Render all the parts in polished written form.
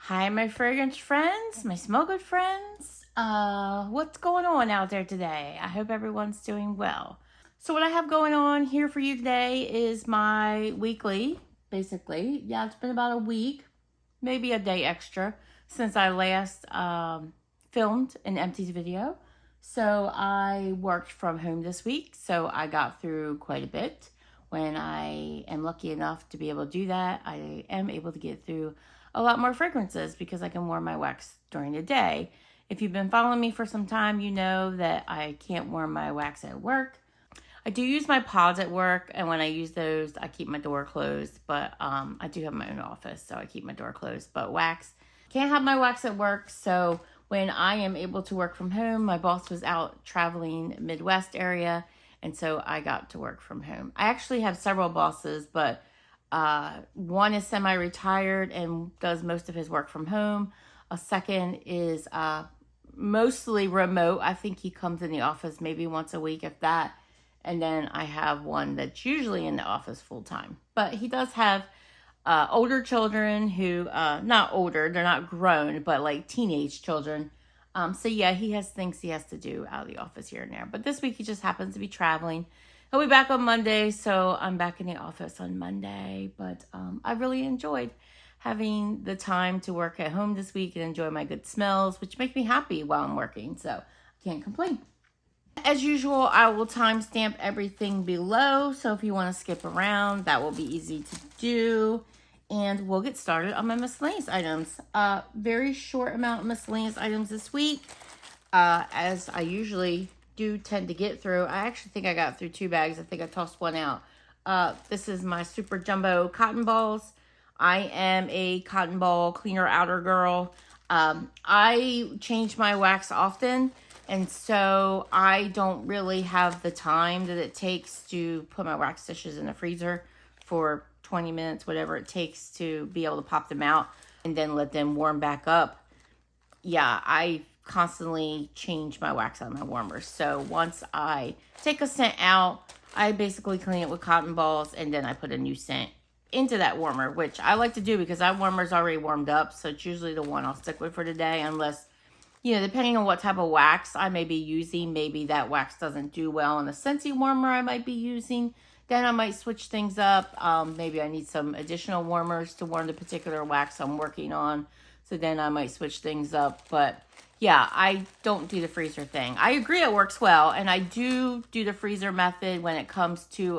Hi, my fragrance friends, my smell good friends. What's going on out there today? I hope everyone's doing well. So what I have going on here for you today is my weekly, basically. Yeah, it's been about a week, maybe a day extra since I last filmed an Empties video. So I worked from home this week, so I got through quite a bit. When I am lucky enough to be able to do that, I am able to get through a lot more fragrances because I can warm my wax during the day. If you've been following me for some time, you know that I can't warm my wax at work. I do use my pods at work, and when I use those, I keep my door closed, but I do have my own office, so I keep my door closed. But wax, can't have my wax at work, so when I am able to work from home, my boss was out traveling Midwest area, and so I got to work from home. I actually have several bosses, but one is semi-retired and does most of his work from home. A second is mostly remote. I think he comes in the office maybe once a week, if that. And then I have one that's usually in the office full time. But he does have older children who, not older, they're not grown, but like teenage children. So yeah, he has things he has to do out of the office here and there. But this week he just happens to be traveling. He'll be back on Monday, so I'm back in the office on Monday. But I really enjoyed having the time to work at home this week and enjoy my good smells, which make me happy while I'm working. So I can't complain. As usual, I will timestamp everything below, so if you want to skip around, that will be easy to do. And we'll get started on my miscellaneous items. Very short amount of miscellaneous items this week, as I usually do tend to get through. I actually think I got through 2 bags. I think I tossed one out. This is my super jumbo cotton balls. I am a cotton ball cleaner outer girl. I change my wax often. And so I don't really have the time that it takes to put my wax dishes in the freezer for 20 minutes, whatever it takes to be able to pop them out and then let them warm back up. Yeah, I constantly change my wax out of my warmers. So once I take a scent out, I basically clean it with cotton balls and then I put a new scent into that warmer, which I like to do because that warmer's already warmed up. So it's usually the one I'll stick with for today, unless, you know, depending on what type of wax I may be using, maybe that wax doesn't do well in the SCENTSY warmer I might be using. Then I might switch things up. Maybe I need some additional warmers to warm the particular wax I'm working on. So then I might switch things up. But yeah, I don't do the freezer thing. I agree it works well. And I do the freezer method when it comes to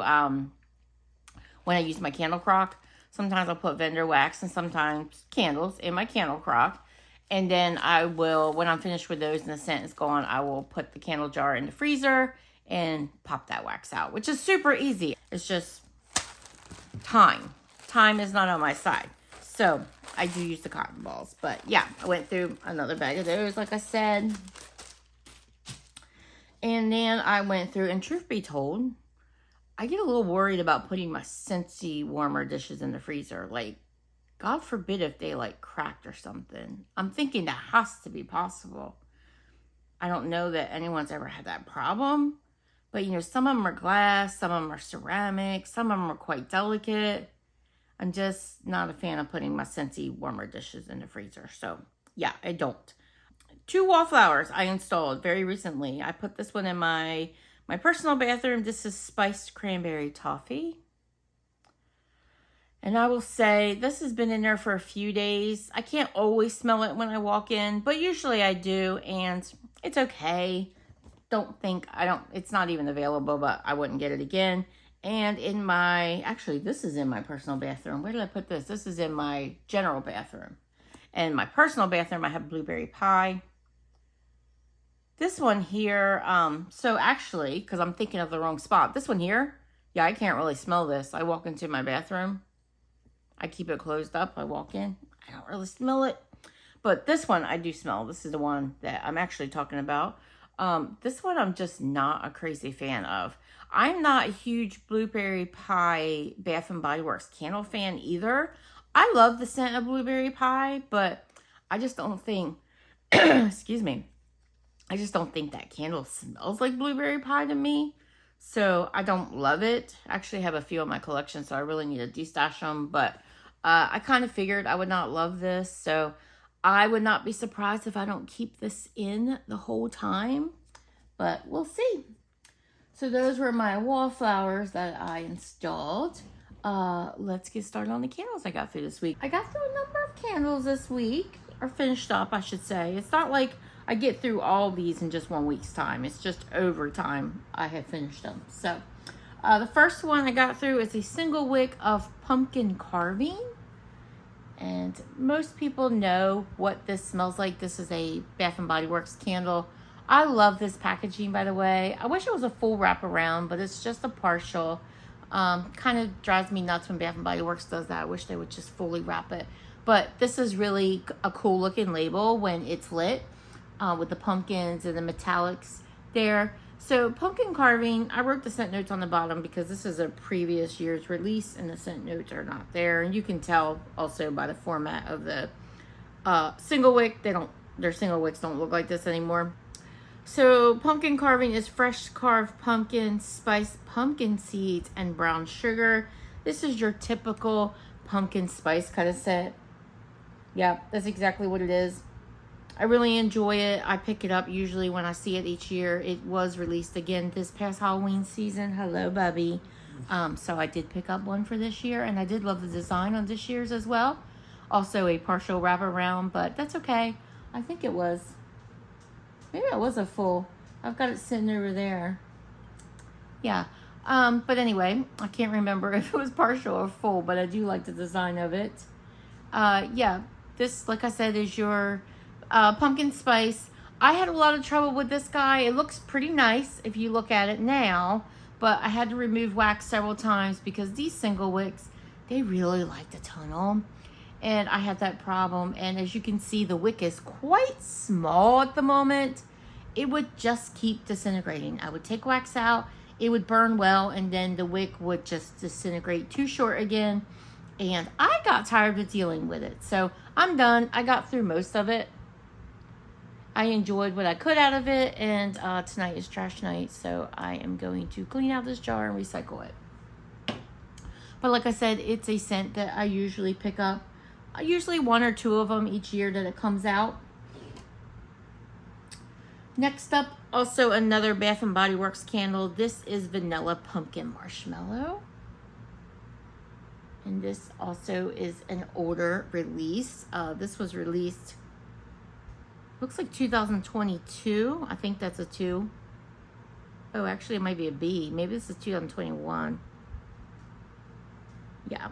when I use my candle crock. Sometimes I'll put vendor wax and sometimes candles in my candle crock. And then I will, when I'm finished with those and the scent is gone, I will put the candle jar in the freezer and pop that wax out, which is super easy. It's just time. Time is not on my side. So I do use the cotton balls. But yeah, I went through another bag of those, like I said. And then I went through, and truth be told, I get a little worried about putting my SCENTSY warmer dishes in the freezer. Like, God forbid if they like cracked or something. I'm thinking that has to be possible. I don't know that anyone's ever had that problem. But, you know, some of them are glass, some of them are ceramic, some of them are quite delicate. I'm just not a fan of putting my SCENTSY warmer dishes in the freezer. So, yeah, I don't. 2 wallflowers I installed very recently. I put this one in my personal bathroom. This is spiced cranberry toffee. And I will say, this has been in there for a few days. I can't always smell it when I walk in, but usually I do, and it's okay. It's not even available, but I wouldn't get it again. And actually, this is in my personal bathroom. Where did I put this? This is in my general bathroom. And in my personal bathroom, I have blueberry pie. This one here, so actually, because I'm thinking of the wrong spot. This one here, yeah, I can't really smell this. I walk into my bathroom. I keep it closed up. I walk in. I don't really smell it. But this one I do smell. This is the one that I'm actually talking about. This one I'm just not a crazy fan of. I'm not a huge blueberry pie Bath and Body Works candle fan either. I love the scent of blueberry pie, but I just don't think, excuse me, I just don't think that candle smells like blueberry pie to me. So I don't love it. I actually have a few in my collection, so I really need to destash them. But I kind of figured I would not love this. So I would not be surprised if I don't keep this in the whole time, but we'll see. So those were my wallflowers that I installed. Let's get started on the candles I got through this week. I got through a number of candles this week, or finished up, I should say. It's not like I get through all these in just 1 week's time. It's just over time I have finished them. So the first one I got through is a single wick of pumpkin carving. And most people know what this smells like. This is a Bath & Body Works candle. I love this packaging, by the way. I wish it was a full wraparound, but it's just a partial. Kind of drives me nuts when Bath & Body Works does that. I wish they would just fully wrap it. But this is really a cool looking label when it's lit with the pumpkins and the metallics there. So pumpkin carving, I wrote the scent notes on the bottom because this is a previous year's release and the scent notes are not there. And you can tell also by the format of the single wick. Their single wicks don't look like this anymore. So pumpkin carving is fresh carved pumpkin, spiced pumpkin seeds, and brown sugar. This is your typical pumpkin spice kind of scent. Yeah, that's exactly what it is. I really enjoy it. I pick it up usually when I see it each year. It was released again this past Halloween season. Hello, Bubby. So I did pick up one for this year, and I did love the design on this year's as well. Also a partial wraparound, but that's okay. I think it was. Maybe it was a full. I've got it sitting over there. Yeah. But anyway, I can't remember if it was partial or full, but I do like the design of it. Yeah, this, like I said, is your pumpkin spice. I had a lot of trouble with this guy. It looks pretty nice if you look at it now, but I had to remove wax several times because these single wicks, they really like to tunnel. And I had that problem. And as you can see, the wick is quite small at the moment. It would just keep disintegrating. I would take wax out, it would burn well, and then the wick would just disintegrate too short again. And I got tired of dealing with it. So I'm done. I got through most of it. I enjoyed what I could out of it. And tonight is trash night. So I am going to clean out this jar and recycle it. But like I said, it's a scent that I usually pick up. Usually 1 or 2 of them each year that it comes out. Next up, also another Bath & Body Works candle. This is Vanilla Pumpkin Marshmallow. And this also is an older release. This was released, looks like 2022. I think that's a 2. Oh, actually it might be a B. Maybe this is 2021. Yeah.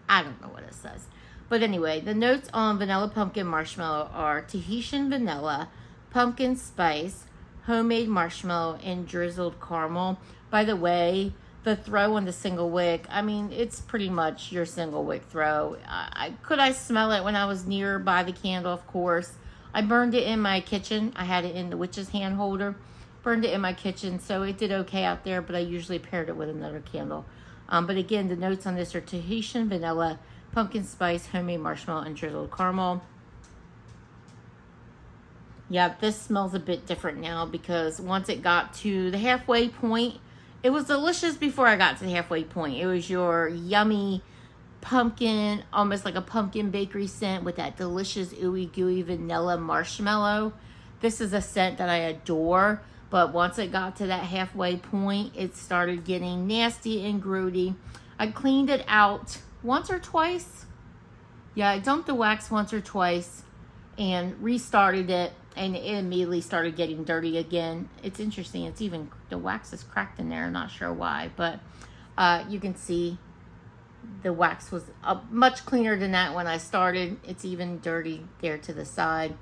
I don't know what it says. But anyway, the notes on Vanilla Pumpkin Marshmallow are Tahitian vanilla, pumpkin spice, homemade marshmallow, and drizzled caramel. By the way, the throw on the single wick, I mean, it's pretty much your single wick throw. Could I smell it when I was nearby the candle? Of course. I burned it in my kitchen. I had it in the witch's hand holder. Burned it in my kitchen, so it did okay out there, but I usually paired it with another candle. But again, the notes on this are Tahitian vanilla, pumpkin spice, homemade marshmallow, and drizzled caramel. Yeah, this smells a bit different now because once it got to the halfway point, it was delicious before I got to the halfway point. It was your yummy pumpkin, almost like a pumpkin bakery scent with that delicious ooey gooey vanilla marshmallow. This is a scent that I adore, but once it got to that halfway point, it started getting nasty and grody. I cleaned it out once or twice. Yeah, I dumped the wax once or twice and restarted it, and it immediately started getting dirty again. It's interesting. It's even, the wax is cracked in there. I'm not sure why, but you can see the wax was much cleaner than that when I started. It's even dirty there to the side,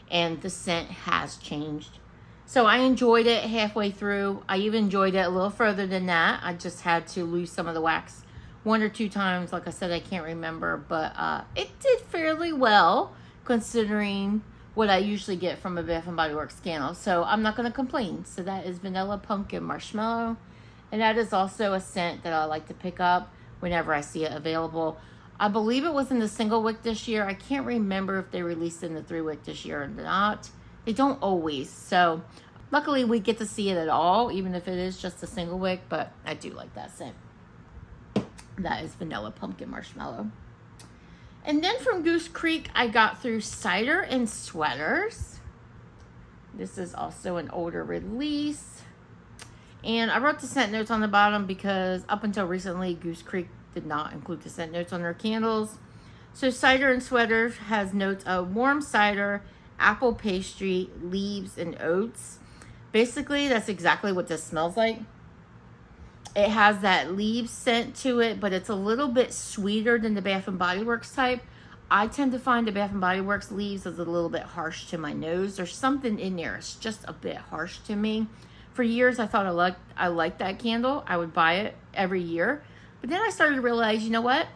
and the scent has changed. So I enjoyed it halfway through. I even enjoyed it a little further than that. I just had to lose some of the wax 1 or 2 times. Like I said, I can't remember, but it did fairly well considering what I usually get from a Bath & Body Works candle. So I'm not going to complain. So that is Vanilla Pumpkin Marshmallow. And that is also a scent that I like to pick up whenever I see it available. I believe it was in the single wick this year. I can't remember if they released it in the 3 wick this year or not. They don't always. So luckily we get to see it at all, even if it is just a single wick. But I do like that scent. That is Vanilla Pumpkin Marshmallow. And then from Goose Creek, I got through Cider and Sweaters. This is also an older release. And I wrote the scent notes on the bottom because up until recently, Goose Creek did not include the scent notes on their candles. So Cider and Sweaters has notes of warm cider, apple pastry, leaves, and oats. Basically, that's exactly what this smells like. It has that leaf scent to it, but it's a little bit sweeter than the Bath & Body Works type. I tend to find the Bath & Body Works leaves is a little bit harsh to my nose. There's something in there. It's just a bit harsh to me. For years, I thought I liked that candle. I would buy it every year. But then I started to realize, you know what?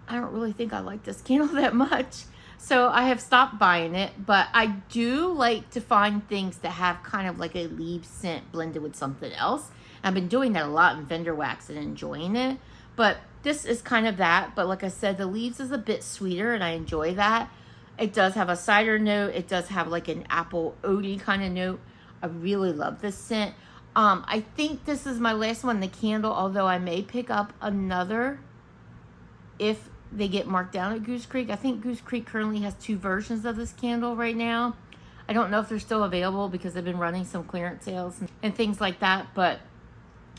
I don't really think I like this candle that much. So I have stopped buying it. But I do like to find things that have kind of like a leaf scent blended with something else. I've been doing that a lot in vendor wax and enjoying it. But this is kind of that. But like I said, the leaves is a bit sweeter and I enjoy that. It does have a cider note. It does have like an apple oaty kind of note. I really love this scent. I think this is my last one, the candle, although I may pick up another if they get marked down at Goose Creek. I think Goose Creek currently has 2 versions of this candle right now. I don't know if they're still available because they've been running some clearance sales and things like that, but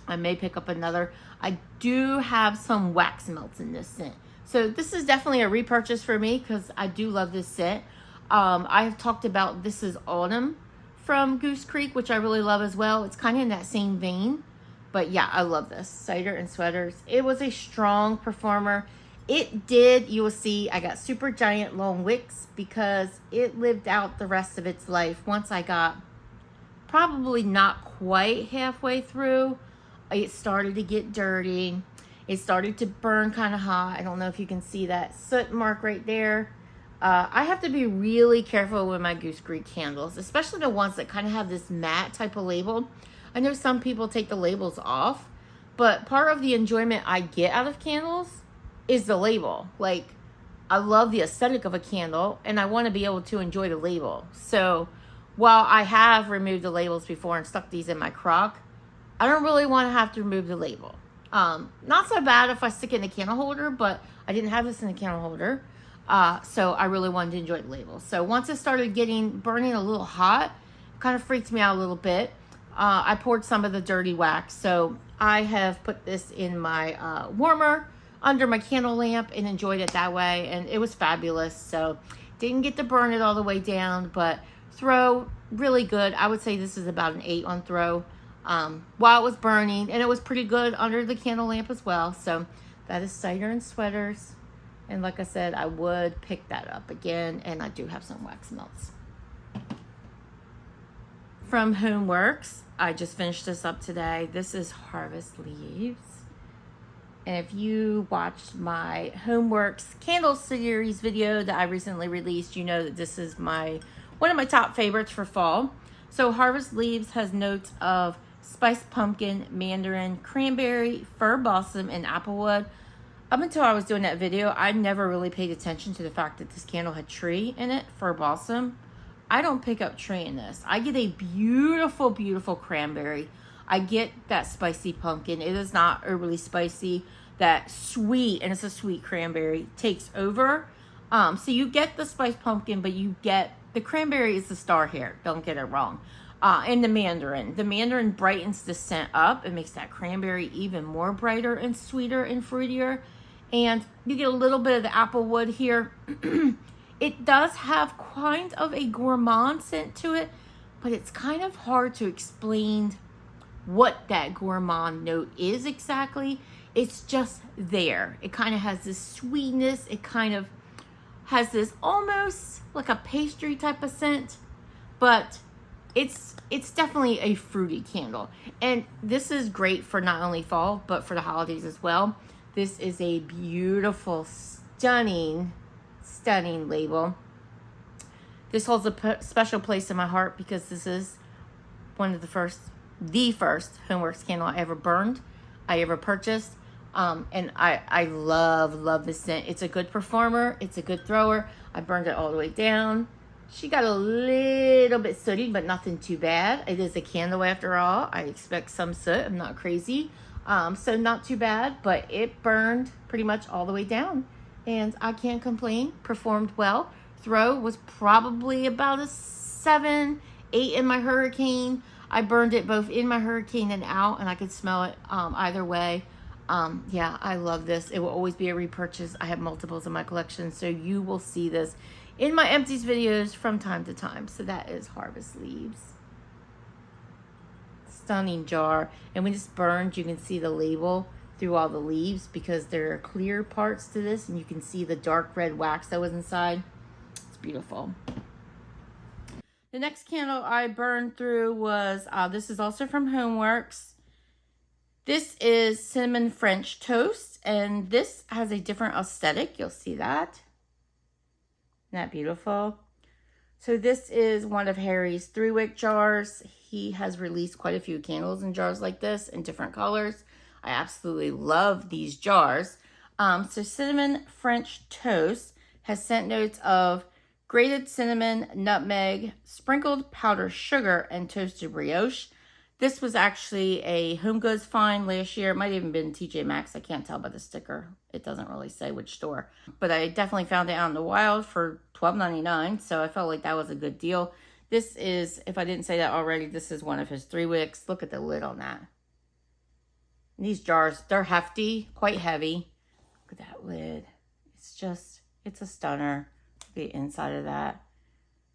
I may pick up another. I do have some wax melts in this scent. So this is definitely a repurchase for me because I do love this scent. I have talked about This Is Autumn from Goose Creek, which I really love as well. It's kind of in that same vein. But yeah, I love this. Cider and Sweaters. It was a strong performer. It did, you will see, I got super giant long wicks because it lived out the rest of its life. Once I got probably not quite halfway through, it started to get dirty. It started to burn kind of hot. I don't know if you can see that soot mark right there. I have to be really careful with my Goose Creek candles, especially the ones that kind of have this matte type of label. I know some people take the labels off, but part of the enjoyment I get out of candles is the label. Like, I love the aesthetic of a candle, and I want to be able to enjoy the label. So, while I have removed the labels before and stuck these in my crock, I don't really want to have to remove the label. Not so bad if I stick it in the candle holder, but I didn't have this in the candle holder. So I really wanted to enjoy the label. So once it started burning a little hot, it kind of freaked me out a little bit. I poured some of the dirty wax. So I have put this in my warmer under my candle lamp and enjoyed it that way. And it was fabulous. So didn't get to burn it all the way down, but throw, really good. I would say this is about an 8 on throw while it was burning. And it was pretty good under the candle lamp as well. So that is Cider and Sweaters. And like I said, I would pick that up again. And I do have some wax melts. From HomeWorx, I just finished this up today. This is Harvest Leaves. And if you watched my HomeWorx candle series video that I recently released, you know that this is one of my top favorites for fall. So Harvest Leaves has notes of spiced pumpkin, mandarin, cranberry, fir balsam, and applewood. Up until I was doing that video, I never really paid attention to the fact that this candle had tree in it, fir balsam. I don't pick up tree in this. I get a beautiful, beautiful cranberry. I get that spicy pumpkin. It is not overly spicy. That sweet, and it's a sweet cranberry, takes over. So you get the spiced pumpkin, but you get, the cranberry is the star here. Don't get it wrong. And the mandarin. The mandarin brightens the scent up. It makes that cranberry even more brighter and sweeter and fruitier. And you get a little bit of the applewood here. It does have kind of a gourmand scent to it, but it's kind of hard to explain what that gourmand note is exactly. It's just there. It kind of has this sweetness. It kind of has this almost like a pastry type of scent, but it's definitely a fruity candle. And this is great for not only fall, but for the holidays as well. This is a beautiful, stunning label. This holds a special place in my heart because this is the first HomeWorx candle I ever burned, I ever purchased. And I love this scent. It's a good performer. It's a good thrower. I burned it all the way down. She got a little bit sooty, but nothing too bad. It is a candle after all. I expect some soot. I'm not crazy. So not too bad, but it burned pretty much all the way down. and I can't complain. Performed well. Throw was probably about a 7, 8 in my Hurricane. I burned it both in my Hurricane and out, and I could smell it either way. Yeah, I love this. It will always be a repurchase. I have multiples in my collection, so you will see this in my Empties videos from time to time. So that is Harvest Leaves. Stunning jar. And when it's burned, you can see the label through all the leaves because there are clear parts to this, and you can see the dark red wax that was inside. It's beautiful. The next candle I burned through was, this is also from HomeWorx. This is Cinnamon French Toast, and this has a different aesthetic. You'll see that. Isn't that beautiful? So this is one of Harry's 3-wick jars. He has released quite a few candles in jars like this in different colors. I absolutely love these jars. So Cinnamon French Toast has scent notes of grated cinnamon, nutmeg, sprinkled powdered sugar, and toasted brioche. This was actually a Home Goods find last year. It might have even been TJ Maxx. I can't tell by the sticker. It doesn't really say which store. But I definitely found it out in the wild for $12.99, so I felt like that was a good deal. This is, if I didn't say that already, this is one of his 3 wicks. Look at the lid on that. And these jars, they're hefty, quite heavy. Look at that lid. It's a stunner. The inside of that.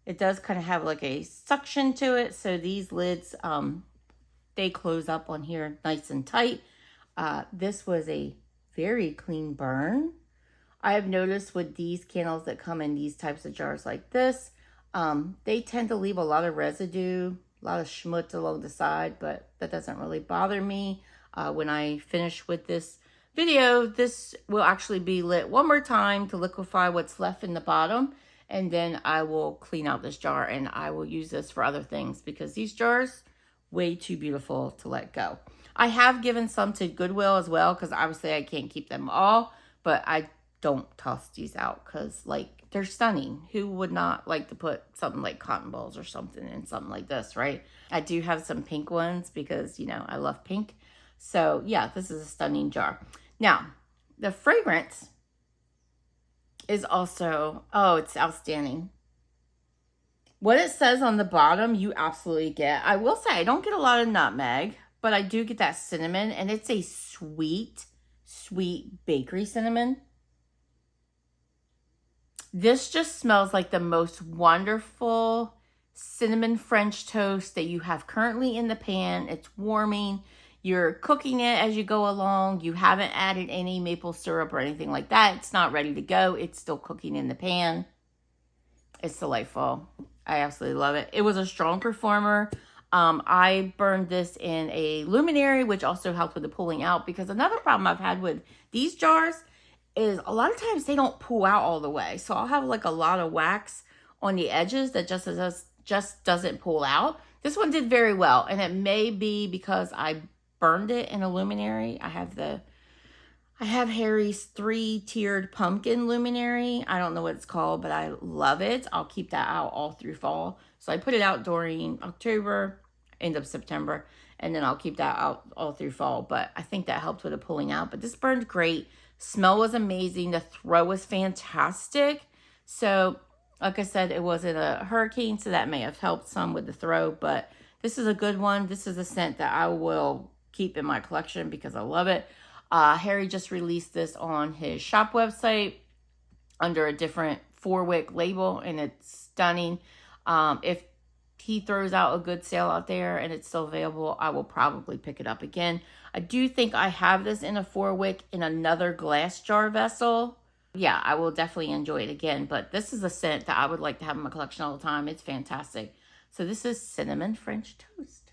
It does kind of have like a suction to it, so these lids, they close up on here nice and tight. This was a very clean burn. I have noticed with these candles that come in these types of jars like this, they tend to leave a lot of residue, a lot of schmutz along the side, but that doesn't really bother me. When I finish with this video, this will actually be lit one more time to liquefy what's left in the bottom, and then I will clean out this jar and I will use this for other things because these jars, way too beautiful to let go. I have given some to Goodwill as well because obviously I can't keep them all, but I don't toss these out because like they're stunning. Who would not like to put something like cotton balls or something in something like this, right? I do have some pink ones because, you know, I love pink. So yeah, this is a stunning jar. Now, the fragrance is also, oh, it's outstanding. What it says on the bottom, you absolutely get. I will say I don't get a lot of nutmeg, but I do get that cinnamon, and it's a sweet, sweet bakery cinnamon. This just smells like the most wonderful cinnamon French toast that you have currently in the pan. It's warming. You're cooking it as you go along. You haven't added any maple syrup or anything like that. It's not ready to go. It's still cooking in the pan. It's delightful. I absolutely love it. It was a strong performer. I burned this in a luminary, which also helped with the pulling out, because another problem I've had with these jars is a lot of times they don't pull out all the way. So I'll have like a lot of wax on the edges that just doesn't pull out. This one did very well, and it may be because I burned it in a luminary. I have Harry's 3-tiered pumpkin luminary. I don't know what it's called, but I love it. I'll keep that out all through fall. So I put it out during October, end of September, and then I'll keep that out all through fall. But I think that helped with the pulling out. But this burned great. Smell was amazing. The throw was fantastic. So, like I said, it wasn't a hurricane, so that may have helped some with the throw. But this is a good one. This is a scent that I will keep in my collection because I love it. Harry just released this on his shop website under a different 4-wick label, and it's stunning. If he throws out a good sale out there and it's still available, I will probably pick it up again. I do think I have this in a 4-wick in another glass jar vessel. Yeah, I will definitely enjoy it again, but this is a scent that I would like to have in my collection all the time. It's fantastic. So this is Cinnamon French Toast.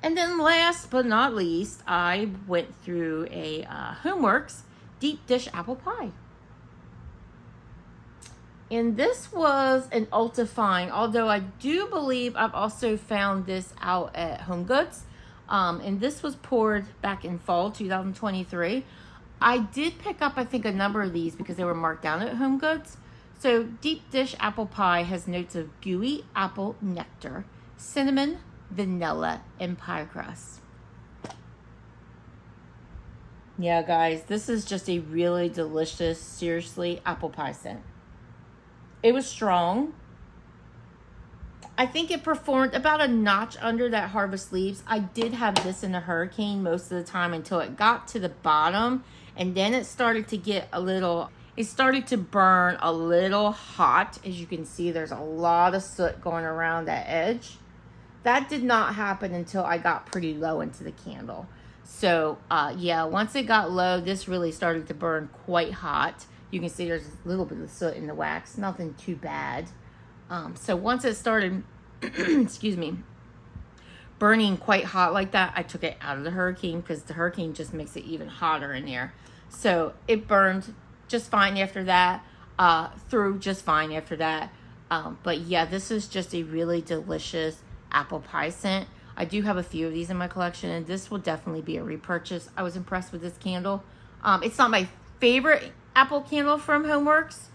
And then last but not least, I went through a HomeWorx deep dish apple pie. And this was an Ulta find, although I do believe I've also found this out at Home Goods. And this was poured back in fall 2023. I did pick up, I think, a number of these because they were marked down at Home Goods. So deep dish apple pie has notes of gooey apple nectar, cinnamon, vanilla, and pie crust. Yeah, guys, this is just a really delicious, seriously, apple pie scent. It was strong. I think it performed about a notch under that Harvest Leaves. I did have this in the Hurricane most of the time until it got to the bottom. And then it started to get a little, it started to burn a little hot. As you can see, there's a lot of soot going around that edge. That did not happen until I got pretty low into the candle. So, yeah, once it got low, this really started to burn quite hot. You can see there's a little bit of soot in the wax, nothing too bad. So once it started, excuse me, burning quite hot like that, I took it out of the Hurricane because the Hurricane just makes it even hotter in there. So it burned just fine after that, through just fine after that. But yeah, this is just a really delicious apple pie scent. I do have a few of these in my collection, and this will definitely be a repurchase. I was impressed with this candle. It's not my favorite apple candle from HomeWorx,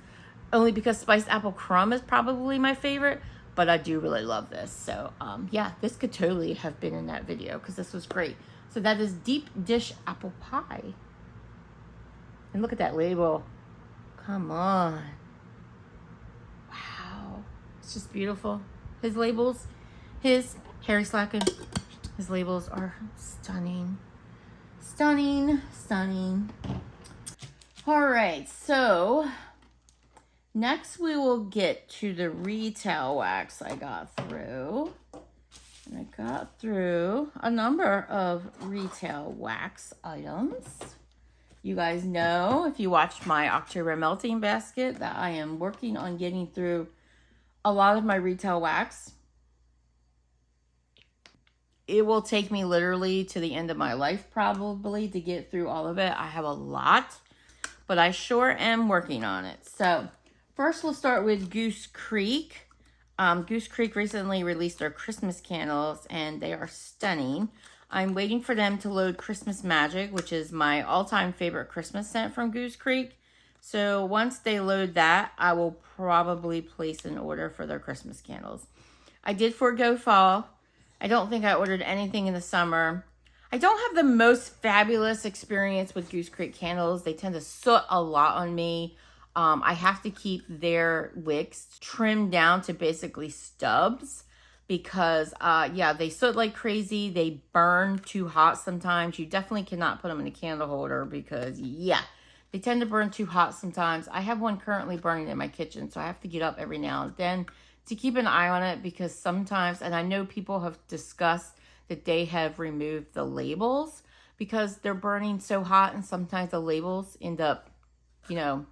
only because spiced apple crumb is probably my favorite, but I do really love this. So yeah, this could totally have been in that video because this was great. So that is Deep Dish Apple Pie. And look at that label. Come on. Wow. It's just beautiful. His labels, his Harry Slacken, his labels are stunning. Stunning, stunning. All right, so next we will get to the retail wax I got through. And I got through a number of retail wax items. You guys know, if you watched my October melting basket, that I am working on getting through a lot of my retail wax. It will take me literally to the end of my life probably to get through all of it. I have a lot, but I sure am working on it. So first we'll start with Goose Creek. Goose Creek recently released their Christmas candles and they are stunning. I'm waiting for them to load Christmas Magic, which is my all-time favorite Christmas scent from Goose Creek. So once they load that, I will probably place an order for their Christmas candles. I did forego fall. I don't think I ordered anything in the summer. I don't have the most fabulous experience with Goose Creek candles. They tend to soot a lot on me. I have to keep their wicks trimmed down to basically stubs because, yeah, they soot like crazy. They burn too hot sometimes. You definitely cannot put them in a candle holder because, yeah, they tend to burn too hot sometimes. I have one currently burning in my kitchen, so I have to get up every now and then to keep an eye on it because sometimes, and I know people have discussed that they have removed the labels because they're burning so hot and sometimes the labels end up, you know,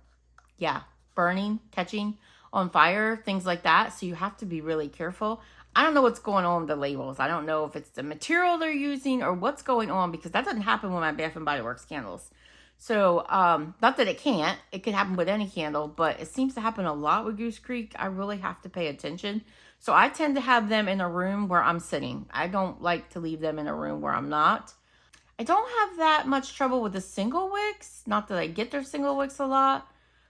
yeah, burning, catching on fire, things like that. So you have to be really careful. I don't know what's going on with the labels. I don't know if it's the material they're using or what's going on because that doesn't happen with my Bath & Body Works candles. So, not that it can't. It could happen with any candle, but it seems to happen a lot with Goose Creek. I really have to pay attention. So, I tend to have them in a room where I'm sitting. I don't like to leave them in a room where I'm not. I don't have that much trouble with the single wicks. Not that I get their single wicks a lot,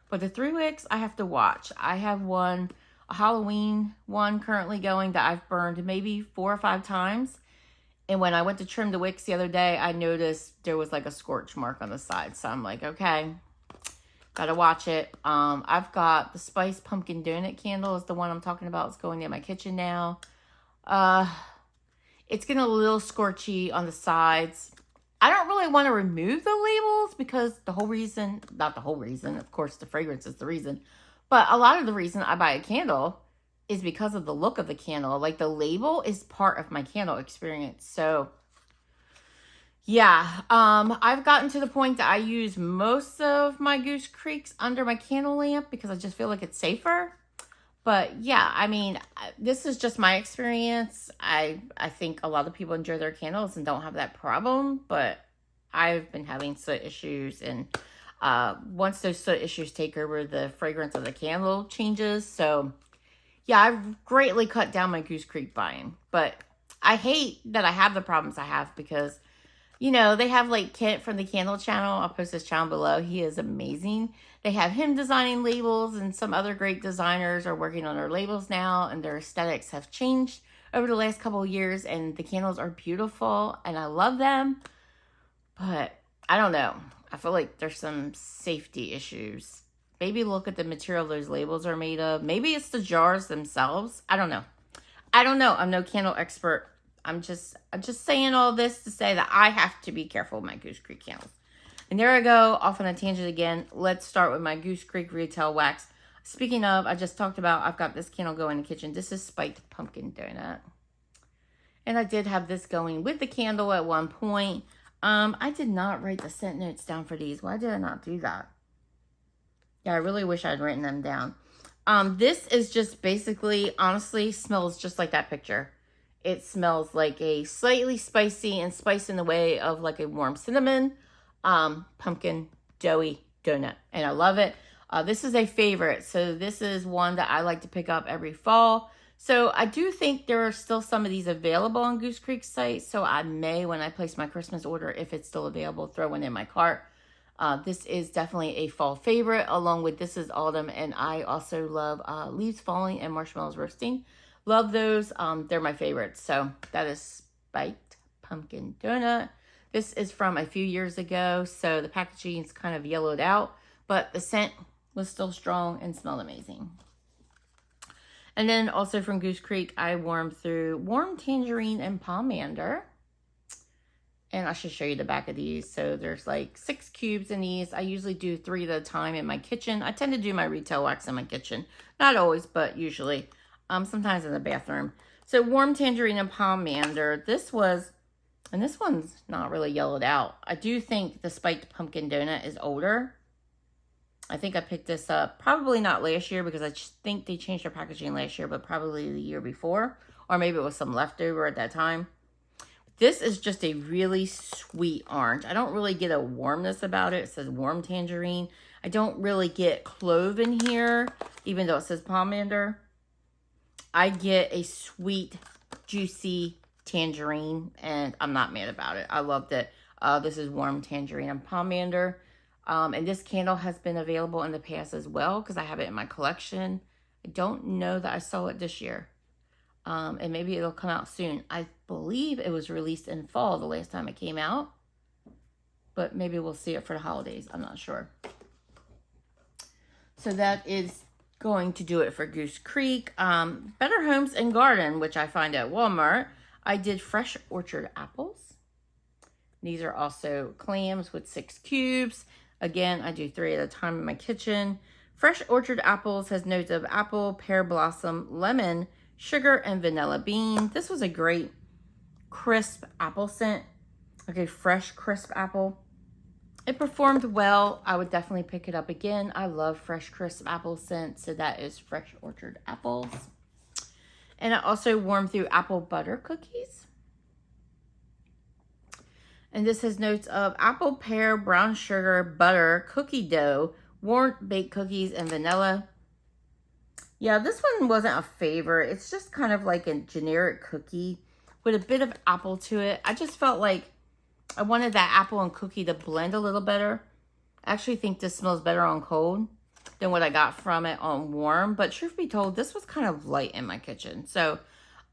but the 3 wicks, I have to watch. I have one, a Halloween one currently going that I've burned maybe 4 or 5 times. And when I went to trim the wicks the other day, I noticed there was like a scorch mark on the side. So I'm like, okay, gotta watch it. I've got the Spice Pumpkin Donut candle is the one I'm talking about. It's going in my kitchen now. It's getting a little scorchy on the sides. I don't really want to remove the labels because the whole reason, not the whole reason, of course the fragrance is the reason, but a lot of the reason I buy a candle is because of the look of the candle. Like the label is part of my candle experience. So yeah, I've gotten to the point that I use most of my Goose Creeks under my candle lamp because I just feel like it's safer. But yeah, I mean, this is just my experience. I think a lot of people enjoy their candles and don't have that problem, but I've been having soot issues, and once those soot issues take over, the fragrance of the candle changes. So yeah, I've greatly cut down my Goose Creek buying, but I hate that I have the problems I have because, you know, they have like Kent from the Candle Channel. I'll post his channel below. He is amazing. They have him designing labels, and some other great designers are working on their labels now, and their aesthetics have changed over the last couple of years, and the candles are beautiful, and I love them. But I don't know. I feel like there's some safety issues. Maybe look at the material those labels are made of. Maybe it's the jars themselves. I don't know. I don't know. I'm no candle expert. I'm just saying all this to say that I have to be careful with my Goose Creek candles. And there I go, off on a tangent again. Let's start with my Goose Creek retail wax. Speaking of, I just talked about, I've got this candle going in the kitchen. This is Spiked Pumpkin Donut. And I did have this going with the candle at one point. I did not write the scent notes down for these. Why did I not do that? Yeah, I really wish I'd written them down. This is just basically, honestly, smells just like that picture. It smells like a slightly spicy and spice in the way of like a warm cinnamon, pumpkin, doughy donut. And I love it. This is a favorite. So this is one that I like to pick up every fall. So I do think there are still some of these available on Goose Creek's site. So I may, when I place my Christmas order, if it's still available, throw one in my cart. This is definitely a fall favorite, along with This is Autumn. And I also love Leaves Falling and Marshmallows Roasting. Love those. They're my favorites. So that is Spiked Pumpkin Donut. This is from a few years ago. So the packaging is kind of yellowed out, but the scent was still strong and smelled amazing. And then also from Goose Creek, I warmed through Warm Tangerine and Pomander. And I should show you the back of these. So there's like 6 cubes in these. I usually do 3 at a time in my kitchen. I tend to do my retail wax in my kitchen. Not always, but usually. Sometimes in the bathroom. So Warm Tangerine and Pomander. This was, and this one's not really yellowed out. I do think the Spiked Pumpkin Donut is older. I think I picked this up probably not last year because I think they changed their packaging last year, but probably the year before. Or maybe it was some leftover at that time. This is just a really sweet orange. I don't really get a warmness about it. It says Warm Tangerine. I don't really get clove in here, even though it says Pomander. I get a sweet, juicy tangerine, and I'm not mad about it. I loved it. This is Warm Tangerine and Pomander. And this candle has been available in the past as well because I have it in my collection. I don't know that I saw it this year. And maybe it'll come out soon. I believe it was released in fall the last time it came out. But maybe we'll see it for the holidays. I'm not sure. So that is going to do it for Goose Creek. Better Homes and Garden, which I find at Walmart. I did Fresh Orchard apples. These are also clams with 6 cubes. Again, I do 3 at a time in my kitchen. Fresh Orchard apples has notes of apple, pear blossom, lemon, sugar, and vanilla bean. This was a great crisp apple scent. Okay, fresh crisp apple. It performed well. I would definitely pick it up again. I love fresh crisp apple scent. So that is Fresh Orchard apples. And I also warmed through apple butter cookies. And this has notes of apple, pear, brown sugar, butter, cookie dough, warm baked cookies, and vanilla. Yeah, this one wasn't a favorite. It's just kind of like a generic cookie with a bit of apple to it. I just felt like I wanted that apple and cookie to blend a little better. I actually think this smells better on cold than what I got from it on warm. But truth be told, this was kind of light in my kitchen. So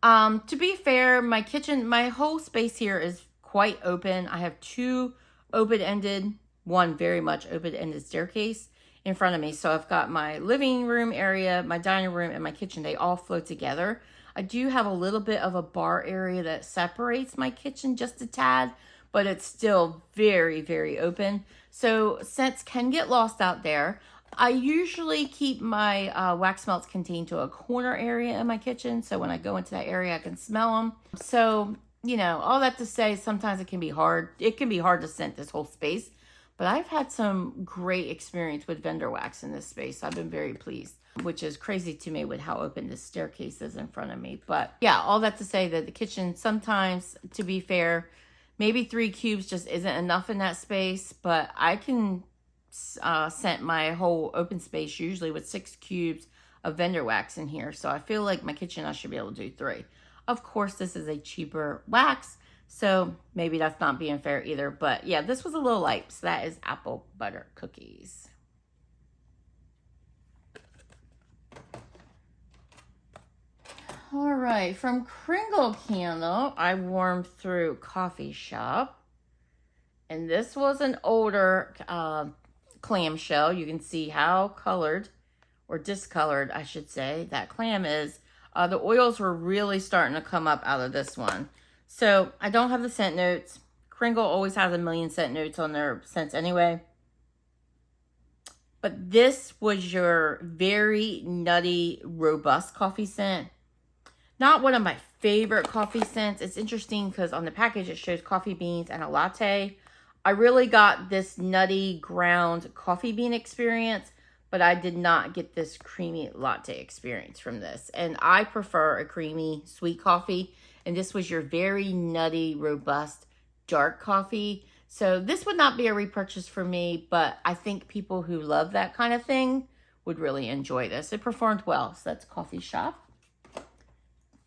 to be fair, my kitchen, my whole space here is quite open. I have 2 open-ended, one very much open-ended staircase in front of me. So I've got my living room area, my dining room, and my kitchen. They all flow together. I do have a little bit of a bar area that separates my kitchen just a tad, but it's still very, very open. So scents can get lost out there. I usually keep my wax melts contained to a corner area in my kitchen. So when I go into that area, I can smell them. So, you know, all that to say, sometimes it can be hard. It can be hard to scent this whole space. But I've had some great experience with vendor wax in this space. I've been very pleased, which is crazy to me with how open this staircase is in front of me. But yeah, all that to say that the kitchen sometimes, to be fair, maybe 3 cubes just isn't enough in that space, but I can scent my whole open space usually with 6 cubes of vendor wax in here. So I feel like my kitchen, I should be able to do 3. Of course, this is a cheaper wax, so maybe that's not being fair either. But yeah, this was a little light. So that is apple butter cookies. All right, from Kringle Candle, I warmed through Coffee Shop. And this was an older clamshell. You can see how colored, or discolored, I should say, that clam is. The oils were really starting to come up out of this one. So I don't have the scent notes. Kringle always has a million scent notes on their scents anyway. But this was your very nutty, robust coffee scent. Not one of my favorite coffee scents. It's interesting because on the package it shows coffee beans and a latte. I really got this nutty ground coffee bean experience, but I did not get this creamy latte experience from this. And I prefer a creamy sweet coffee. And this was your very nutty, robust, dark coffee. So this would not be a repurchase for me, but I think people who love that kind of thing would really enjoy this. It performed well. So that's Coffee Shop.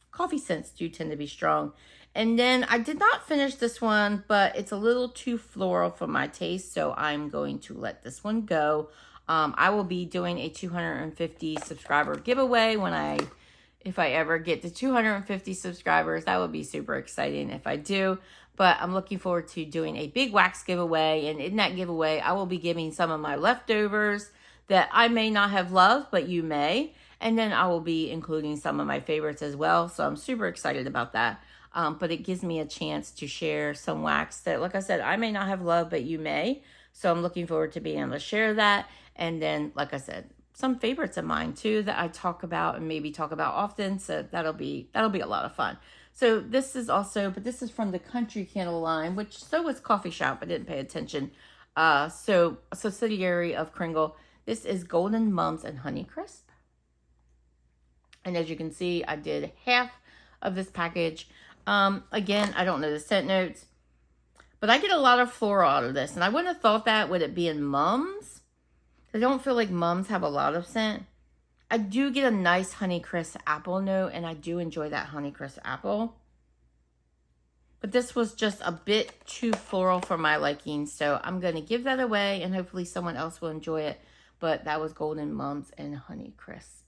Coffee scents do tend to be strong. And then I did not finish this one, but it's a little too floral for my taste, so I'm going to let this one go. I will be doing a 250 subscriber giveaway if I ever get to 250 subscribers. That would be super exciting if I do. But I'm looking forward to doing a big wax giveaway. And in that giveaway, I will be giving some of my leftovers that I may not have loved, but you may. And then I will be including some of my favorites as well. So I'm super excited about that. But it gives me a chance to share some wax that, like I said, I may not have loved, but you may. So I'm looking forward to being able to share that. And then, like I said, some favorites of mine too that I talk about and maybe talk about often. So that'll be a lot of fun. So this is but this is from the Country Candle line, which so was Coffee Shop. I didn't pay attention. So a subsidiary of Kringle. This is Golden Mums and Honeycrisp. And as you can see, I did half of this package. Again, I don't know the scent notes, but I get a lot of floral out of this. And I wouldn't have thought that with it being Mums. I don't feel like Mums have a lot of scent. I do get a nice Honeycrisp apple note, and I do enjoy that Honeycrisp apple. But this was just a bit too floral for my liking, so I'm going to give that away, and hopefully someone else will enjoy it. But that was Golden Mums and Honeycrisp.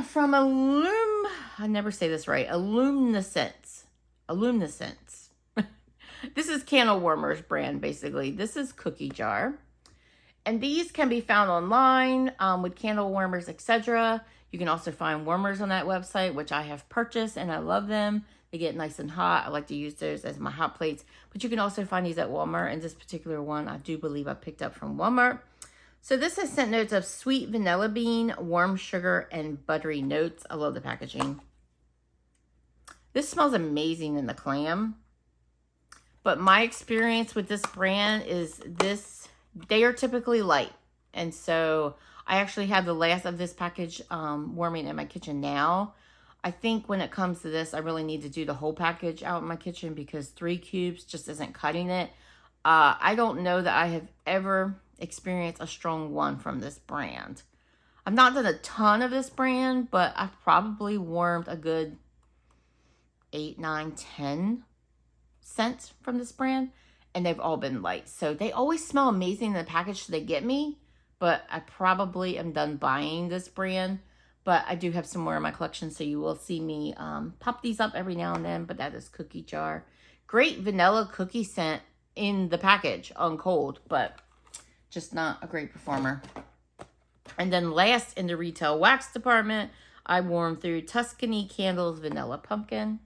From I never say this right, IllumiScents. This is Candle Warmers brand, basically. This is Cookie Jar. And these can be found online with candle warmers, etc. You can also find warmers on that website, which I have purchased, and I love them. They get nice and hot. I like to use those as my hot plates. But you can also find these at Walmart. And this particular one, I do believe I picked up from Walmart. So this has scent notes of sweet vanilla bean, warm sugar, and buttery notes. I love the packaging. This smells amazing in the clam. But my experience with this brand is they are typically light. And so I actually have the last of this package warming in my kitchen now. I think when it comes to this, I really need to do the whole package out in my kitchen because 3 cubes just isn't cutting it. I don't know that I have ever experienced a strong one from this brand. I've not done a ton of this brand, but I've probably warmed a good 8, 9, 10 scents from this brand, and they've all been light. So they always smell amazing in the package they get me, but I probably am done buying this brand. But I do have some more in my collection, so you will see me pop these up every now and then. But that is Cookie Jar. Great vanilla cookie scent in the package on cold, but just not a great performer. And then last in the retail wax department, I warmed through Tuscany Candles Vanilla Pumpkin.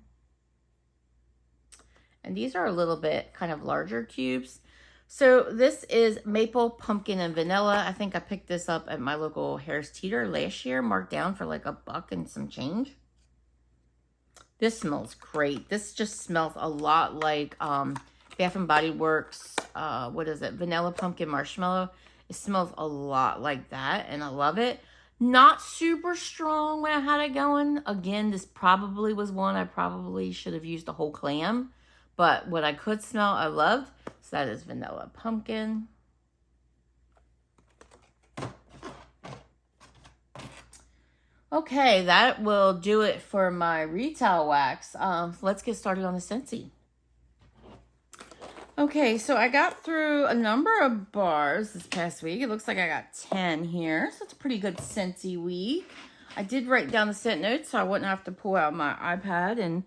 And these are a little bit kind of larger cubes. So this is Maple, Pumpkin, and Vanilla. I think I picked this up at my local Harris Teeter last year, marked down for like $1 and some change. This smells great. This just smells a lot like Bath and Body Works, what is it? Vanilla Pumpkin Marshmallow. It smells a lot like that, and I love it. Not super strong when I had it going. Again, this probably was one I probably should have used the whole clam. But what I could smell, I loved. So that is Vanilla Pumpkin. Okay, that will do it for my retail wax. Let's get started on the SCENTSY. Okay, so I got through a number of bars this past week. It looks like I got 10 here. So it's a pretty good SCENTSY week. I did write down the scent notes so I wouldn't have to pull out my iPad and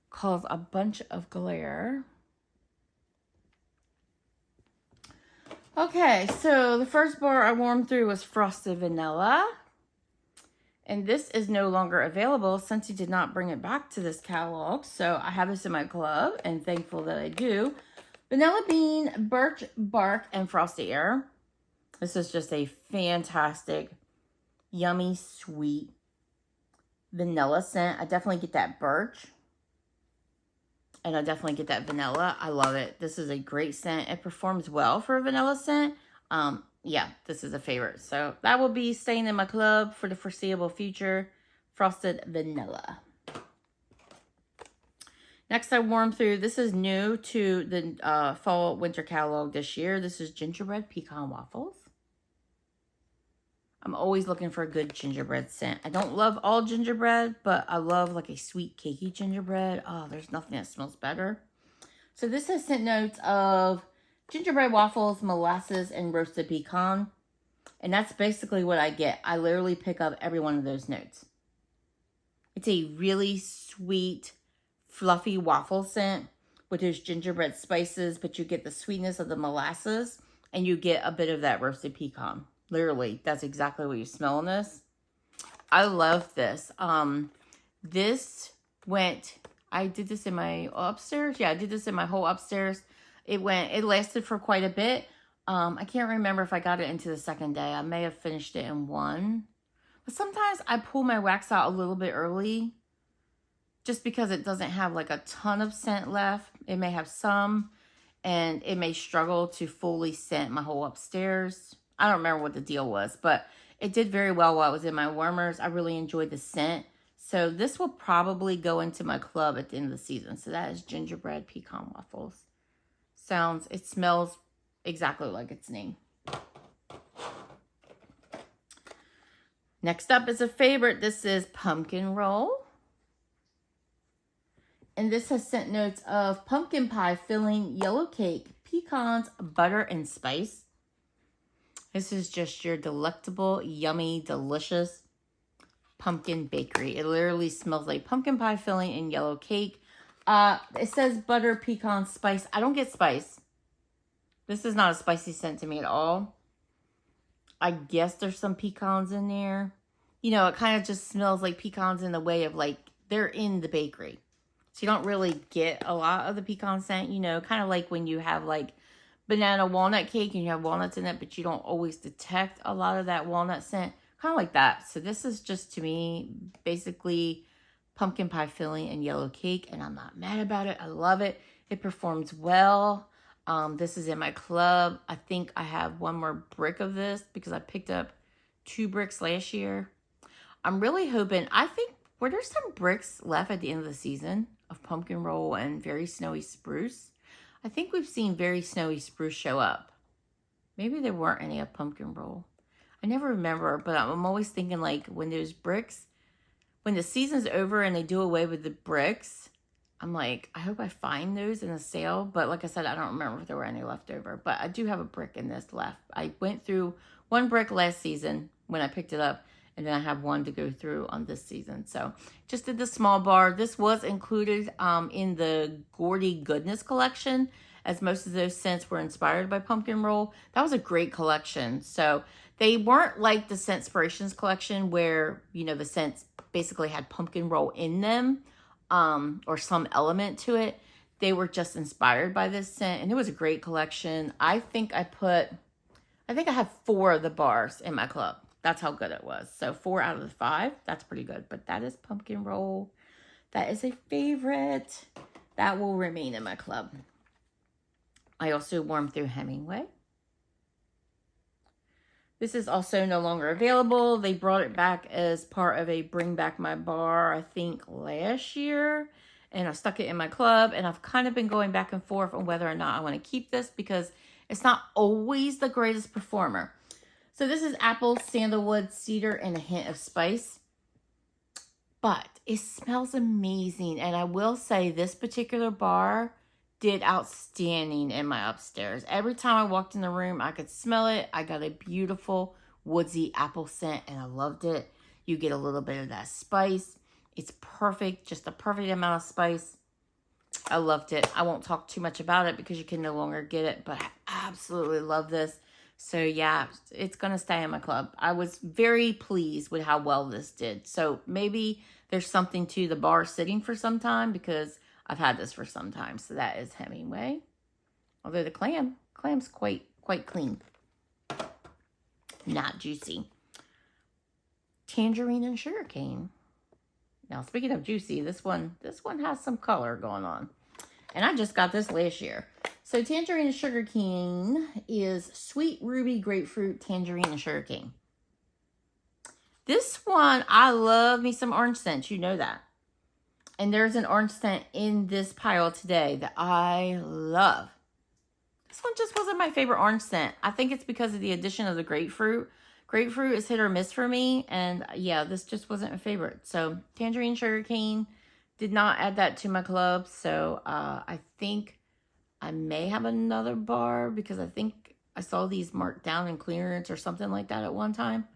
cause a bunch of glare. Okay, so the first bar I warmed through was Frosted Vanilla. And this is no longer available since he did not bring it back to this catalog. So I have this in my club and thankful that I do. Vanilla Bean, Birch Bark, and Frosty Air. This is just a fantastic, yummy, sweet vanilla scent. I definitely get that birch. And I definitely get that vanilla. I love it. This is a great scent. It performs well for a vanilla scent. Yeah, this is a favorite. So that will be staying in my club for the foreseeable future. Frosted Vanilla. Next I warmed through. This is new to the fall winter catalog this year. This is Gingerbread Pecan Waffles. I'm always looking for a good gingerbread scent. I don't love all gingerbread, but I love like a sweet cakey gingerbread. Oh, there's nothing that smells better. So this has scent notes of gingerbread waffles, molasses, and roasted pecan. And that's basically what I get. I literally pick up every one of those notes. It's a really sweet, fluffy waffle scent with those gingerbread spices, but you get the sweetness of the molasses and you get a bit of that roasted pecan. Literally, that's exactly what you smell in this. I love this. I did this in my upstairs. Yeah, I did this in my whole upstairs. It lasted for quite a bit. I can't remember if I got it into the second day. I may have finished it in one. But sometimes I pull my wax out a little bit early just because it doesn't have like a ton of scent left. It may have some, and it may struggle to fully scent my whole upstairs. I don't remember what the deal was, but it did very well while it was in my warmers. I really enjoyed the scent. So this will probably go into my club at the end of the season. So that is Gingerbread Pecan Waffles. It smells exactly like its name. Next up is a favorite. This is Pumpkin Roll. And this has scent notes of pumpkin pie filling, yellow cake, pecans, butter, and spice. This is just your delectable, yummy, delicious pumpkin bakery. It literally smells like pumpkin pie filling and yellow cake. It says butter, pecan, spice. I don't get spice. This is not a spicy scent to me at all. I guess there's some pecans in there. You know, it kind of just smells like pecans in the way of like, they're in the bakery. So you don't really get a lot of the pecan scent, you know, kind of like when you have like banana walnut cake and you have walnuts in it, but you don't always detect a lot of that walnut scent. Kind of like that. So this is just, to me, basically pumpkin pie filling and yellow cake, and I'm not mad about it. I love it. It performs well. This is in my club. I think I have one more brick of this because I picked up 2 bricks last year. I'm really hoping, were there some bricks left at the end of the season of Pumpkin Roll and Very Snowy Spruce? I think we've seen Very Snowy Spruce show up. Maybe there weren't any of Pumpkin Roll. I never remember, but I'm always thinking like when those bricks, when the season's over and they do away with the bricks, I'm like, I hope I find those in a sale. But like I said, I don't remember if there were any left over. But I do have a brick in this left. I went through 1 brick last season when I picked it up. And then I have 1 to go through on this season. So just did the small bar. This was included in the Gordy Goodness collection, as most of those scents were inspired by Pumpkin Roll. That was a great collection. So they weren't like the Scentspirations collection where, you know, the scents basically had Pumpkin Roll in them or some element to it. They were just inspired by this scent, and it was a great collection. I think I have 4 of the bars in my club. That's how good it was. So 4 out of the 5, that's pretty good. But that is Pumpkin Roll. That is a favorite. That will remain in my club. I also warmed through Hemingway. This is also no longer available. They brought it back as part of a Bring Back My Bar, I think, last year. And I stuck it in my club. And I've kind of been going back and forth on whether or not I want to keep this because it's not always the greatest performer. So this is apple, sandalwood, cedar, and a hint of spice. But it smells amazing. And I will say this particular bar did outstanding in my upstairs. Every time I walked in the room, I could smell it. I got a beautiful woodsy apple scent, and I loved it. You get a little bit of that spice. It's perfect, just the perfect amount of spice. I loved it. I won't talk too much about it because you can no longer get it, but I absolutely love this. So yeah, it's going to stay in my club. I was very pleased with how well this did. So maybe there's something to the bar sitting for some time because I've had this for some time. So that is Hemingway. Although the clam's quite clean. Not juicy. Tangerine and Sugarcane. Now, speaking of juicy, this one has some color going on. And I just got this last year. So Tangerine and Sugarcane is Sweet Ruby Grapefruit Tangerine and Sugarcane. This one, I love me some orange scents. You know that. And there's an orange scent in this pile today that I love. This one just wasn't my favorite orange scent. I think it's because of the addition of the grapefruit. Grapefruit is hit or miss for me. And yeah, this just wasn't my favorite. So Tangerine Sugarcane, did not add that to my club. So I think I may have another bar because I think I saw these marked down in clearance or something like that at one time.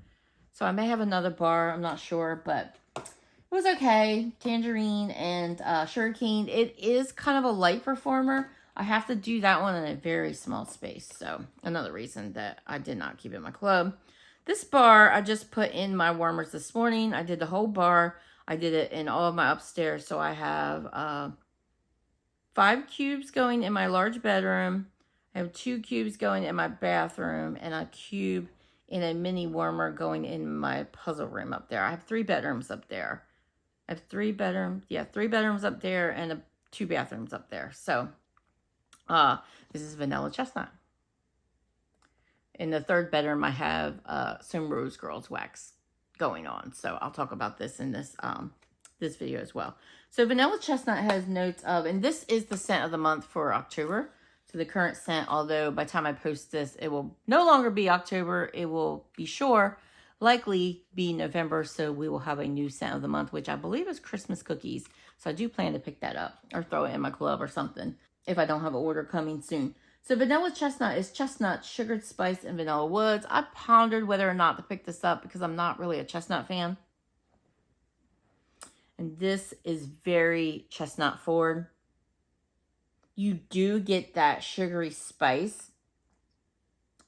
So I may have another bar. I'm not sure, but it was okay. Tangerine and Sugarcane. It is kind of a light performer. I have to do that one in a very small space. So another reason that I did not keep it in my club. This bar, I just put in my warmers this morning. I did the whole bar. I did it in all of my upstairs. So I have 5 cubes going in my large bedroom. I have 2 cubes going in my bathroom. And a cube in a mini warmer going in my puzzle room up there. I have 3 bedrooms up there. I have 3 bedrooms. Yeah, 3 bedrooms up there and 2 bathrooms up there. So this is vanilla chestnut. In the 3rd bedroom, I have some Rose Girls wax going on. So I'll talk about this in this this video as well. So vanilla chestnut has notes of, and this is the scent of the month for October. So the current scent, although by the time I post this, it will no longer be October. It will be likely be November. So we will have a new scent of the month, which I believe is Christmas cookies. So I do plan to pick that up or throw it in my club or something if I don't have an order coming soon. So vanilla chestnut is chestnut, sugared spice, and vanilla woods. I pondered whether or not to pick this up because I'm not really a chestnut fan. And this is very chestnut forward. You do get that sugary spice.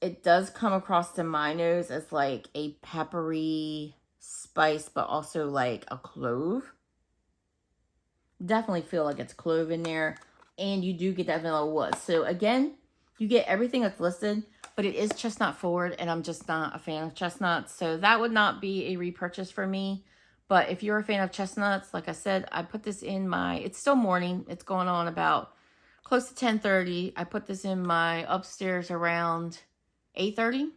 It does come across to my nose as like a peppery spice, but also like a clove. Definitely feel like it's clove in there. And you do get that vanilla wood. So again, you get everything that's listed, but it is chestnut forward, and I'm just not a fan of chestnuts. So that would not be a repurchase for me. But if you're a fan of chestnuts, like I said, I put this in my, it's still morning. It's going on about close to 10:30. I put this in my upstairs around 8:30.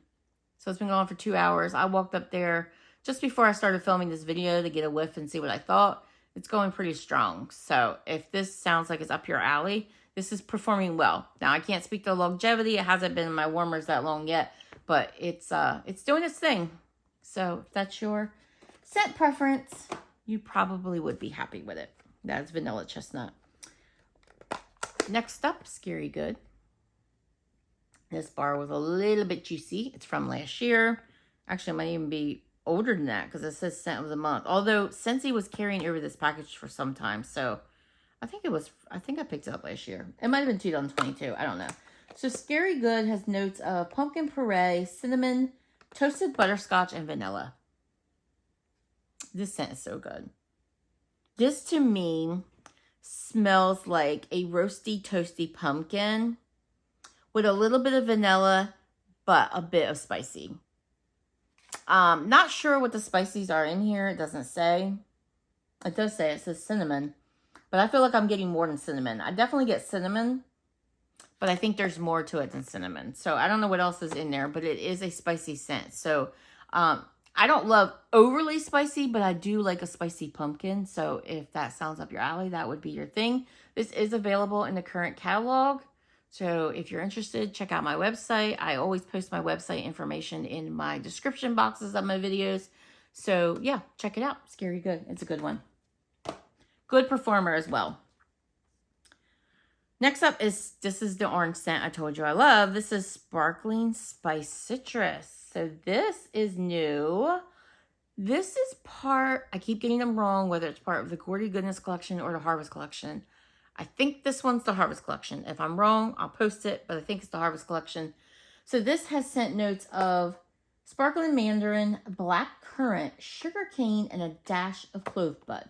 So it's been going on for 2 hours. I walked up there just before I started filming this video to get a whiff and see what I thought. It's going pretty strong. So if this sounds like it's up your alley, this is performing well. Now, I can't speak to longevity. It hasn't been in my warmers that long yet, but it's doing its thing. So if that's your scent preference, you probably would be happy with it. That's vanilla chestnut. Next up, Scary Good. This bar was a little bit juicy. It's from last year. Actually, it might even be older than that because it says scent of the month. Although SCENTSY was carrying over this package for some time, so I think I picked it up last year. It might have been 2022. I don't know. So Scary Good has notes of pumpkin puree, cinnamon, toasted butterscotch, and vanilla. This scent is so good. This to me smells like a roasty, toasty pumpkin with a little bit of vanilla, but a bit of spicy. Not sure what the spices are in here. It doesn't say. It does say, it says cinnamon. But I feel like I'm getting more than cinnamon. I definitely get cinnamon, but I think there's more to it than cinnamon. So I don't know what else is in there, but it is a spicy scent. So I don't love overly spicy, but I do like a spicy pumpkin. So if that sounds up your alley, that would be your thing. This is available in the current catalog. So if you're interested, check out my website. I always post my website information in my description boxes of my videos. So yeah, check it out. Scary Good. It's a good one. Good performer as well. Next up is, this is the orange scent I told you I love. This is Sparkling Spice Citrus. So this is new. This is part, I keep getting them wrong, whether it's part of the Gordy Goodness collection or the Harvest collection. I think this one's the Harvest Collection. If I'm wrong, I'll post it, but I think it's the Harvest Collection. So this has scent notes of sparkling mandarin, black currant, sugar cane, and a dash of clove bud.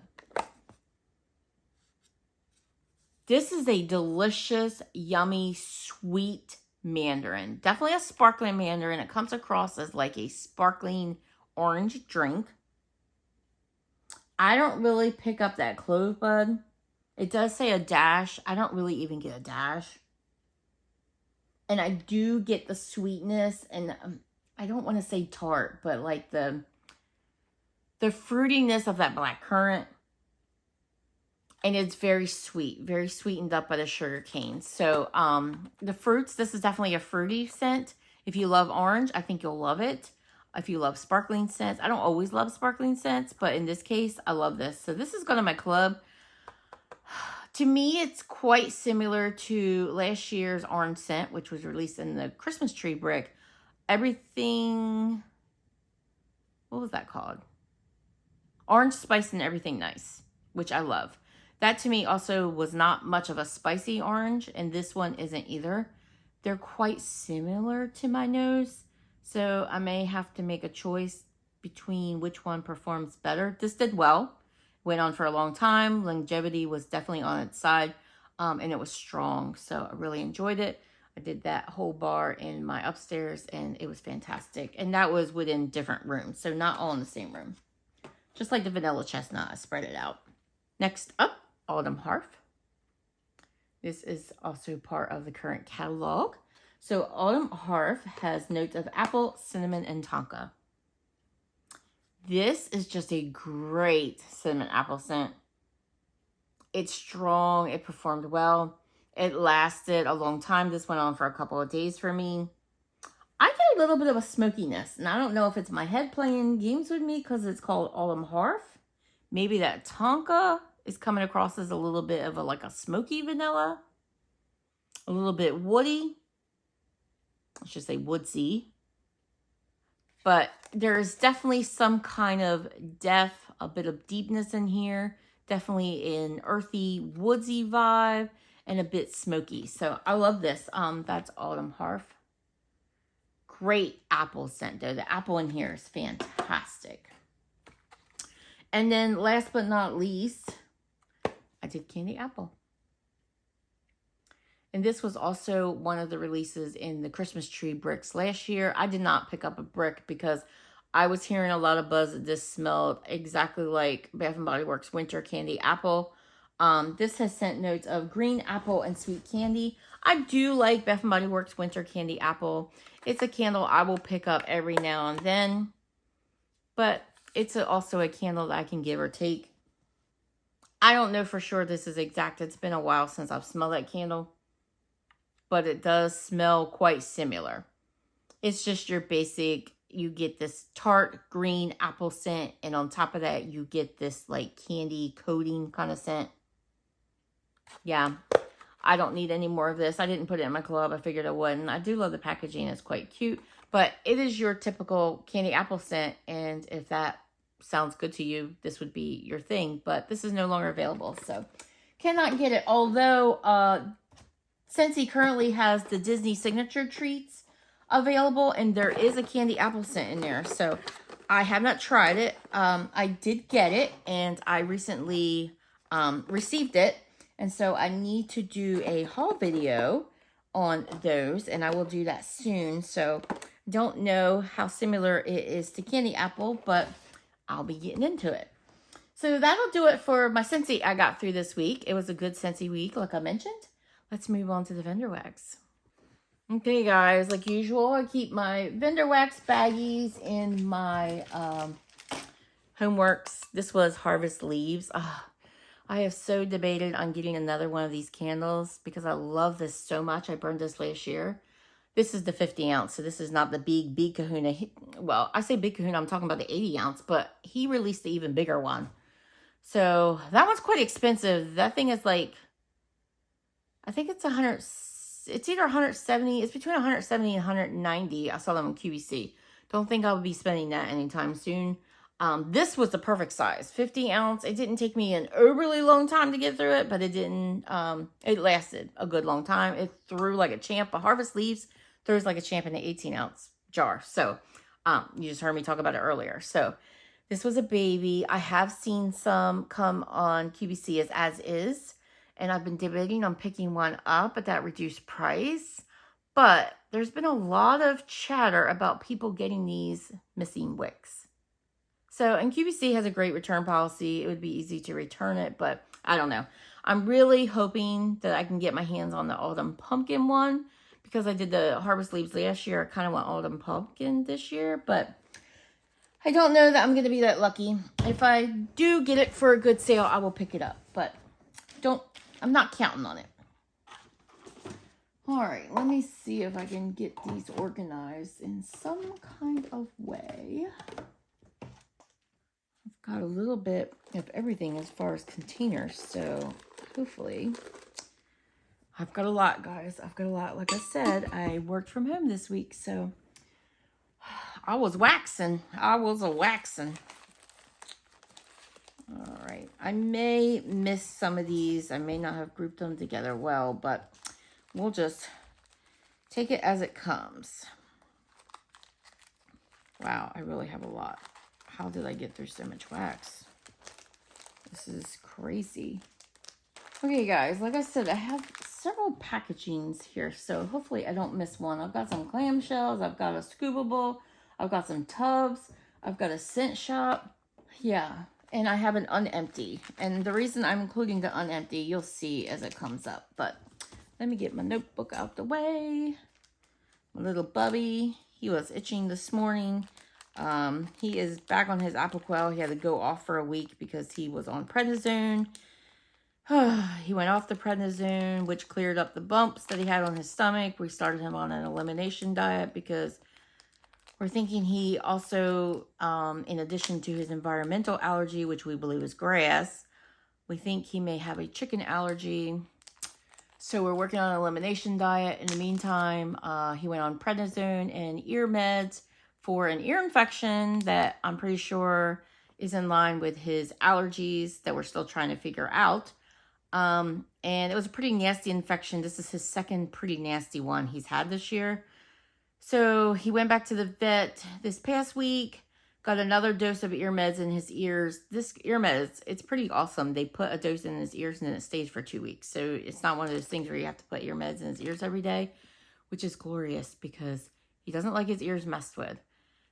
This is a delicious, yummy, sweet mandarin. Definitely a sparkling mandarin. It comes across as like a sparkling orange drink. I don't really pick up that clove bud. It does say a dash. I don't really even get a dash. And I do get the sweetness, and I don't want to say tart, but like the fruitiness of that black currant. And it's very sweet, very sweetened up by the sugar cane. So the fruits, this is definitely a fruity scent. If you love orange, I think you'll love it. If you love sparkling scents, I don't always love sparkling scents, but in this case, I love this. So this is going to my club. To me, it's quite similar to last year's orange scent, which was released in the Christmas tree brick. Everything, what was that called? Orange Spice and Everything Nice, which I love. That to me also was not much of a spicy orange, and this one isn't either. They're quite similar to my nose, so I may have to make a choice between which one performs better. This did well. Went on for a long time. Longevity was definitely on its side, and it was strong, so I really enjoyed it. I did that whole bar in my upstairs, and it was fantastic. And that was within different rooms, so not all in the same room. Just like the vanilla chestnut, I spread it out. Next up, Autumn Hearth. This is also part of the current catalog. So Autumn Hearth has notes of apple, cinnamon, and tonka. This is just a great cinnamon apple scent. It's strong. It performed well. It lasted a long time. This went on for a couple of days for me. I get a little bit of a smokiness, and I don't know if it's my head playing games with me because it's called Autumn Hearth. Maybe that tonka is coming across as a little bit of like a smoky vanilla. A little bit woody. I should say woodsy. But there's definitely some kind of depth, a bit of deepness in here. Definitely an earthy, woodsy vibe and a bit smoky. So I love this. That's Autumn Hearth. Great apple scent though. The apple in here is fantastic. And then last but not least, I did Candy Apple. And this was also one of the releases in the Christmas tree bricks last year. I did not pick up a brick because I was hearing a lot of buzz that this smelled exactly like Bath & Body Works Winter Candy Apple. This has scent notes of green apple and sweet candy. I do like Bath & Body Works Winter Candy Apple. It's a candle I will pick up every now and then. But it's also a candle that I can give or take. I don't know for sure this is exact. It's been a while since I've smelled that candle. But it does smell quite similar. It's just your basic, you get this tart green apple scent. And on top of that, you get this like candy coating kind of scent. Yeah, I don't need any more of this. I didn't put it in my club. I figured I wouldn't. I do love the packaging. It's quite cute. But it is your typical candy apple scent. And if that sounds good to you, this would be your thing. But this is no longer available. So cannot get it. Although SCENTSY currently has the Disney signature treats available, and there is a candy apple scent in there. So I have not tried it. I did get it, and I recently received it. And so I need to do a haul video on those, and I will do that soon. So don't know how similar it is to candy apple, but I'll be getting into it. So that'll do it for my SCENTSY I got through this week. It was a good SCENTSY week, like I mentioned. Let's move on to the vendor wax. Okay, guys, like usual, I keep my vendor wax baggies in my HomeWorx. This was Harvest Leaves. I have so debated on getting another one of these candles because I love this so much. I burned this last year. This is the 50 ounce, so this is not the big kahuna. Well, I say big kahuna, I'm talking about the 80 ounce, but he released the even bigger one. So that one's quite expensive. That thing is like, I think it's 100, it's either 170, it's between 170 and 190. I saw them on QVC. Don't think I'll be spending that anytime soon. This was the perfect size, 50 ounce. It didn't take me an overly long time to get through it, but it didn't, it lasted a good long time. It threw like a champ. A Harvest Leaves throws like a champ in an 18 ounce jar. So, you just heard me talk about it earlier. So this was a baby. I have seen some come on QVC as is, and I've been debating on picking one up at that reduced price. But there's been a lot of chatter about people getting these missing wicks. So, and QVC has a great return policy. It would be easy to return it, but I don't know. I'm really hoping that I can get my hands on the Autumn Pumpkin one, because I did the Harvest Leaves last year. I kind of want Autumn Pumpkin this year, but I don't know that I'm going to be that lucky. If I do get it for a good sale, I will pick it up, but I'm not counting on it. All right, let me see if I can get these organized in some kind of way. I've got a little bit of everything as far as containers, so hopefully I've got a lot, guys. I've got a lot. Like I said, I worked from home this week, so I was waxing. I was a waxing. All right. I may miss some of these. I may not have grouped them together well, but we'll just take it as it comes. Wow, I really have a lot. How did I get through so much wax? This is crazy. Okay, guys, like I said, I have several packagings here, so hopefully I don't miss one. I've got some clamshells. I've got a Scoopable. I've got some tubs. I've got a scent shop. Yeah, and I have an unempty. And the reason I'm including the unempty, you'll see as it comes up. But let me get my notebook out the way. My little bubby, he was itching this morning. He is back on his Apoquel. He had to go off for a week because he was on prednisone. He went off the prednisone, which cleared up the bumps that he had on his stomach. We started him on an elimination diet because we're thinking he also, in addition to his environmental allergy, which we believe is grass, we think he may have a chicken allergy. So we're working on an elimination diet. In the meantime, he went on prednisone and ear meds for an ear infection that I'm pretty sure is in line with his allergies that we're still trying to figure out. And it was a pretty nasty infection. This is his second pretty nasty one he's had this year. So he went back to the vet this past week, got another dose of ear meds in his ears. This ear meds, it's pretty awesome. They put a dose in his ears and then it stays for 2 weeks. So it's not one of those things where you have to put ear meds in his ears every day, which is glorious because he doesn't like his ears messed with.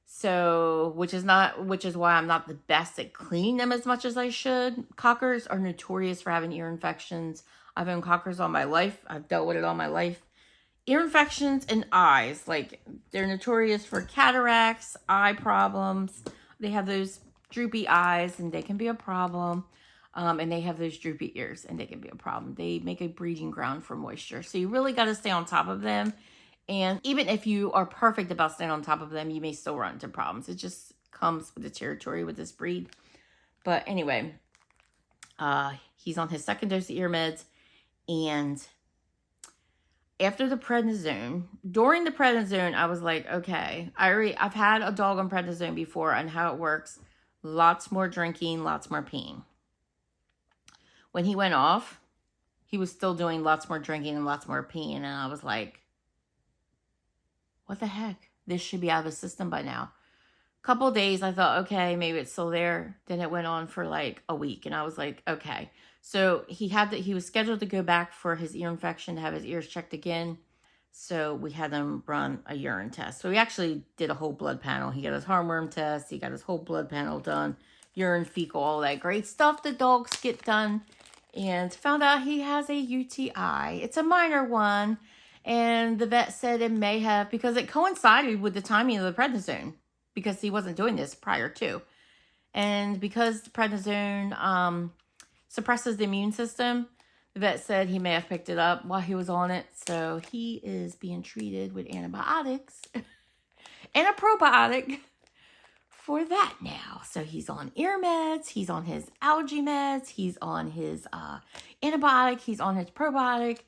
So, which is why I'm not the best at cleaning them as much as I should. Cockers are notorious for having ear infections. I've owned cockers all my life. I've dealt with it all my life. Ear infections and eyes, like they're notorious for cataracts, eye problems. They have those droopy eyes and they can be a problem. And they have those droopy ears and they can be a problem. They make a breeding ground for moisture. So you really got to stay on top of them. And even if you are perfect about staying on top of them, you may still run into problems. It just comes with the territory with this breed. But anyway, he's on his second dose of ear meds. And after the prednisone, during the prednisone, I was like, okay, I've had a dog on prednisone before and how it works. Lots more drinking, lots more peeing. When he went off, he was still doing lots more drinking and lots more peeing. And I was like, what the heck? This should be out of his system by now. Couple days, I thought, okay, maybe it's still there. Then it went on for like a week. And I was like, okay. So he was scheduled to go back for his ear infection to have his ears checked again. So we had them run a urine test. So we actually did a whole blood panel. He got his heartworm test. He got his whole blood panel done. Urine, fecal, all that great stuff that dogs get done. And found out he has a UTI. It's a minor one. And the vet said it may have, because it coincided with the timing of the prednisone, because he wasn't doing this prior to. And because the prednisone suppresses the immune system, the vet said he may have picked it up while he was on it. So he is being treated with antibiotics and a probiotic for that now. So he's on ear meds, he's on his allergy meds, he's on his antibiotic, he's on his probiotic.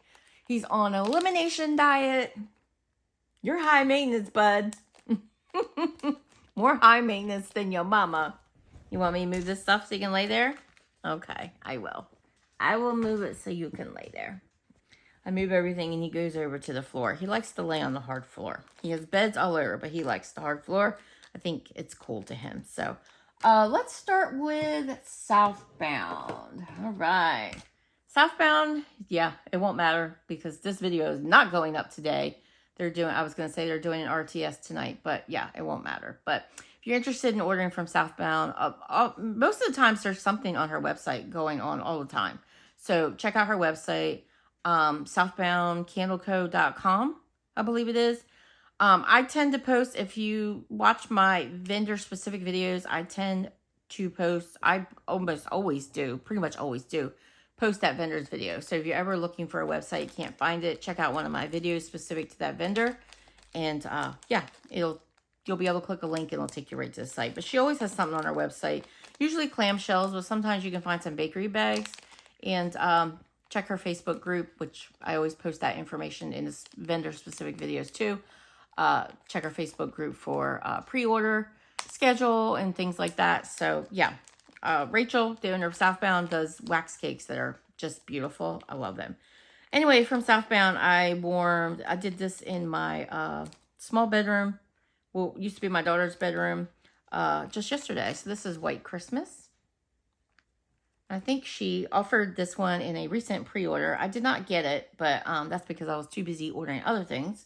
He's on an elimination diet. You're high maintenance, bud. More high maintenance than your mama. You want me to move this stuff so you can lay there? Okay, I will. I will move it so you can lay there. I move everything and he goes over to the floor. He likes to lay on the hard floor. He has beds all over, but he likes the hard floor. I think it's cool to him. So let's start with Southbound. All right. Southbound, yeah, it won't matter because this video is not going up today. I was going to say they're doing an RTS tonight, but yeah, it won't matter. But if you're interested in ordering from Southbound, most of the times there's something on her website going on all the time. So check out her website, southboundcandleco.com, I believe it is. I tend to post, if you watch my vendor-specific videos, I tend to post, I almost always do, pretty much always do, post that vendor's video. So if you're ever looking for a website, you can't find it, check out one of my videos specific to that vendor. And yeah, you'll be able to click a link and it'll take you right to the site. But she always has something on her website, usually clamshells, but sometimes you can find some bakery bags. And check her Facebook group, which I always post that information in this vendor-specific videos too. Check our Facebook group for pre-order schedule and things like that. So yeah, Rachel, the owner of Southbound, does wax cakes that are just beautiful. I love them. Anyway, from Southbound, I did this in my small bedroom. Well, used to be my daughter's bedroom just yesterday. So this is White Christmas. I think she offered this one in a recent pre-order. I did not get it, but that's because I was too busy ordering other things.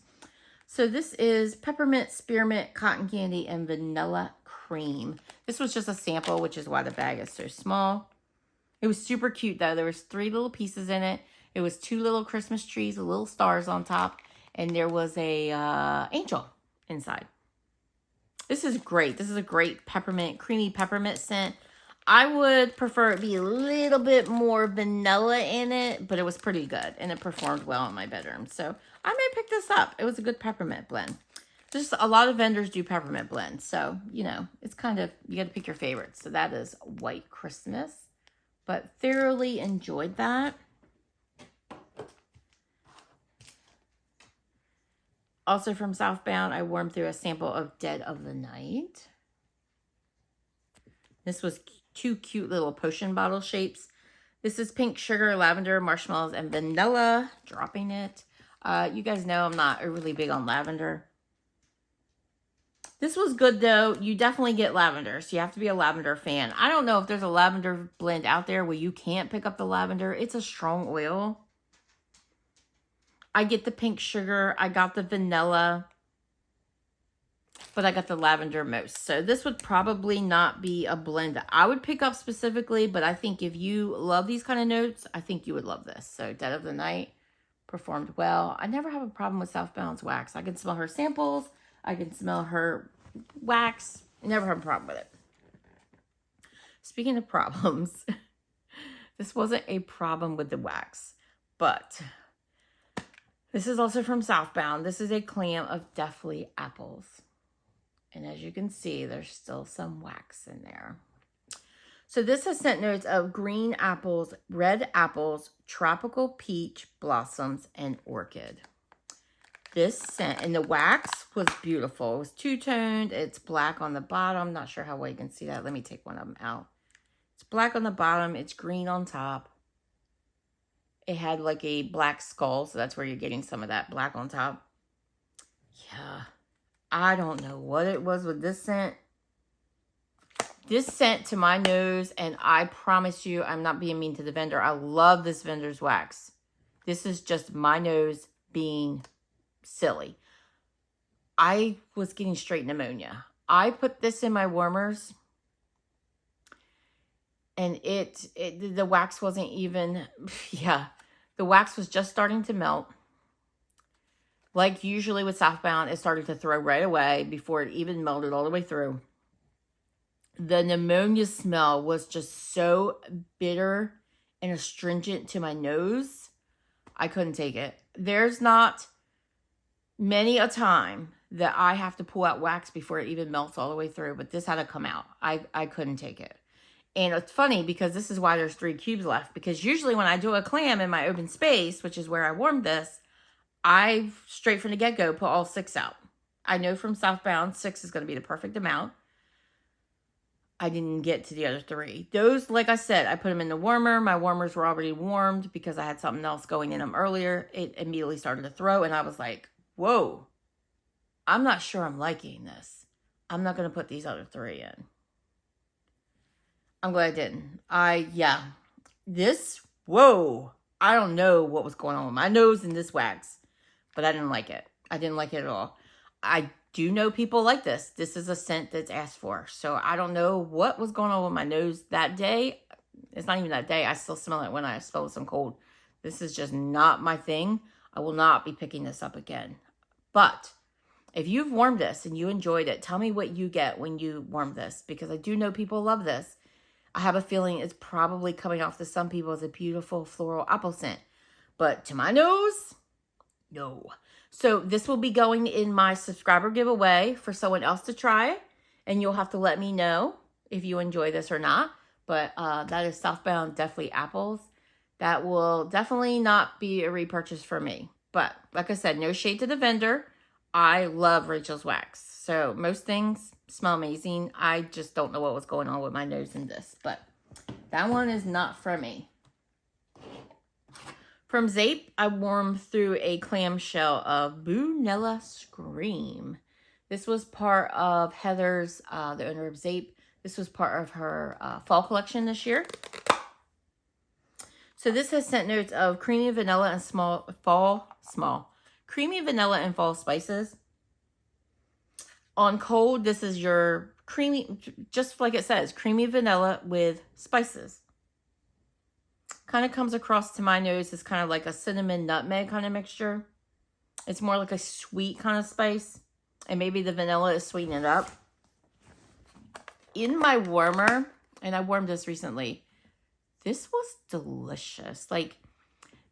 So this is peppermint, spearmint, cotton candy, and vanilla cream. This was just a sample, which is why the bag is so small. It was super cute, though. There was 3 little pieces in it. It was 2 little Christmas trees with little stars on top, and there was a angel inside. This is great. This is a great peppermint, creamy peppermint scent. I would prefer it be a little bit more vanilla in it, but it was pretty good, and it performed well in my bedroom. So I may pick this up. It was a good peppermint blend. Just a lot of vendors do peppermint blends, so, you know, it's kind of, you got to pick your favorites. So that is White Christmas, but thoroughly enjoyed that. Also from Southbound, I warmed through a sample of Dead of the Night. This was 2 cute little potion bottle shapes. This is pink sugar, lavender, marshmallows, and vanilla. Dropping it. You guys know I'm not really big on lavender. This was good, though. You definitely get lavender, so you have to be a lavender fan. I don't know if there's a lavender blend out there where you can't pick up the lavender. It's a strong oil. I get the pink sugar. I got the vanilla. But I got the lavender most. So this would probably not be a blend that I would pick up specifically. But I think if you love these kind of notes, I think you would love this. So Dead of the Night performed well. I never have a problem with Southbound's wax. I can smell her samples. I can smell her wax. Never have a problem with it. Speaking of problems, this wasn't a problem with the wax. But this is also from Southbound. This is a clam of Deathly Apples. And as you can see, there's still some wax in there. So this has scent notes of green apples, red apples, tropical peach blossoms, and orchid. This scent, and the wax was beautiful. It was two-toned. It's black on the bottom. Not sure how well you can see that. Let me take one of them out. It's black on the bottom. It's green on top. It had like a black skull, so that's where you're getting some of that black on top. Yeah. I don't know what it was with this scent. This scent to my nose, and I promise you, I'm not being mean to the vendor. I love this vendor's wax. This is just my nose being silly. I was getting straight pneumonia. I put this in my warmers, and the wax wasn't even, yeah, the wax was just starting to melt. Like usually with Southbound, it started to throw right away before it even melted all the way through. The pneumonia smell was just so bitter and astringent to my nose. I couldn't take it. There's not many a time that I have to pull out wax before it even melts all the way through, but this had to come out. I couldn't take it. And it's funny because this is why there's 3 cubes left, because usually when I do a clam in my open space, which is where I warmed this, I, straight from the get-go, put all 6 out. I know from Southbound, 6 is going to be the perfect amount. I didn't get to the other 3. Those, like I said, I put them in the warmer. My warmers were already warmed because I had something else going in them earlier. It immediately started to throw, and I was like, whoa, I'm not sure I'm liking this. I'm not going to put these other 3 in. I'm glad I didn't. Whoa, I don't know what was going on with my nose in this wax, but I didn't like it. I didn't like it at all. I do know people like this. This is a scent that's asked for. So I don't know what was going on with my nose that day. It's not even that day. I still smell it when I smell some cold. This is just not my thing. I will not be picking this up again. But if you've warmed this and you enjoyed it, tell me what you get when you warm this, because I do know people love this. I have a feeling it's probably coming off to some people as a beautiful floral apple scent. But to my nose, no. So this will be going in my subscriber giveaway for someone else to try. And you'll have to let me know if you enjoy this or not. But that is Southbound Deathly Apples. That will definitely not be a repurchase for me. But like I said, no shade to the vendor. I love Rachel's wax. So most things smell amazing. I just don't know what was going on with my nose in this. But that one is not for me. From Zeep, I warmed through a clamshell of Boonella Scream. This was part of Heather's, the owner of Zeep. This was part of her fall collection this year. So this has scent notes of creamy vanilla and creamy vanilla and fall spices. On cold, this is your creamy, just like it says, creamy vanilla with spices. Kind of comes across to my nose as kind of like a cinnamon nutmeg kind of mixture. It's more like a sweet kind of spice. And maybe the vanilla is sweetening it up. In my warmer, and I warmed this recently, this was delicious. Like,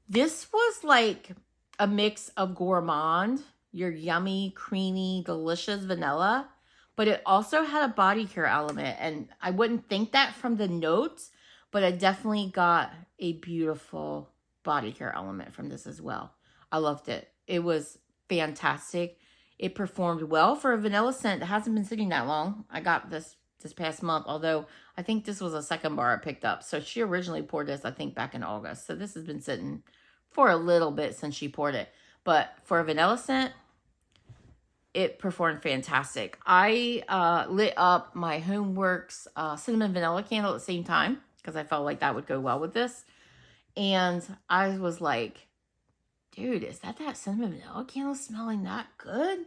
this was like a mix of gourmand, your yummy, creamy, delicious vanilla, but it also had a body care element. And I wouldn't think that from the notes, but I definitely got a beautiful body care element from this as well. I loved it. It was fantastic. It performed well for a vanilla scent that hasn't been sitting that long. I got this past month, although I think this was a second bar I picked up. So she originally poured this, I think, back in August. So this has been sitting for a little bit since she poured it. But for a vanilla scent, it performed fantastic. I lit up my HomeWorx cinnamon vanilla candle at the same time because I felt like that would go well with this. And I was like, dude, is that cinnamon vanilla candle smelling that good?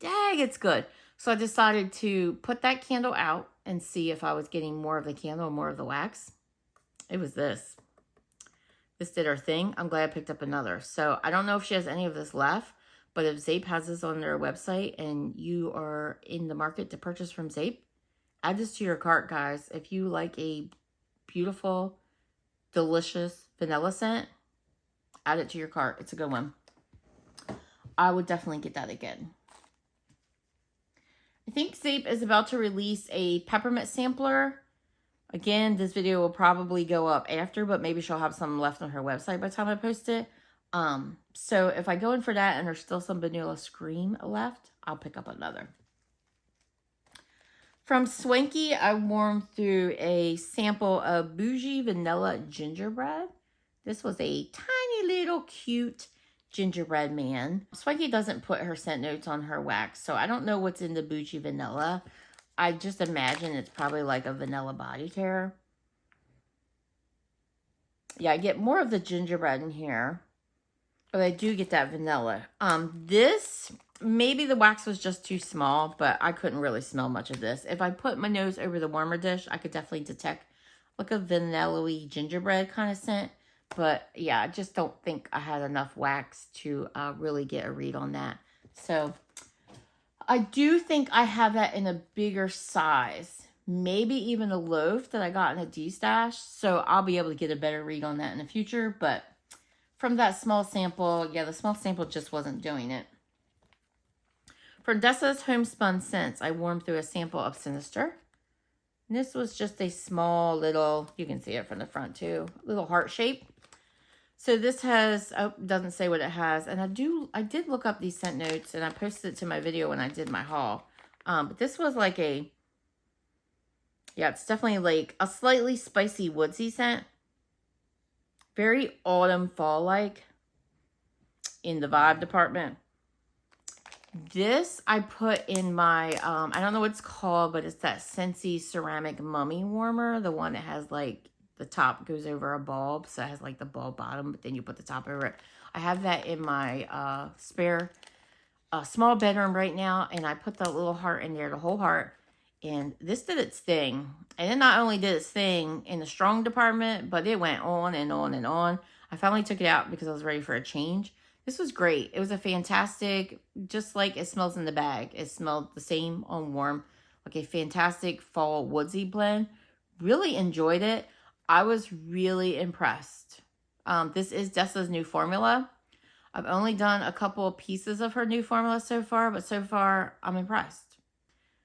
Dang, it's good. So I decided to put that candle out and see if I was getting more of the candle or more of the wax. It was this. This did her thing. I'm glad I picked up another. So I don't know if she has any of this left, but if Zeep has this on their website and you are in the market to purchase from Zeep, add this to your cart, guys. If you like a beautiful, delicious vanilla scent, add it to your cart. It's a good one. I would definitely get that again. I think Zeep is about to release a peppermint sampler. Again, this video will probably go up after, but maybe she'll have some left on her website by the time I post it. So if I go in for that and there's still some Vanilla Scream left, I'll pick up another. From Swanky, I warmed through a sample of Bougie Vanilla Gingerbread. This was a tiny little cute gingerbread man. Swanky doesn't put her scent notes on her wax, so I don't know what's in the Bougie Vanilla. I just imagine it's probably like a vanilla body care. Yeah, I get more of the gingerbread in here, but I do get that vanilla. This, maybe the wax was just too small, but I couldn't really smell much of this. If I put my nose over the warmer dish, I could definitely detect like a vanilla-y gingerbread kind of scent. But yeah, I just don't think I had enough wax to really get a read on that. So I do think I have that in a bigger size. Maybe even a loaf that I got in a D-stash. So I'll be able to get a better read on that in the future. But from that small sample, yeah, the small sample just wasn't doing it. For Dessa's Homespun Scents, I warmed through a sample of Sinister. And this was just a small little, you can see it from the front too, little heart shape. So this has, oh, doesn't say what it has. And I did look up these scent notes and I posted it to my video when I did my haul. But this was like a Yeah, it's definitely like a slightly spicy woodsy scent. Very autumn fall-like in the vibe department. This I put in my, I don't know what it's called, but it's that SCENTSY ceramic mummy warmer. The one that has like, the top goes over a bulb. So it has like the bulb bottom, but then you put the top over it. I have that in my spare small bedroom right now. And I put the little heart in there, the whole heart. And this did its thing. And it not only did its thing in the strong department, but it went on and on and on. I finally took it out because I was ready for a change. This was great. It was a fantastic, just like it smells in the bag. It smelled the same on warm, like a fantastic fall woodsy blend. Really enjoyed it. I was really impressed. This is Dessa's new formula. I've only done a couple of pieces of her new formula so far, but so far I'm impressed.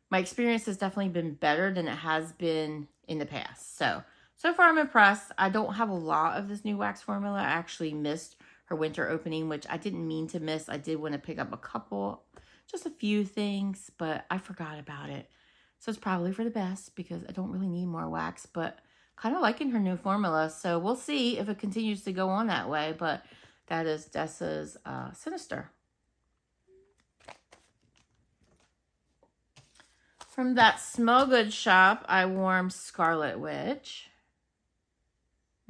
My experience has definitely been better than it has been in the past. So far I'm impressed. I don't have a lot of this new wax formula. I actually missed her winter opening, which I didn't mean to miss. I did want to pick up a couple, just a few things, but I forgot about it. So it's probably for the best because I don't really need more wax, but kind of liking her new formula. So we'll see if it continues to go on that way, but that is Dessa's Sinister. From that Smell Good shop, I warmed Scarlet Witch.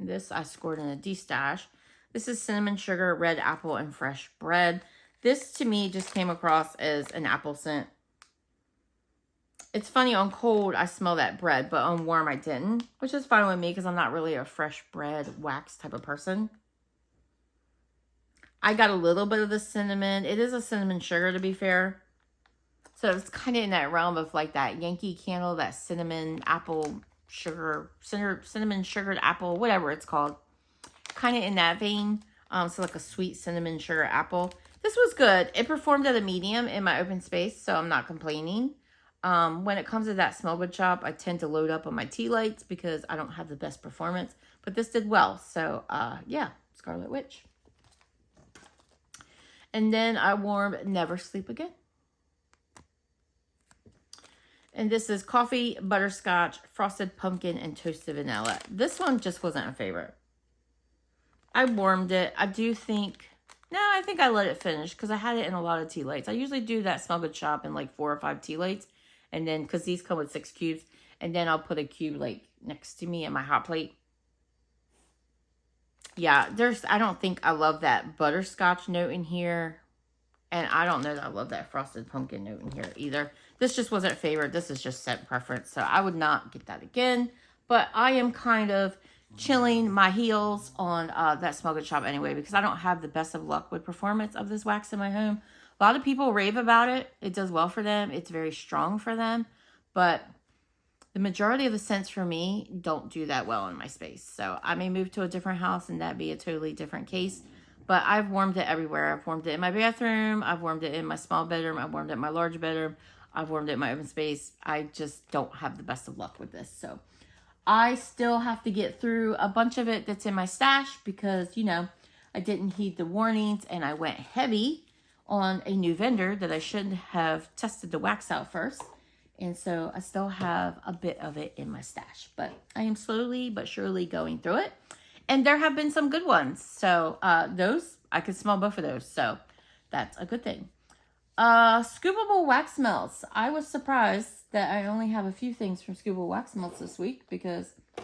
This I scored in a D-stash. This is cinnamon sugar, red apple, and fresh bread. This, to me, just came across as an apple scent. It's funny, on cold, I smell that bread, but on warm, I didn't. Which is fine with me, because I'm not really a fresh bread wax type of person. I got a little bit of the cinnamon. It is a cinnamon sugar, to be fair. So it's kind of in that realm of like that Yankee Candle, that cinnamon apple sugar, cinnamon sugared apple, whatever it's called. Kind of in that vein. So like a sweet cinnamon sugar apple. This was good. It performed at a medium in my open space, so I'm not complaining. When it comes to that Smell Good shop, I tend to load up on my tea lights because I don't have the best performance. But this did well. So yeah, Scarlet Witch. And then I warmed Never Sleep Again. And this is coffee, butterscotch, frosted pumpkin, and toasted vanilla. This one just wasn't a favorite. I warmed it. I think I let it finish because I had it in a lot of tea lights. I usually do that Smell Good shop in like 4 or 5 tea lights. And then, because these come with 6 cubes. And then I'll put a cube like next to me in my hot plate. Yeah, I don't think I love that butterscotch note in here. And I don't know that I love that frosted pumpkin note in here either. This just wasn't a favorite. This is just scent preference. So I would not get that again. But I am kind of chilling my heels on that Smell Good shop anyway, because I don't have the best of luck with performance of this wax in my home. A lot of people rave about it. It does well for them. It's very strong for them. But the majority of the scents for me don't do that well in my space. So I may move to a different house and that be a totally different case. But I've warmed it everywhere. I've warmed it in my bathroom. I've warmed it in my small bedroom. I've warmed it in my large bedroom. I've warmed it in my open space. I just don't have the best of luck with this. So I still have to get through a bunch of it that's in my stash because, you know, I didn't heed the warnings and I went heavy on a new vendor that I should have tested the wax out first. And so I still have a bit of it in my stash. But I am slowly but surely going through it. And there have been some good ones. So those, I could smell both of those. So that's a good thing. Scoopable Wax Melts. I was surprised that I only have a few things from Scoopable Wax Melts this week because I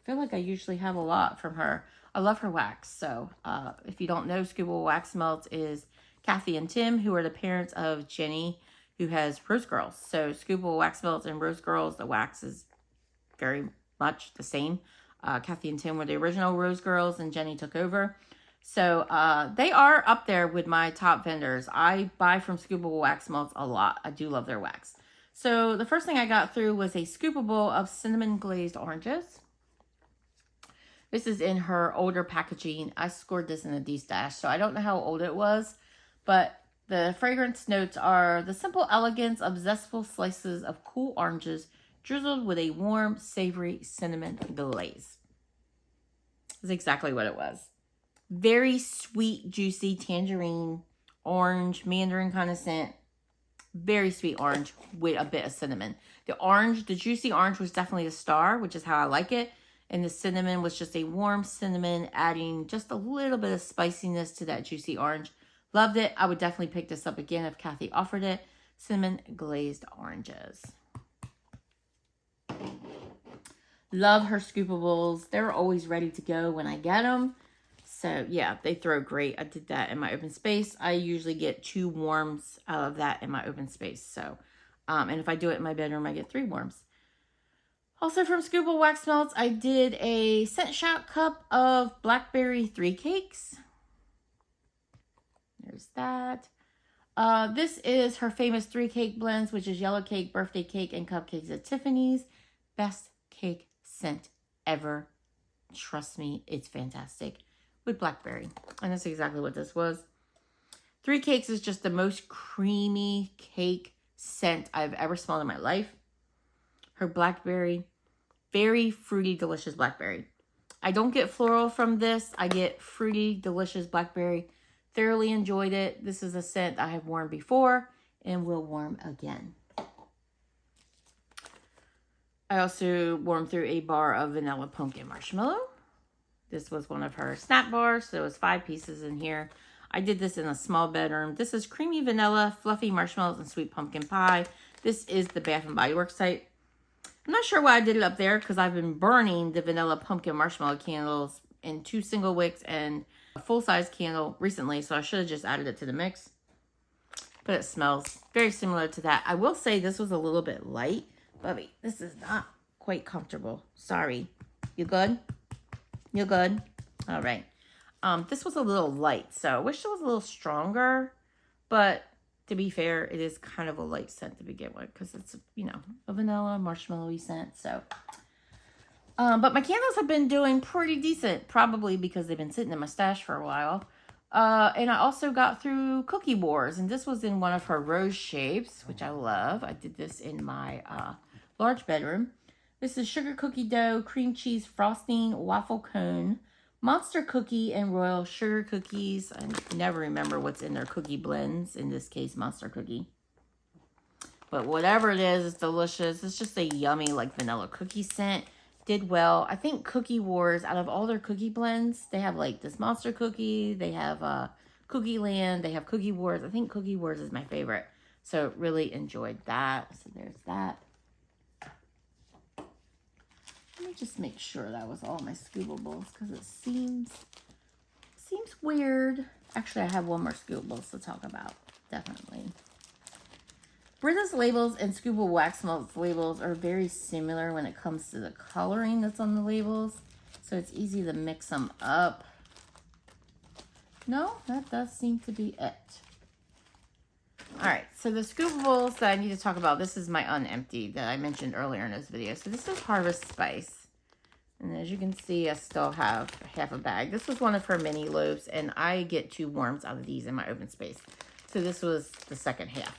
feel like I usually have a lot from her. I love her wax. So if you don't know, Scoopable Wax Melts is Kathy and Tim, who are the parents of Jenny, who has Rose Girls. So Scoopable Wax Melts and Rose Girls, the wax is very much the same. Kathy and Tim were the original Rose Girls and Jenny took over. So they are up there with my top vendors. I buy from Scoopable Wax Melts a lot. I do love their wax. So the first thing I got through was a scoopable of cinnamon glazed oranges. This is in her older packaging. I scored this in a D-stash, so I don't know how old it was. But the fragrance notes are the simple elegance of zestful slices of cool oranges drizzled with a warm, savory cinnamon glaze. That's exactly what it was. Very sweet, juicy tangerine, orange, mandarin kind of scent. Very sweet orange with a bit of cinnamon. The orange, the juicy orange was definitely a star, which is how I like it. And the cinnamon was just a warm cinnamon, adding just a little bit of spiciness to that juicy orange. Loved it. I would definitely pick this up again if Kathy offered it. Cinnamon glazed oranges. Love her scoopables. They're always ready to go when I get them. So yeah, they throw great. I did that in my open space. I usually get 2 warms out of that in my open space. So, and if I do it in my bedroom, I get 3 warms. Also from Scoopable Wax Melts, I did a scent shot cup of blackberry 3 cakes. There's that. This is her famous 3 cake blends, which is yellow cake, birthday cake, and cupcakes at Tiffany's. Best cake scent ever. Trust me, it's fantastic. With blackberry. And that's exactly what this was. 3 cakes is just the most creamy cake scent I've ever smelled in my life. Her blackberry, very fruity, delicious blackberry. I don't get floral from this. I get fruity, delicious blackberry. Thoroughly enjoyed it. This is a scent I have worn before and will warm again. I also warmed through a bar of vanilla pumpkin marshmallow. This was one of her snack bars. So it was 5 pieces in here. I did this in a small bedroom. This is creamy vanilla, fluffy marshmallows, and sweet pumpkin pie. This is the Bath & Body Works type. I'm not sure why I did it up there because I've been burning the vanilla pumpkin marshmallow candles in 2 single wicks and a full-size candle recently. So I should have just added it to the mix. But it smells very similar to that. I will say this was a little bit light. Bubby, this is not quite comfortable. Sorry. You good? You good? All right. This was a little light, so I wish it was a little stronger. But to be fair, it is kind of a light scent to begin with because it's, you know, a vanilla marshmallowy scent. So, but my candles have been doing pretty decent, probably because they've been sitting in my stash for a while. And I also got through Cookie Wars, and this was in one of her rose shapes, which I love. I did this in my large bedroom. This is sugar cookie dough, cream cheese frosting, waffle cone, monster cookie, and royal sugar cookies. I never remember what's in their cookie blends. In this case, monster cookie. But whatever it is, it's delicious. It's just a yummy, like, vanilla cookie scent. Did well. I think Cookie Wars, out of all their cookie blends, they have, like, this monster cookie. They have Cookie Land. They have Cookie Wars. I think Cookie Wars is my favorite. So, really enjoyed that. So, there's that. Let me just make sure that was all my scoopables because it seems weird. Actually, I have one more scoopables to talk about. Definitely. Britta's labels and Scoopable Wax Melts labels are very similar when it comes to the coloring that's on the labels. So it's easy to mix them up. No, that does seem to be it. Alright, so the scoopables that I need to talk about, this is my unemptied that I mentioned earlier in this video. So this is Harvest Spice. And as you can see, I still have half a bag. This was one of her mini loaves, and I get 2 warms out of these in my open space. So this was the second half.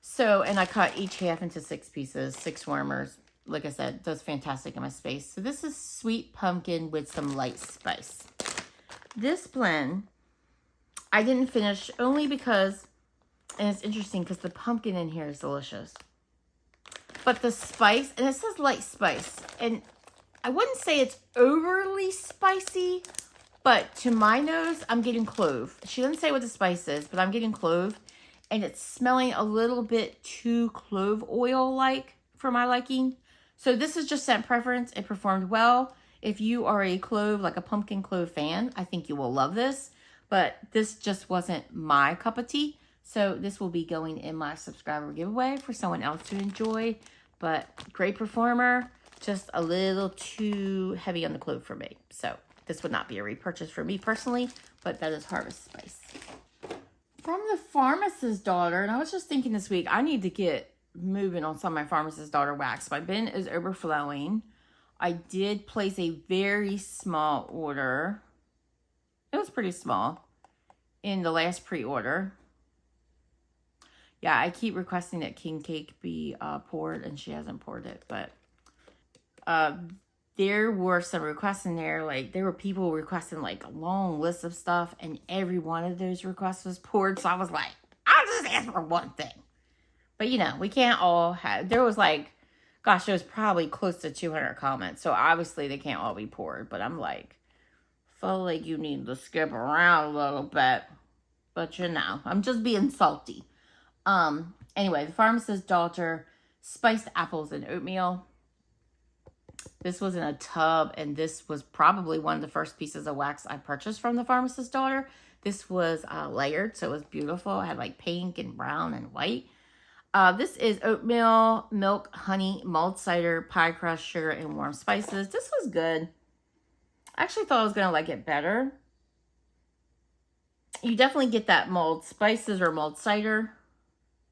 So, and I cut each half into 6 pieces, 6 warmers. Like I said, does fantastic in my space. So this is sweet pumpkin with some light spice. This blend, I didn't finish only because... And it's interesting because the pumpkin in here is delicious. But the spice, and it says light spice. And I wouldn't say it's overly spicy, but to my nose, I'm getting clove. She doesn't say what the spice is, but I'm getting clove. And it's smelling a little bit too clove oil-like for my liking. So this is just scent preference. It performed well. If you are a clove, like a pumpkin clove fan, I think you will love this. But this just wasn't my cup of tea. So this will be going in my subscriber giveaway for someone else to enjoy. But great performer, just a little too heavy on the clove for me. So this would not be a repurchase for me personally, but that is Harvest Spice. From the Pharmacist Daughter, and I was just thinking this week, I need to get moving on some of my Pharmacist Daughter wax. My bin is overflowing. I did place a very small order. It was pretty small in the last pre-order. Yeah, I keep requesting that king cake be poured, and she hasn't poured it. But there were some requests in there. Like, there were people requesting, like, a long list of stuff, and every one of those requests was poured. So I was like, I'll just ask for one thing. But, you know, we can't all have... There was like... Gosh, there was probably close to 200 comments. So, obviously, they can't all be poured. But I'm like... Feel like you need to skip around a little bit. But, you know, I'm just being salty. Anyway, the Pharmacist Daughter Spiced Apples and Oatmeal. This was in a tub, and this was probably one of the first pieces of wax I purchased from the Pharmacist Daughter. This was layered, so it was beautiful. It had like pink and brown and white. This is oatmeal, milk, honey, mulled cider, pie crust, sugar, and warm spices. This was good. I actually thought I was going to like it better. You definitely get that mulled spices or mulled cider.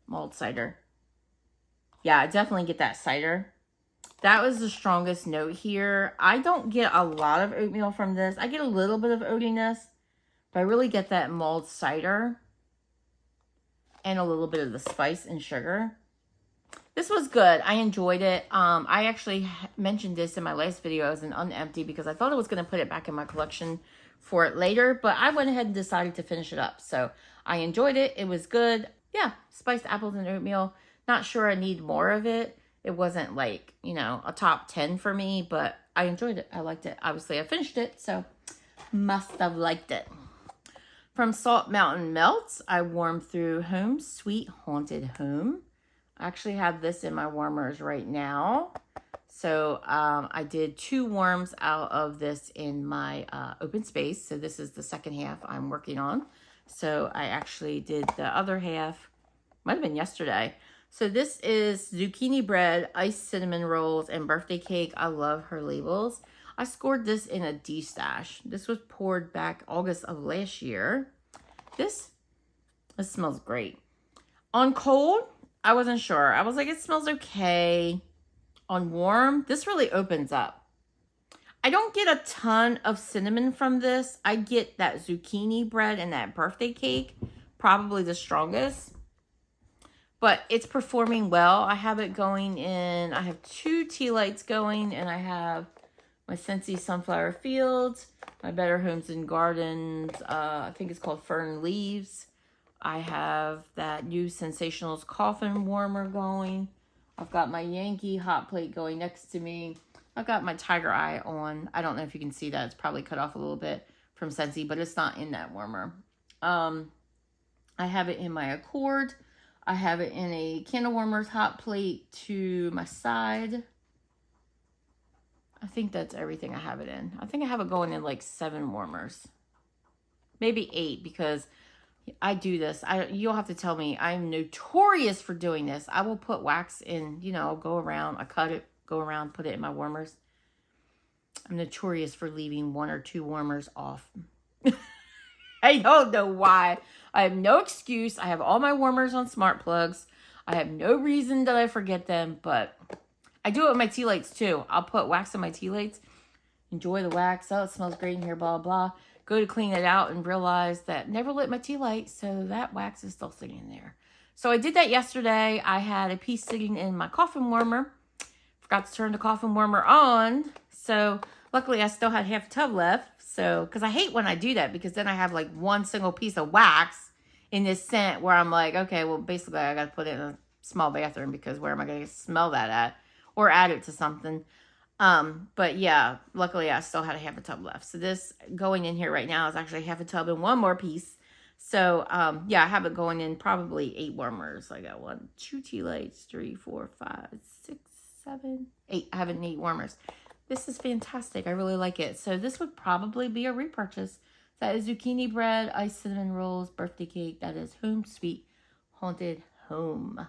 Mulled cider. Yeah, I definitely get that cider. That was the strongest note here. I don't get a lot of oatmeal from this. I get a little bit of oatiness, but I really get that mulled cider and a little bit of the spice and sugar. This was good. I enjoyed it. I actually mentioned this in my last video as an unempty because I thought I was going to put it back in my collection for it later, but I went ahead and decided to finish it up. So I enjoyed it. It was good. Yeah, spiced apples and oatmeal. Not sure I need more of it. It wasn't like, you know, a top 10 for me, but I enjoyed it. I liked it. Obviously, I finished it, so must have liked it. From Salt Mountain Melts, I warmed through Home Sweet Haunted Home. I actually have this in my warmers right now. So I did 2 warms out of this in my open space. So this is the second half I'm working on. So I actually did the other half, might have been yesterday. So this is zucchini bread, iced cinnamon rolls, and birthday cake. I love her labels. I scored this in a D stash. This was poured back August of last year. This smells great. On cold, I wasn't sure. I was like, it smells okay. On warm, this really opens up. I don't get a ton of cinnamon from this. I get that zucchini bread and that birthday cake, probably the strongest. But it's performing well. I have it going in, I have 2 tea lights going, and I have my SCENTSY Sunflower Fields, my Better Homes and Gardens, I think it's called Fern Leaves. I have that new Sensationals Coffin Warmer going. I've got my Yankee hot plate going next to me. I've got my Tiger Eye on. I don't know if you can see that. It's probably cut off a little bit from SCENTSY, but it's not in that warmer. I have it in my Accord. I have it in a candle warmers hot plate to my side. I think that's everything I have it in. I think I have it going in like 7 warmers. Maybe 8 because I do this. You'll have to tell me. I'm notorious for doing this. I will put wax in, you know, go around. I cut it, go around, put it in my warmers. I'm notorious for leaving 1 or 2 warmers off. I don't know why. I have no excuse. I have all my warmers on smart plugs. I have no reason that I forget them, but I do it with my tea lights too. I'll put wax in my tea lights. Enjoy the wax. Oh, it smells great in here, blah, blah. Go to clean it out and realize that never lit my tea light, so that wax is still sitting in there. So I did that yesterday. I had a piece sitting in my coffin warmer. Forgot to turn the coffin warmer on. So luckily I still had half a tub left. So, because I hate when I do that because then I have like 1 single piece of wax in this scent where I'm like, okay, well, basically I got to put it in a small bathroom because where am I going to smell that at? Or add it to something. But yeah, luckily I still had a half a tub left. So this going in here right now is actually half a tub and 1 more piece. So, yeah, I have it going in probably 8 warmers. I got 1, 2 tea lights, 3, 4, 5, 6, 7, 8. I have it in 8 warmers. This is fantastic. I really like it. So this would probably be a repurchase. That is zucchini bread, iced cinnamon rolls, birthday cake. That is Home Sweet Haunted Home.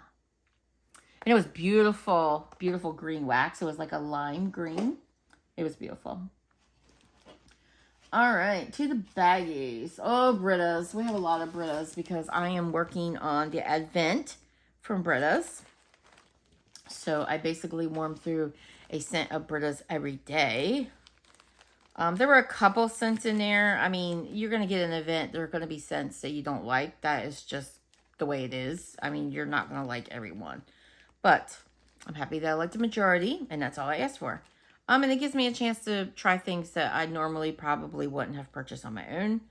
And it was beautiful, beautiful green wax. It was like a lime green. It was beautiful. All right, to the baggies. Oh, Britta's. We have a lot of Britta's because I am working on the Advent from Britta's. So I basically warm through a scent of Britta's every day. There were a couple scents in there. I mean, you're going to get an event. There are going to be scents that you don't like. That is just the way it is. I mean, you're not going to like everyone. But I'm happy that I like the majority, and that's all I asked for. And it gives me a chance to try things that I normally probably wouldn't have purchased on my own.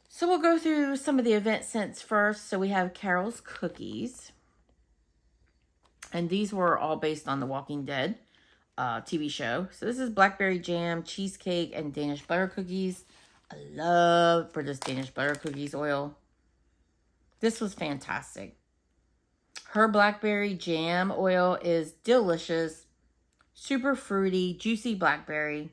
So we'll go through some of the event scents first. So we have Carol's Cookies. And these were all based on the Walking Dead TV show. So this is blackberry jam, cheesecake, and Danish butter cookies. I love Britta's Danish butter cookies oil. This was fantastic. Her blackberry jam oil is delicious. Super fruity, juicy blackberry.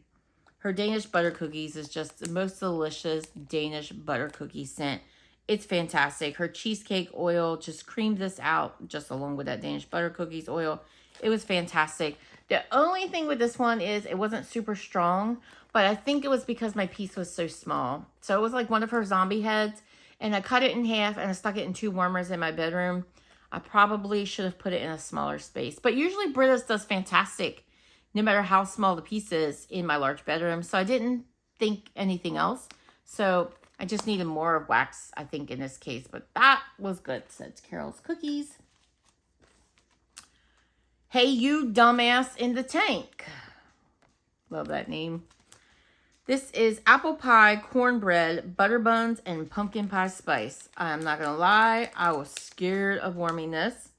Her Danish butter cookies is just the most delicious Danish butter cookie scent. It's fantastic. Her cheesecake oil just creamed this out just along with that Danish butter cookies oil. It was fantastic. The only thing with this one is it wasn't super strong, but I think it was because my piece was so small. So it was like one of her zombie heads, and I cut it in half and I stuck it in 2 warmers in my bedroom. I probably should have put it in a smaller space, but usually Britta's does fantastic no matter how small the piece is in my large bedroom. So I didn't think anything else. So I just needed more of wax, I think, in this case. But that was good, says Carol's Cookies. Hey, you dumbass in the tank. Love that name. This is apple pie, cornbread, butter buns, and pumpkin pie spice. I'm not going to lie, I was scared of warming this.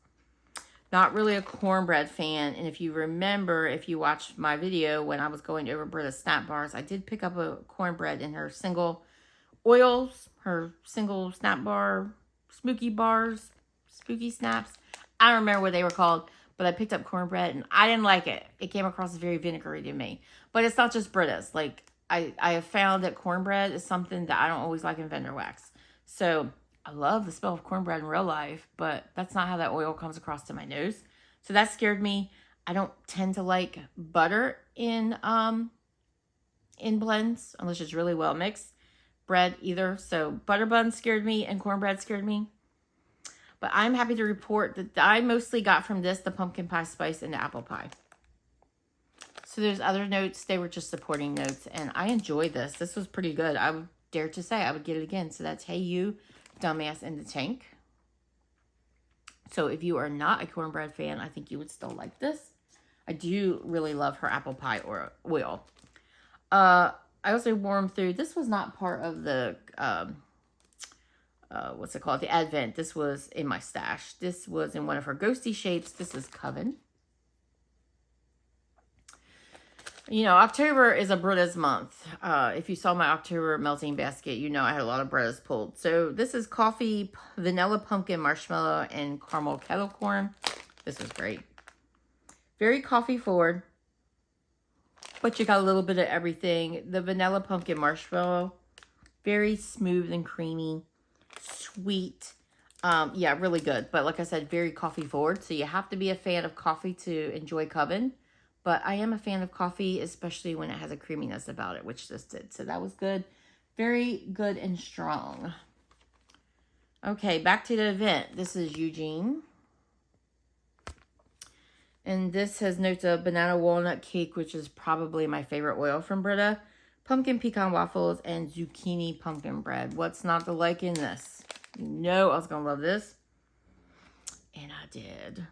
Not really a cornbread fan. And if you remember, if you watched my video when I was going over Britta's snap bars, I did pick up a cornbread in her single oils, her single snap bar, spooky snaps. I don't remember what they were called, but I picked up cornbread and I didn't like it. It came across very vinegary to me. But it's not just Britta's. Like, I have found that cornbread is something that I don't always like in vendor wax. So I love the smell of cornbread in real life, but that's not how that oil comes across to my nose. So that scared me. I don't tend to like butter in blends unless it's really well mixed. Bread either. So butter buns scared me and cornbread scared me. But I'm happy to report that I mostly got from this the pumpkin pie spice and the apple pie. So there's other notes. They were just supporting notes. And I enjoyed this. This was pretty good. I would dare to say I would get it again. So that's Hey You, Dumbass in the Tank. So if you are not a cornbread fan, I think you would still like this. I do really love her apple pie oil. I also warmed through. This was not part of the, what's it called? The Advent. This was in my stash. This was in one of her ghosty shapes. This is Coven. You know, October is a Britta's month. If you saw my October melting basket, you know I had a lot of Britta's pulled. So this is coffee, vanilla pumpkin marshmallow, and caramel kettle corn. This was great. Very coffee forward. But you got a little bit of everything. The vanilla pumpkin marshmallow, very smooth and creamy, sweet. Yeah, really good. But like I said, very coffee forward. So you have to be a fan of coffee to enjoy Coven. But I am a fan of coffee, especially when it has a creaminess about it, which this did. So that was good. Very good and strong. Okay, back to the event. This is Eugene. And this has notes of banana walnut cake, which is probably my favorite oil from Britta. Pumpkin pecan waffles and zucchini pumpkin bread. What's not to like in this? You know I was going to love this. And I did.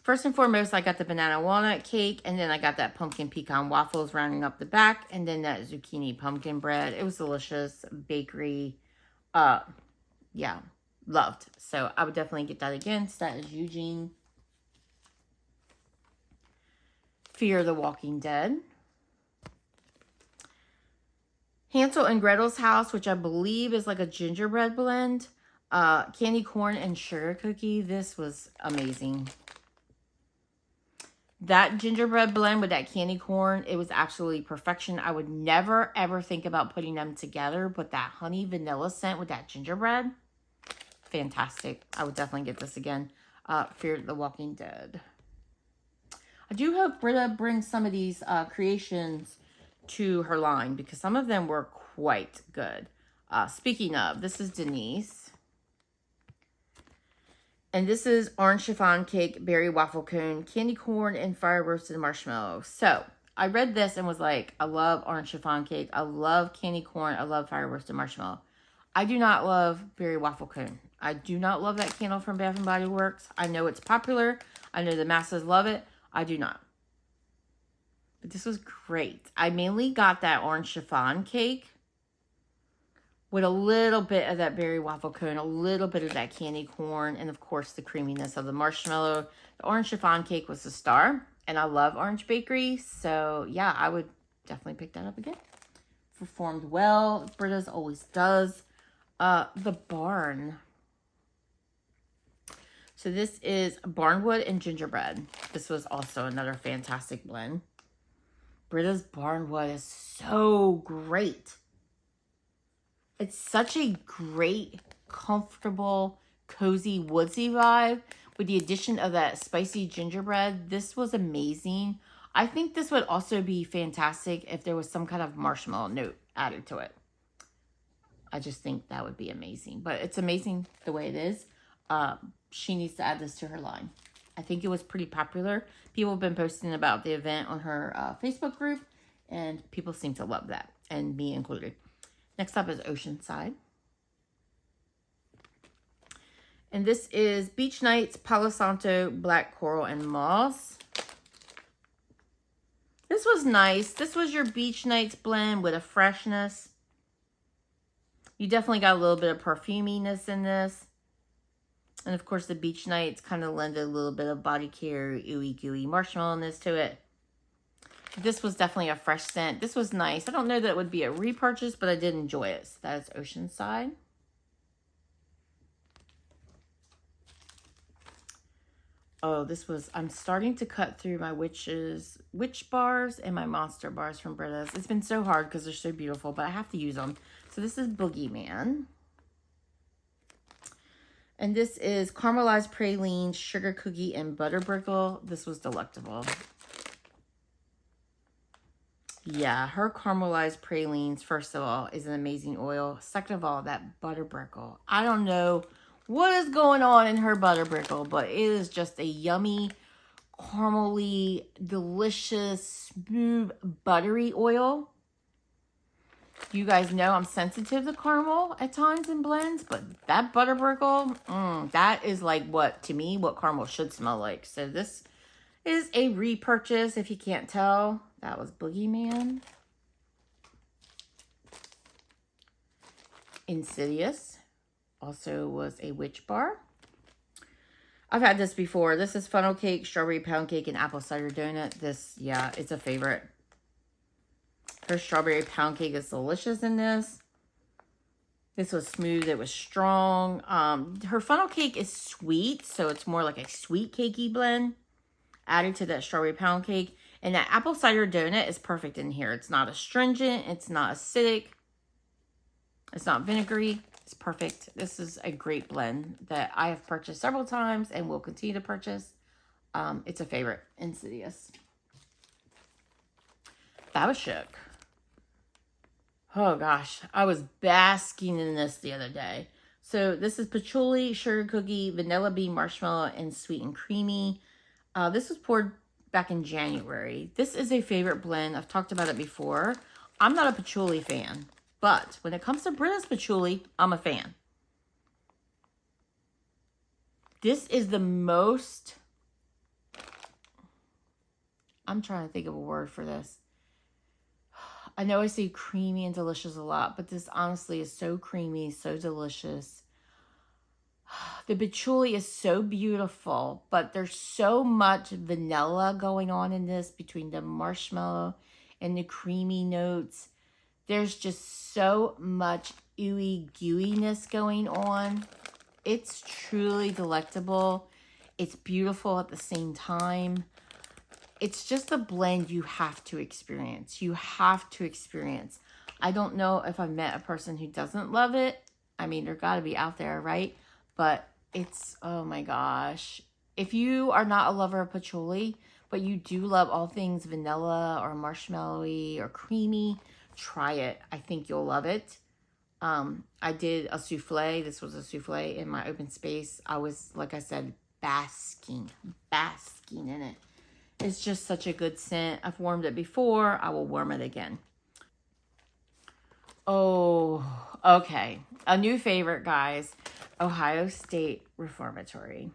First and foremost, I got the banana walnut cake, and then I got that pumpkin pecan waffles rounding up the back, and then that zucchini pumpkin bread. It was delicious. Bakery. Yeah, loved. So I would definitely get that again. So that is Eugene. Fear the Walking Dead. Hansel and Gretel's House, which I believe is like a gingerbread blend. Candy corn and sugar cookie. This was amazing. That gingerbread blend with that candy corn, it was absolutely perfection. I would never, ever think about putting them together, but that honey vanilla scent with that gingerbread, fantastic. I would definitely get this again. Fear the Walking Dead. I do hope Britta brings some of these creations to her line because some of them were quite good. Speaking of, this is Denise. And this is orange chiffon cake, berry waffle cone, candy corn, and fire roasted marshmallow. So I read this and was like, I love orange chiffon cake. I love candy corn. I love fire roasted marshmallow. I do not love berry waffle cone. I do not love that candle from Bath & Body Works. I know it's popular. I know the masses love it. I do not. But this was great. I mainly got that orange chiffon cake with a little bit of that berry waffle cone, a little bit of that candy corn, and of course the creaminess of the marshmallow. The orange chiffon cake was the star, and I love Orange Bakery, so yeah, I would definitely pick that up again. Performed well. Britta's always does. The barn. So this is Barnwood and Gingerbread. This was also another fantastic blend. Britta's Barnwood is so great. It's such a great, comfortable, cozy, woodsy vibe. With the addition of that spicy gingerbread, this was amazing. I think this would also be fantastic if there was some kind of marshmallow note added to it. I just think that would be amazing. But it's amazing the way it is. She needs to add this to her line. I think it was pretty popular. People have been posting about the event on her Facebook group, and people seem to love that, and me included. Next up is Oceanside. And this is Beach Nights, Palo Santo, Black Coral, and Moss. This was nice. This was your Beach Nights blend with a freshness. You definitely got a little bit of perfuminess in this. And of course the Beach Nights kind of lended a little bit of body care, ooey gooey marshmallowness to it. This was definitely a fresh scent. This was nice. I don't know that it would be a repurchase, but I did enjoy it. So that is Oceanside. Oh, this was, I'm starting to cut through my witch bars and my monster bars from Britta's. It's been so hard because they're so beautiful, but I have to use them. So this is Boogeyman. And this is Caramelized Praline, Sugar Cookie, and Butter Brickle. This was delectable. Yeah, her caramelized pralines, first of all, is an amazing oil. Second of all, that butter brickle. I don't know what is going on in her butter brickle, but it is just a yummy, caramely, delicious, smooth, buttery oil. You guys know I'm sensitive to caramel at times in blends, but that butter brickle, that is like what, to me, what caramel should smell like. So this is a repurchase, if you can't tell. That was Boogeyman. Insidious also was a witch bar. I've had this before. This is funnel cake, strawberry pound cake, and apple cider donut. This, yeah, it's a favorite. Her strawberry pound cake is delicious in this. This was smooth. It was strong. Her funnel cake is sweet, so it's more like a sweet cakey blend added to that strawberry pound cake. And that apple cider donut is perfect in here. It's not astringent. It's not acidic. It's not vinegary. It's perfect. This is a great blend that I have purchased several times and will continue to purchase. It's a favorite. Insidious. That was shook. Oh gosh, I was basking in this the other day. So this is patchouli, sugar cookie, vanilla bean marshmallow, and sweet and creamy. This was poured back in January. This is a favorite blend. I've talked about it before. I'm not a patchouli fan, but when it comes to Britta's patchouli, I'm a fan. This is the most, I'm trying to think of a word for this. I know I say creamy and delicious a lot, but this honestly is so creamy, so delicious. The patchouli is so beautiful, but there's so much vanilla going on in this between the marshmallow and the creamy notes. There's just so much ooey gooiness going on. It's truly delectable. It's beautiful at the same time. It's just a blend you have to experience. You have to experience. I don't know if I've met a person who doesn't love it. I mean, they're got to be out there, right? But it's, oh my gosh. If you are not a lover of patchouli, but you do love all things vanilla or marshmallowy or creamy, try it. I think you'll love it. I did a souffle. This was a souffle in my open space. I was, like I said, basking in it. It's just such a good scent. I've warmed it before. I will warm it again. Oh, okay. A new favorite, guys. Ohio State Reformatory.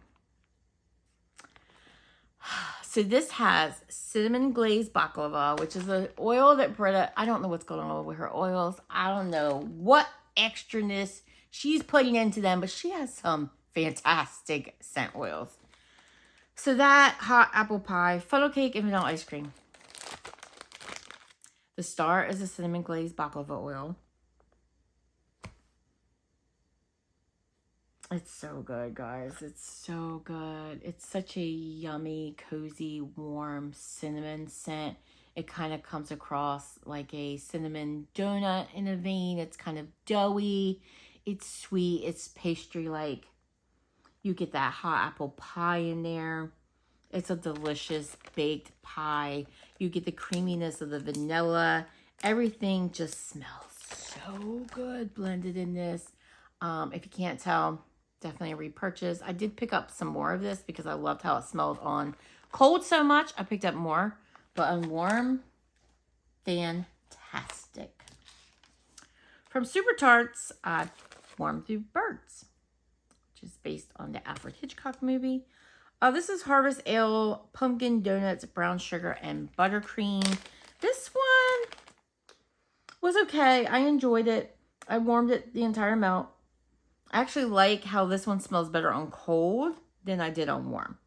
So this has cinnamon glazed baklava, which is an oil that Britta, I don't know what's going on with her oils. I don't know what extraness she's putting into them, but she has some fantastic scent oils. So that, hot apple pie, funnel cake, and vanilla ice cream. The star is a cinnamon glazed baklava oil. It's so good, guys. It's so good. It's such a yummy, cozy, warm cinnamon scent. It kind of comes across like a cinnamon donut in a vein. It's kind of doughy. It's sweet. It's pastry-like. You get that hot apple pie in there. It's a delicious baked pie. You get the creaminess of the vanilla. Everything just smells so good blended in this. If you can't tell, definitely a repurchase. I did pick up some more of this because I loved how it smelled on cold so much. I picked up more, but on warm, fantastic. From Super Tarts, I warmed through Birds, which is based on the Alfred Hitchcock movie. This is Harvest Ale, Pumpkin Donuts, Brown Sugar, and Buttercream. This one was okay. I enjoyed it. I warmed it the entire melt. I actually like how this one smells better on cold than I did on warm.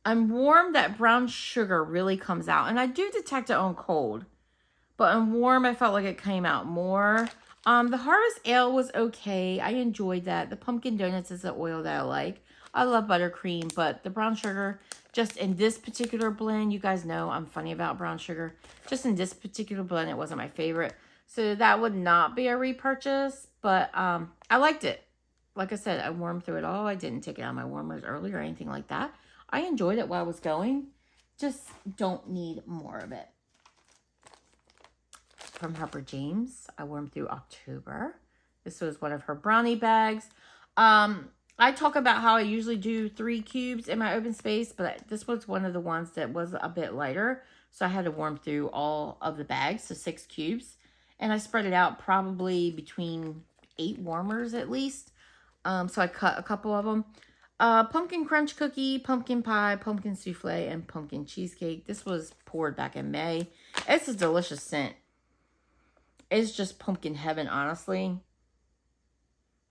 On warm, that brown sugar really comes out. And I do detect it on cold. But on warm, I felt like it came out more. The Harvest Ale was okay. I enjoyed that. The Pumpkin Donuts is the oil that I like. I love buttercream, but the brown sugar, just in this particular blend, you guys know I'm funny about brown sugar. Just in this particular blend, it wasn't my favorite. So that would not be a repurchase, but I liked it. Like I said, I warmed through it all. I didn't take it out of my warmers early or anything like that. I enjoyed it while I was going. Just don't need more of it. From Harper James, I warmed through October. This was one of her brownie bags. I talk about how I usually do 3 cubes in my open space, but this was one of the ones that was a bit lighter. So I had to warm through all of the bags, so 6 cubes. And I spread it out probably between 8 warmers at least. So I cut a couple of them. Pumpkin crunch cookie, pumpkin pie, pumpkin souffle, and pumpkin cheesecake. This was poured back in May. It's a delicious scent. It's just pumpkin heaven, honestly.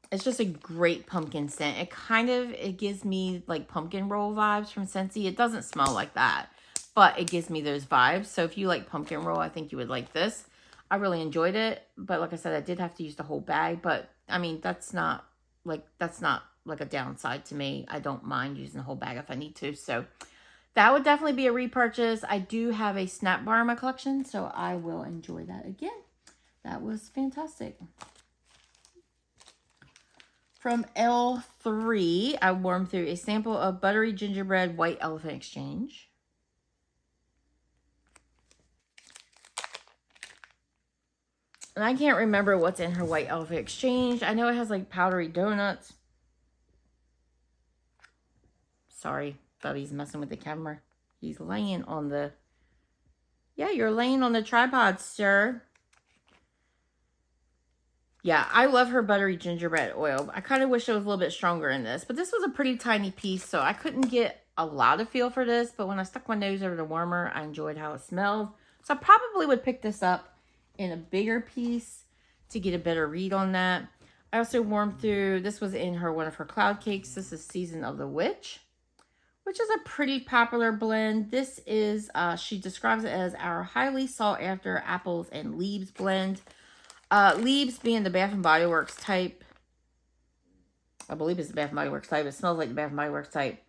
It's just a great pumpkin scent. It gives me like pumpkin roll vibes from SCENTSY. It doesn't smell like that, but it gives me those vibes. So if you like pumpkin roll, I think you would like this. I really enjoyed it, but like I said, I did have to use the whole bag. But I mean, that's not like a downside to me. I don't mind using the whole bag if I need to. So that would definitely be a repurchase. I do have a snap bar in my collection, so I will enjoy that again. That was fantastic. From L3, I warmed through a sample of Buttery Gingerbread White Elephant Exchange. And I can't remember what's in her White Elephant Exchange. I know it has like powdery donuts. Sorry, Bubby's messing with the camera. He's laying on the... Yeah, you're laying on the tripod, sir. Yeah, I love her buttery gingerbread oil. I kind of wish it was a little bit stronger in this. But this was a pretty tiny piece, so I couldn't get a lot of feel for this. But when I stuck my nose over the warmer, I enjoyed how it smelled. So I probably would pick this up in a bigger piece to get a better read on that. I also warmed through, this was in one of her cloud cakes. This is Season of the Witch, which is a pretty popular blend. This is, she describes it as our highly sought after apples and leaves blend. Leaves being the Bath & Body Works type. I believe it's the Bath & Body Works type. It smells like the Bath & Body Works type.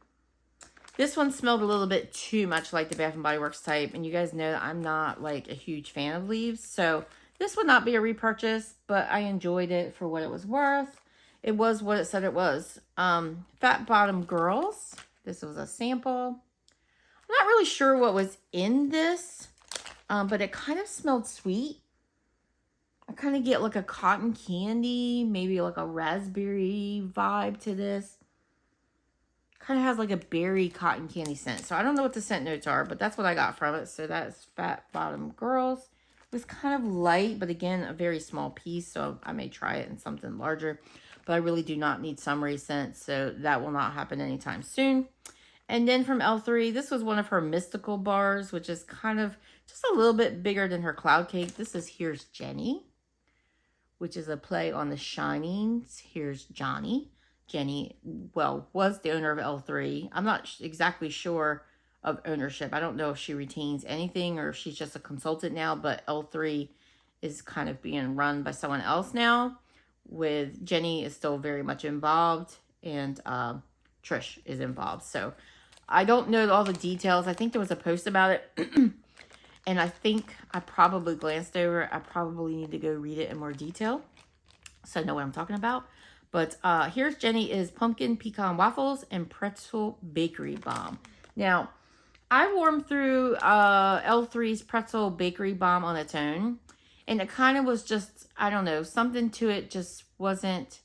This one smelled a little bit too much like the Bath & Body Works type. And you guys know that I'm not like a huge fan of leaves. So this would not be a repurchase, but I enjoyed it for what it was worth. It was what it said it was. Fat Bottom Girls. This was a sample. I'm not really sure what was in this, but it kind of smelled sweet. I kind of get like a cotton candy, maybe like a raspberry vibe to this. Kind of has like a berry cotton candy scent. So I don't know what the scent notes are, but that's what I got from it. So that's Fat Bottom Girls. It was kind of light, but again, a very small piece. So I may try it in something larger. But I really do not need summery scents, so that will not happen anytime soon. And then from L3, this was one of her mystical bars, which is kind of just a little bit bigger than her cloud cake. This is Here's Jenny, which is a play on the Shinings. Here's Johnny. Jenny, well, was the owner of L3. I'm not exactly sure of ownership. I don't know if she retains anything or if she's just a consultant now, but L3 is kind of being run by someone else now, with Jenny is still very much involved, and Trish is involved. So I don't know all the details. I think there was a post about it, and I think I probably glanced over it. I probably need to go read it in more detail so I know what I'm talking about. But here's Jenny is Pumpkin Pecan Waffles and Pretzel Bakery Bomb. Now, I warmed through L3's Pretzel Bakery Bomb on its own, and it kind of was just, I don't know, something to it just wasn't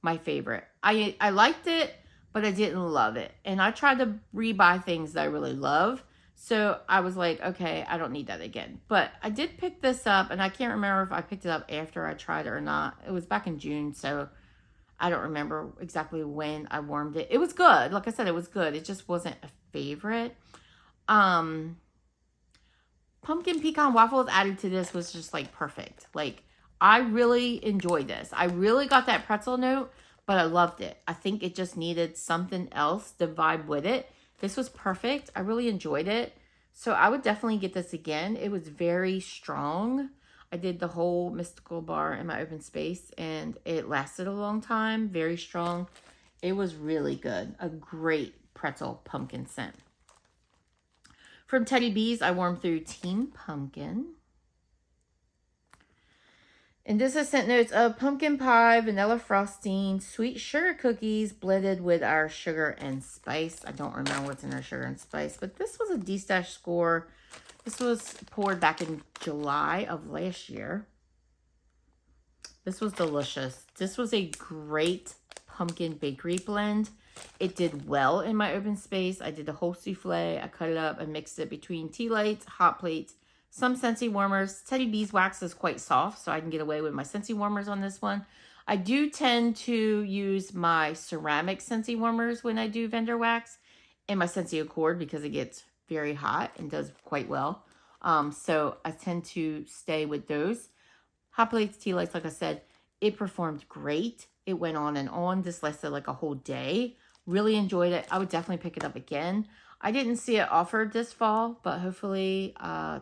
my favorite. I liked it, but I didn't love it. And I tried to rebuy things that I really love. So I was like, okay, I don't need that again. But I did pick this up, and I can't remember if I picked it up after I tried it or not. It was back in June, so I don't remember exactly when I warmed it. It was good. Like I said, it was good. It just wasn't a favorite. Pumpkin Pecan Waffles added to this was just like perfect. Like, I really enjoyed this. I really got that pretzel note, but I loved it. I think it just needed something else to vibe with it. This was perfect. I really enjoyed it. So I would definitely get this again. It was very strong. I did the whole mystical bar in my open space, and it lasted a long time. Very strong. It was really good. A great pretzel pumpkin scent. From Teddy Bees, I warmed through Team Pumpkin. And this is scent notes of pumpkin pie, vanilla frosting, sweet sugar cookies blended with our sugar and spice. I don't remember what's in our sugar and spice, but this was a D-Stash score. This was poured back in July of last year. This was delicious. This was a great pumpkin bakery blend. It did well in my open space. I did the whole souffle. I cut it up and mixed it between tea lights, hot plates, some Scentsy warmers. Teddy Bees wax is quite soft, so I can get away with my Scentsy warmers on this one. I do tend to use my ceramic Scentsy warmers when I do vendor wax, and my Scentsy Accord because it gets very hot and does quite well. So I tend to stay with those. Hot plates, tea lights, like I said, it performed great. It went on and on. This lasted like a whole day. Really enjoyed it. I would definitely pick it up again. I didn't see it offered this fall, but hopefully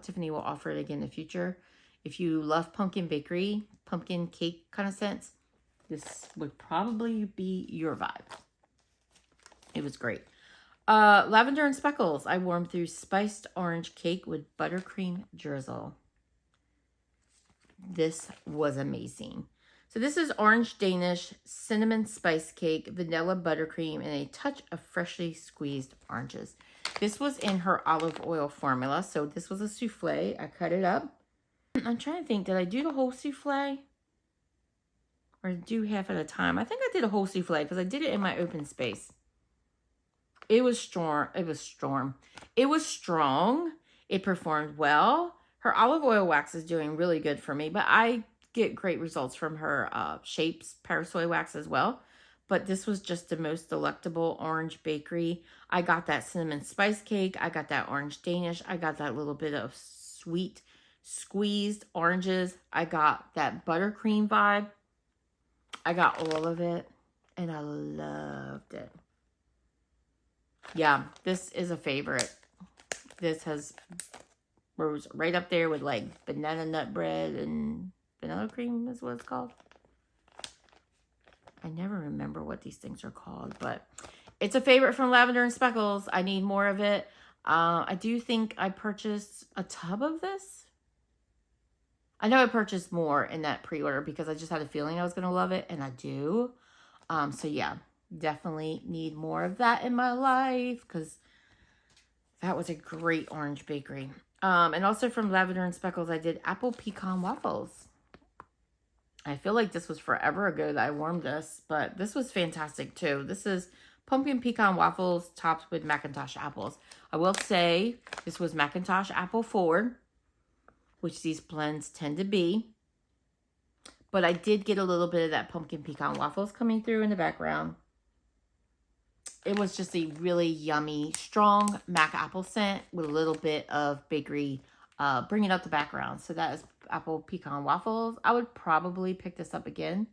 Tiffany will offer it again in the future. If you love pumpkin bakery, pumpkin cake kind of scents, this would probably be your vibe. It was great. Lavender and Speckles. I warmed through spiced orange cake with buttercream drizzle. This was amazing. So this is orange Danish cinnamon spice cake, vanilla buttercream, and a touch of freshly squeezed oranges. This was in her olive oil formula. So this was a souffle. I cut it up. I'm trying to think, did I do the whole souffle? Or do half at a time? I think I did a whole souffle because I did it in my open space. It was strong. It was strong. It was strong. It performed well. Her olive oil wax is doing really good for me, but I get great results from her Shapes Parasoy wax as well. But this was just the most delectable orange bakery. I got that cinnamon spice cake. I got that orange Danish. I got that little bit of sweet squeezed oranges. I got that buttercream vibe. I got all of it, and I loved it. Yeah, this is a favorite. This has rose right up there with like banana nut bread and vanilla cream is what it's called. I never remember what these things are called, but it's a favorite from Lavender and Speckles. I need more of it. I do think I purchased a tub of this. I know I purchased more in that pre-order because I just had a feeling I was going to love it, and I do. So yeah, definitely need more of that in my life because that was a great orange bakery. And also from Lavender and Speckles, I did apple pecan waffles. I feel like this was forever ago that I warmed this, but this was fantastic too. This is pumpkin pecan waffles topped with Macintosh apples. I will say this was Macintosh apple forward, which these blends tend to be. But I did get a little bit of that pumpkin pecan waffles coming through in the background. It was just a really yummy, strong Mac apple scent with a little bit of bakery bringing up the background. So that is apple pecan waffles. I would probably pick this up again.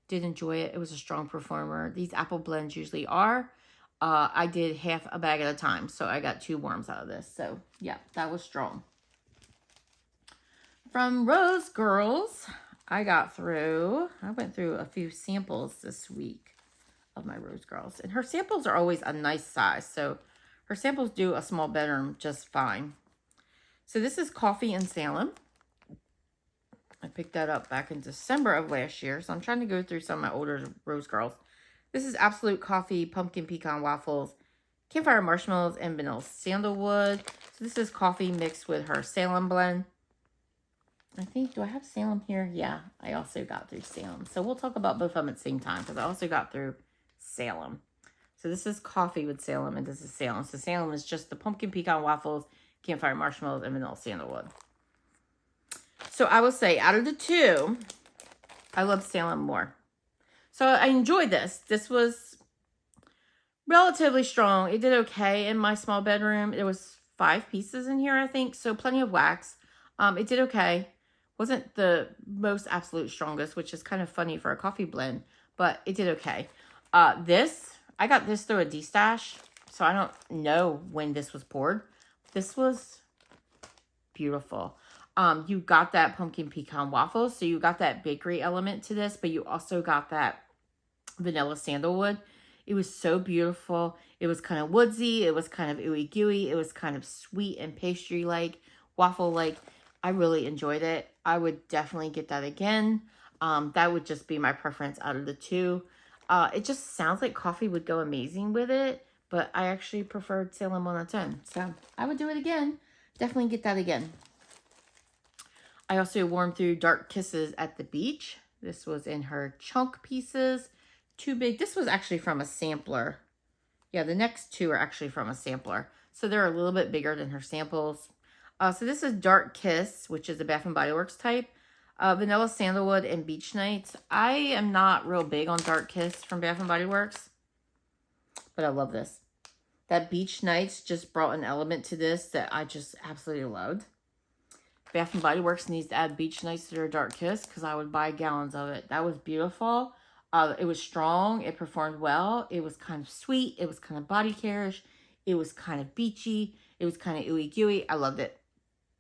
Did enjoy it. It was a strong performer. These apple blends usually are. I did half a bag at a time, so I got 2 worms out of this. So, yeah, that was strong. From Rose Girls, I went through a few samples this week of my Rose Girls. And her samples are always a nice size, so her samples do a small bedroom just fine. So this is Coffee and Salem. I picked that up back in December of last year, so I'm trying to go through some of my older Rose Girls. This is Absolute Coffee, Pumpkin Pecan Waffles, Campfire Marshmallows, and Vanilla Sandalwood. So this is coffee mixed with her Salem blend. I think, do I have Salem here? Yeah, I also got through Salem. So we'll talk about both of them at the same time because I also got through Salem. So this is coffee with Salem and this is Salem. So Salem is just the Pumpkin Pecan Waffles, Campfire Marshmallows, and Vanilla Sandalwood. So I will say, out of the 2, I love Salem more. So I enjoyed this. This was relatively strong. It did okay in my small bedroom. There was 5 pieces in here, I think. So plenty of wax. It did okay. Wasn't the most absolute strongest, which is kind of funny for a coffee blend. But it did okay. I got this through a D-stash. So I don't know when this was poured. This was beautiful. You got that pumpkin pecan waffle. So you got that bakery element to this. But you also got that vanilla sandalwood. It was so beautiful. It was kind of woodsy. It was kind of ooey gooey. It was kind of sweet and pastry-like, waffle-like. I really enjoyed it. I would definitely get that again. That would just be my preference out of the 2. It just sounds like coffee would go amazing with it, but I actually preferred Salem on its own. So I would do it again. Definitely get that again. I also warmed through Dark Kisses at the Beach. This was in her chunk pieces. 2 big. This was actually from a sampler. Yeah, the next 2 are actually from a sampler. So they're a little bit bigger than her samples. So this is Dark Kiss, which is a Bath & Body Works type. Vanilla Sandalwood and Beach Nights. I am not real big on Dark Kiss from Bath & Body Works. But I love this. That Beach Nights just brought an element to this that I just absolutely loved. Bath & Body Works needs to add Beach Nights to their Dark Kiss because I would buy gallons of it. That was beautiful. It was strong. It performed well. It was kind of sweet. It was kind of body care-ish. It was kind of beachy. It was kind of ooey gooey. I loved it.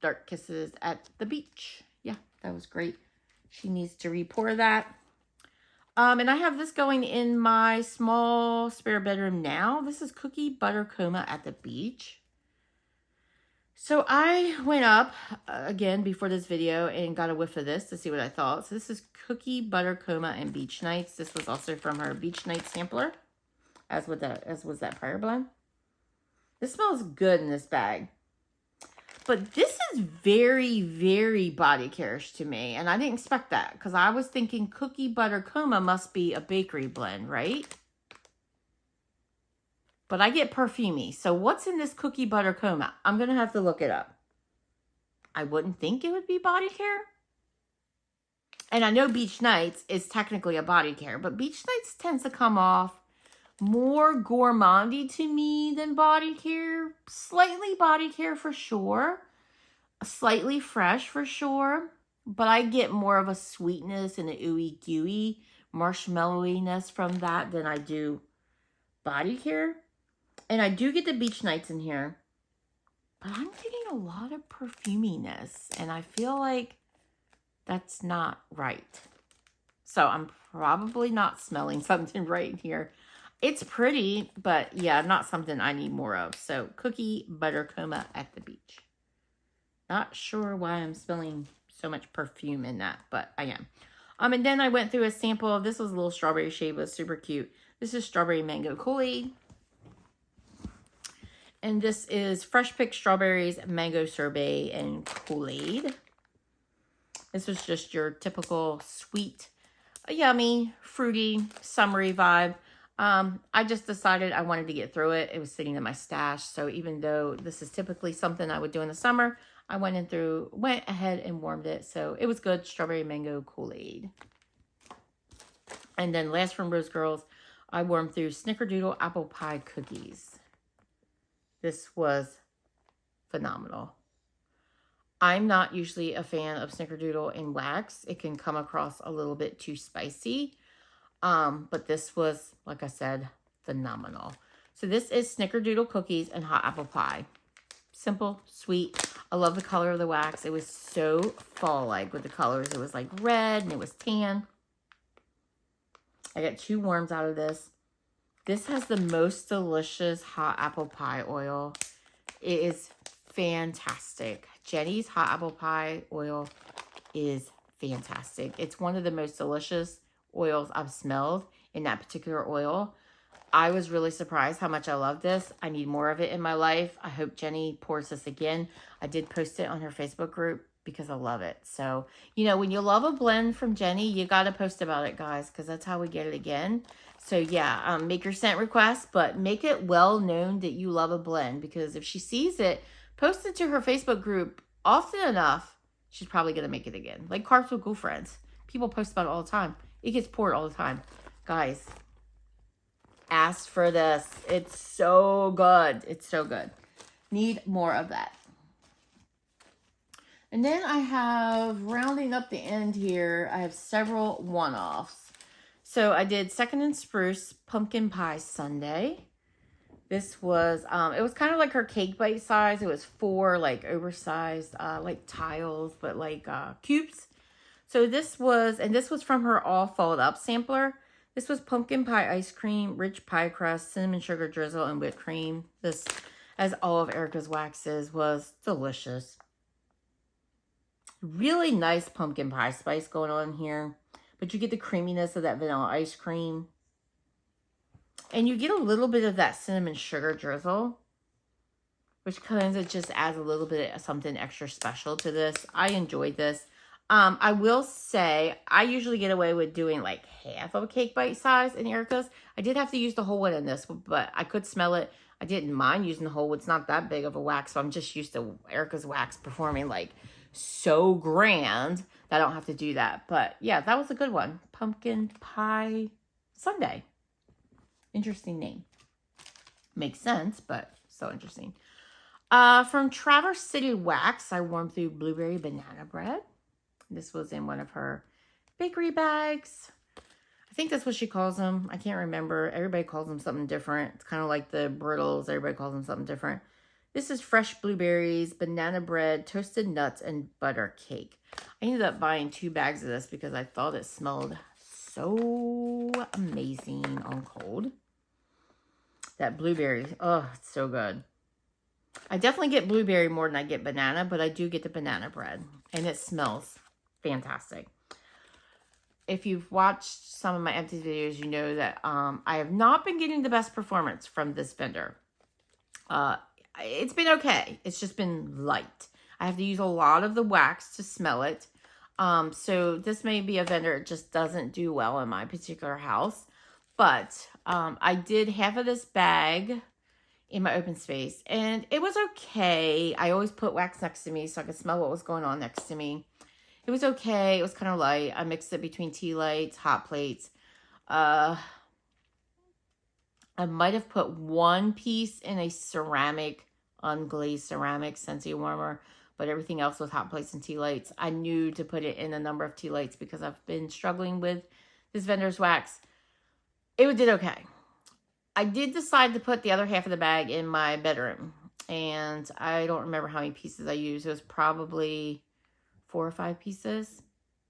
Dark Kisses at the Beach. Yeah, that was great. She needs to re-pour that. And I have this going in my small spare bedroom now. This is Cookie Butter Coma at the Beach. So I went up again before this video and got a whiff of this to see what I thought. So this is Cookie Butter Coma and Beach Nights. This was also from her Beach Night sampler, as was that prior blend. This smells good in this bag. But this is very, very body care-ish to me. And I didn't expect that because I was thinking Cookie Butter Coma must be a bakery blend, right? But I get perfumey. So what's in this Cookie Butter Coma? I'm going to have to look it up. I wouldn't think it would be body care. And I know Beach Nights is technically a body care. But Beach Nights tends to come off more gourmandy to me than body care. Slightly body care for sure. Slightly fresh for sure. But I get more of a sweetness and an ooey gooey marshmallowiness from that than I do body care. And I do get the Beach Nights in here. But I'm getting a lot of perfuminess. And I feel like that's not right. So I'm probably not smelling something right here. It's pretty, but yeah, not something I need more of. So Cookie Butter Coma at the Beach. Not sure why I'm smelling so much perfume in that, but I am. And then I went through a sample of, this was a little strawberry shade, but super cute. This is Strawberry Mango Kool-Aid. And this is Fresh Picked Strawberries, Mango Sorbet, and Kool-Aid. This was just your typical sweet, yummy, fruity, summery vibe. I just decided I wanted to get through it. It was sitting in my stash. So even though this is typically something I would do in the summer, I went ahead and warmed it. So it was good. Strawberry Mango Kool-Aid. And then last from Rose Girls, I warmed through Snickerdoodle Apple Pie Cookies. This was phenomenal. I'm not usually a fan of snickerdoodle in wax. It can come across a little bit too spicy. But this was, like I said, phenomenal. So this is snickerdoodle cookies and hot apple pie. Simple, sweet. I love the color of the wax. It was so fall-like with the colors. It was like red and it was tan. I got 2 worms out of this. This has the most delicious hot apple pie oil. It is fantastic. Jenny's hot apple pie oil is fantastic. It's one of the most delicious oils I've smelled in that particular oil. I was really surprised how much I love this. I need more of it in my life. I hope Jenny pours this again. I did post it on her Facebook group because I love it. So, you know, when you love a blend from Jenny, you got to post about it, guys, because that's how we get it again. So, yeah, make your scent requests, but make it well known that you love a blend, because if she sees it, post it to her Facebook group often enough, she's probably going to make it again. Like Carbs with Girlfriends. People post about it all the time. It gets poured all the time. Guys, ask for this. It's so good. It's so good. Need more of that. And then I have, rounding up the end here, I have several one-offs. So I did Second and Spruce Pumpkin Pie Sundae. This was, it was kind of like her cake bite size. It was 4 like oversized, like tiles, but like cubes. So this was, and this was from her all fold up sampler. This was pumpkin pie ice cream, rich pie crust, cinnamon sugar drizzle, and whipped cream. This, as all of Erica's waxes, was delicious. Really nice pumpkin pie spice going on here. But you get the creaminess of that vanilla ice cream. And you get a little bit of that cinnamon sugar drizzle, which kind of just adds a little bit of something extra special to this. I enjoyed this. I will say, I usually get away with doing like half of a cake bite size in Erica's. I did have to use the whole one in this, but I could smell it. I didn't mind using the whole. It's not that big of a wax, so I'm just used to Erica's wax performing like so grand that I don't have to do that. But yeah, that was a good one. Pumpkin Pie Sundae. Interesting name. Makes sense, but so interesting. From Traverse City Wax, I warmed through Blueberry Banana Bread. This was in one of her bakery bags. I think that's what she calls them. I can't remember. Everybody calls them something different. It's kind of like the brittles. Everybody calls them something different. This is fresh blueberries, banana bread, toasted nuts, and butter cake. I ended up buying 2 bags of this because I thought it smelled so amazing on cold. That blueberry, oh, it's so good. I definitely get blueberry more than I get banana, but I do get the banana bread, and it smells fantastic. If you've watched some of my Empties videos, you know that I have not been getting the best performance from this vendor. It's been okay. It's just been light. I have to use a lot of the wax to smell it. So this may be a vendor that just doesn't do well in my particular house. But I did half of this bag in my open space, and it was okay. I always put wax next to me so I could smell what was going on next to me. It was okay. It was kind of light. I mixed it between tea lights, hot plates. I might have put 1 piece in a ceramic, unglazed ceramic SCENTSY warmer, but everything else was hot plates and tea lights. I knew to put it in a number of tea lights because I've been struggling with this vendor's wax. It did okay. I did decide to put the other half of the bag in my bedroom, and I don't remember how many pieces I used. It was probably 4 or 5 pieces.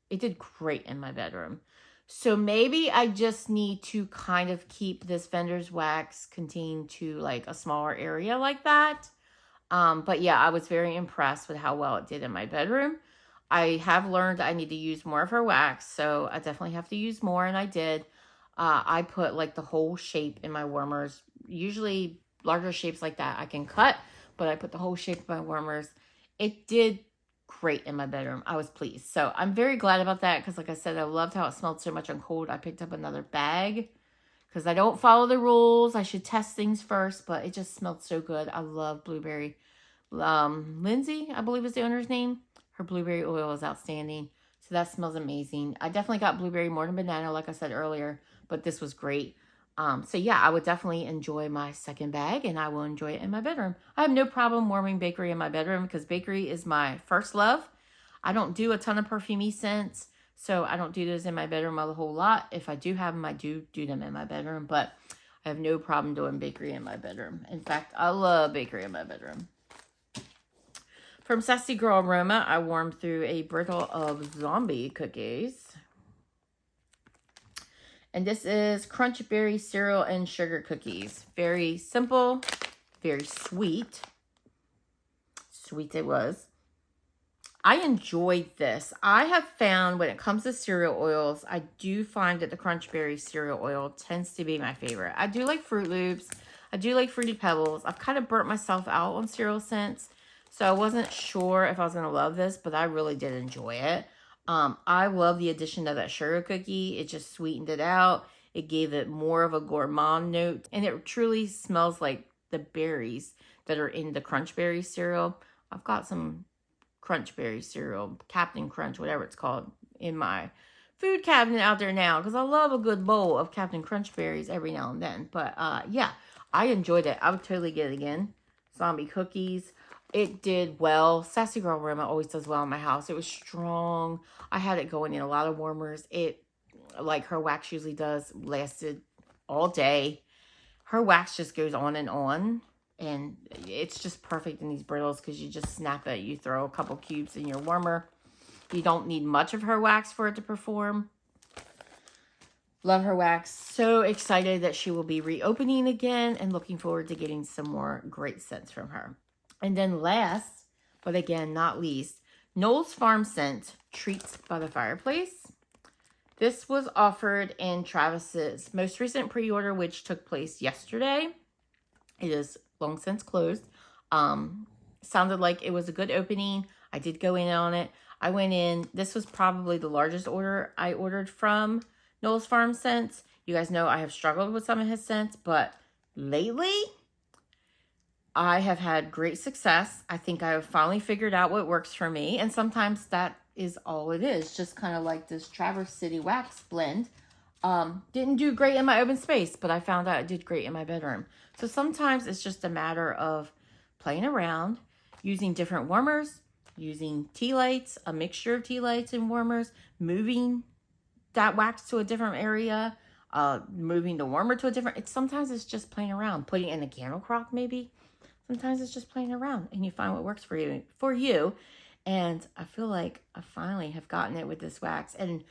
It did great in my bedroom. So maybe I just need to kind of keep this vendor's wax contained to like a smaller area like that. But yeah, I was very impressed with how well it did in my bedroom. I have learned I need to use more of her wax, so I definitely have to use more, and I did. I put like the whole shape in my warmers. Usually larger shapes like that I can cut, but I put the whole shape of my warmers. It did great in my bedroom. I was pleased. So I'm very glad about that because like I said, I loved how it smelled so much on cold. I picked up another bag because I don't follow the rules. I should test things first, but it just smelled so good. I love blueberry. Lindsay, I believe is the owner's name. Her blueberry oil is outstanding. So that smells amazing. I definitely got blueberry more than banana, like I said earlier, but this was great. So yeah, I would definitely enjoy my second bag, and I will enjoy it in my bedroom. I have no problem warming bakery in my bedroom because bakery is my first love. I don't do a ton of perfumey scents, so I don't do those in my bedroom a whole lot. If I do have them, I do them in my bedroom, but I have no problem doing bakery in my bedroom. In fact, I love bakery in my bedroom. From Sassy Girl Aroma, I warmed through a brittle of zombie cookies. And this is Crunch Berry Cereal and Sugar Cookies. Very simple, very sweet. Sweet it was. I enjoyed this. I have found when it comes to cereal oils, I do find that the Crunch Berry cereal oil tends to be my favorite. I do like Fruit Loops. I do like Fruity Pebbles. I've kind of burnt myself out on cereal scents, so I wasn't sure if I was going to love this, but I really did enjoy it. I love the addition of that sugar cookie. It just sweetened it out. It gave it more of a gourmand note, and it truly smells like the berries that are in the Crunch Berry cereal. I've got some Crunch Berry cereal, Captain Crunch, whatever it's called, in my food cabinet out there now, because I love a good bowl of Captain Crunch berries every now and then. But yeah, I enjoyed it. I would totally get it again. Zombie cookies. It did well. Sassy Girl Aroma always does well in my house. It was strong. I had it going in a lot of warmers. It, like her wax usually does, lasted all day. Her wax just goes on. And it's just perfect in these brittles because you just snap it. You throw a couple cubes in your warmer. You don't need much of her wax for it to perform. Love her wax. So excited that she will be reopening again and looking forward to getting some more great scents from her. And then last, but again, not least, Knoll's Farm Scent Treats by the Fireplace. This was offered in Travis's most recent pre-order, which took place yesterday. It is long since closed. Sounded like it was a good opening. I did go in on it. I went in. This was probably the largest order I ordered from Knoll's Farm Scents. You guys know I have struggled with some of his scents, but lately I have had great success. I think I have finally figured out what works for me. And sometimes that is all it is. Just kind of like this Traverse City Wax blend. Didn't do great in my open space, but I found out it did great in my bedroom. So sometimes it's just a matter of playing around, using different warmers, using tea lights, a mixture of tea lights and warmers, moving that wax to a different area, moving the warmer to a different, sometimes it's just playing around, putting it in a candle crock maybe. Sometimes it's just playing around and you find what works for you. And I feel like I finally have gotten it with this wax. And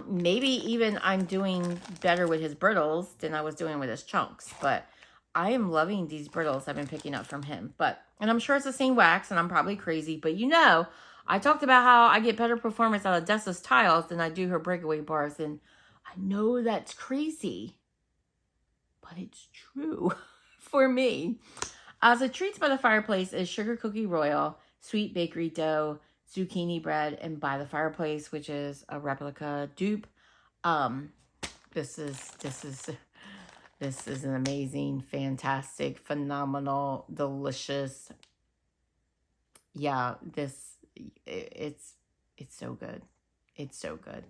maybe even I'm doing better with his brittles than I was doing with his chunks. But I am loving these brittles I've been picking up from him. And I'm sure it's the same wax and I'm probably crazy. But you know, I talked about how I get better performance out of Dessa's tiles than I do her breakaway bars. And I know that's crazy, but it's true for me. So Treats by the Fireplace is Sugar Cookie Royal, Sweet Bakery Dough, Zucchini Bread, and By the Fireplace, which is a replica dupe. This is an amazing, fantastic, phenomenal, delicious. Yeah, it's so good. It's so good.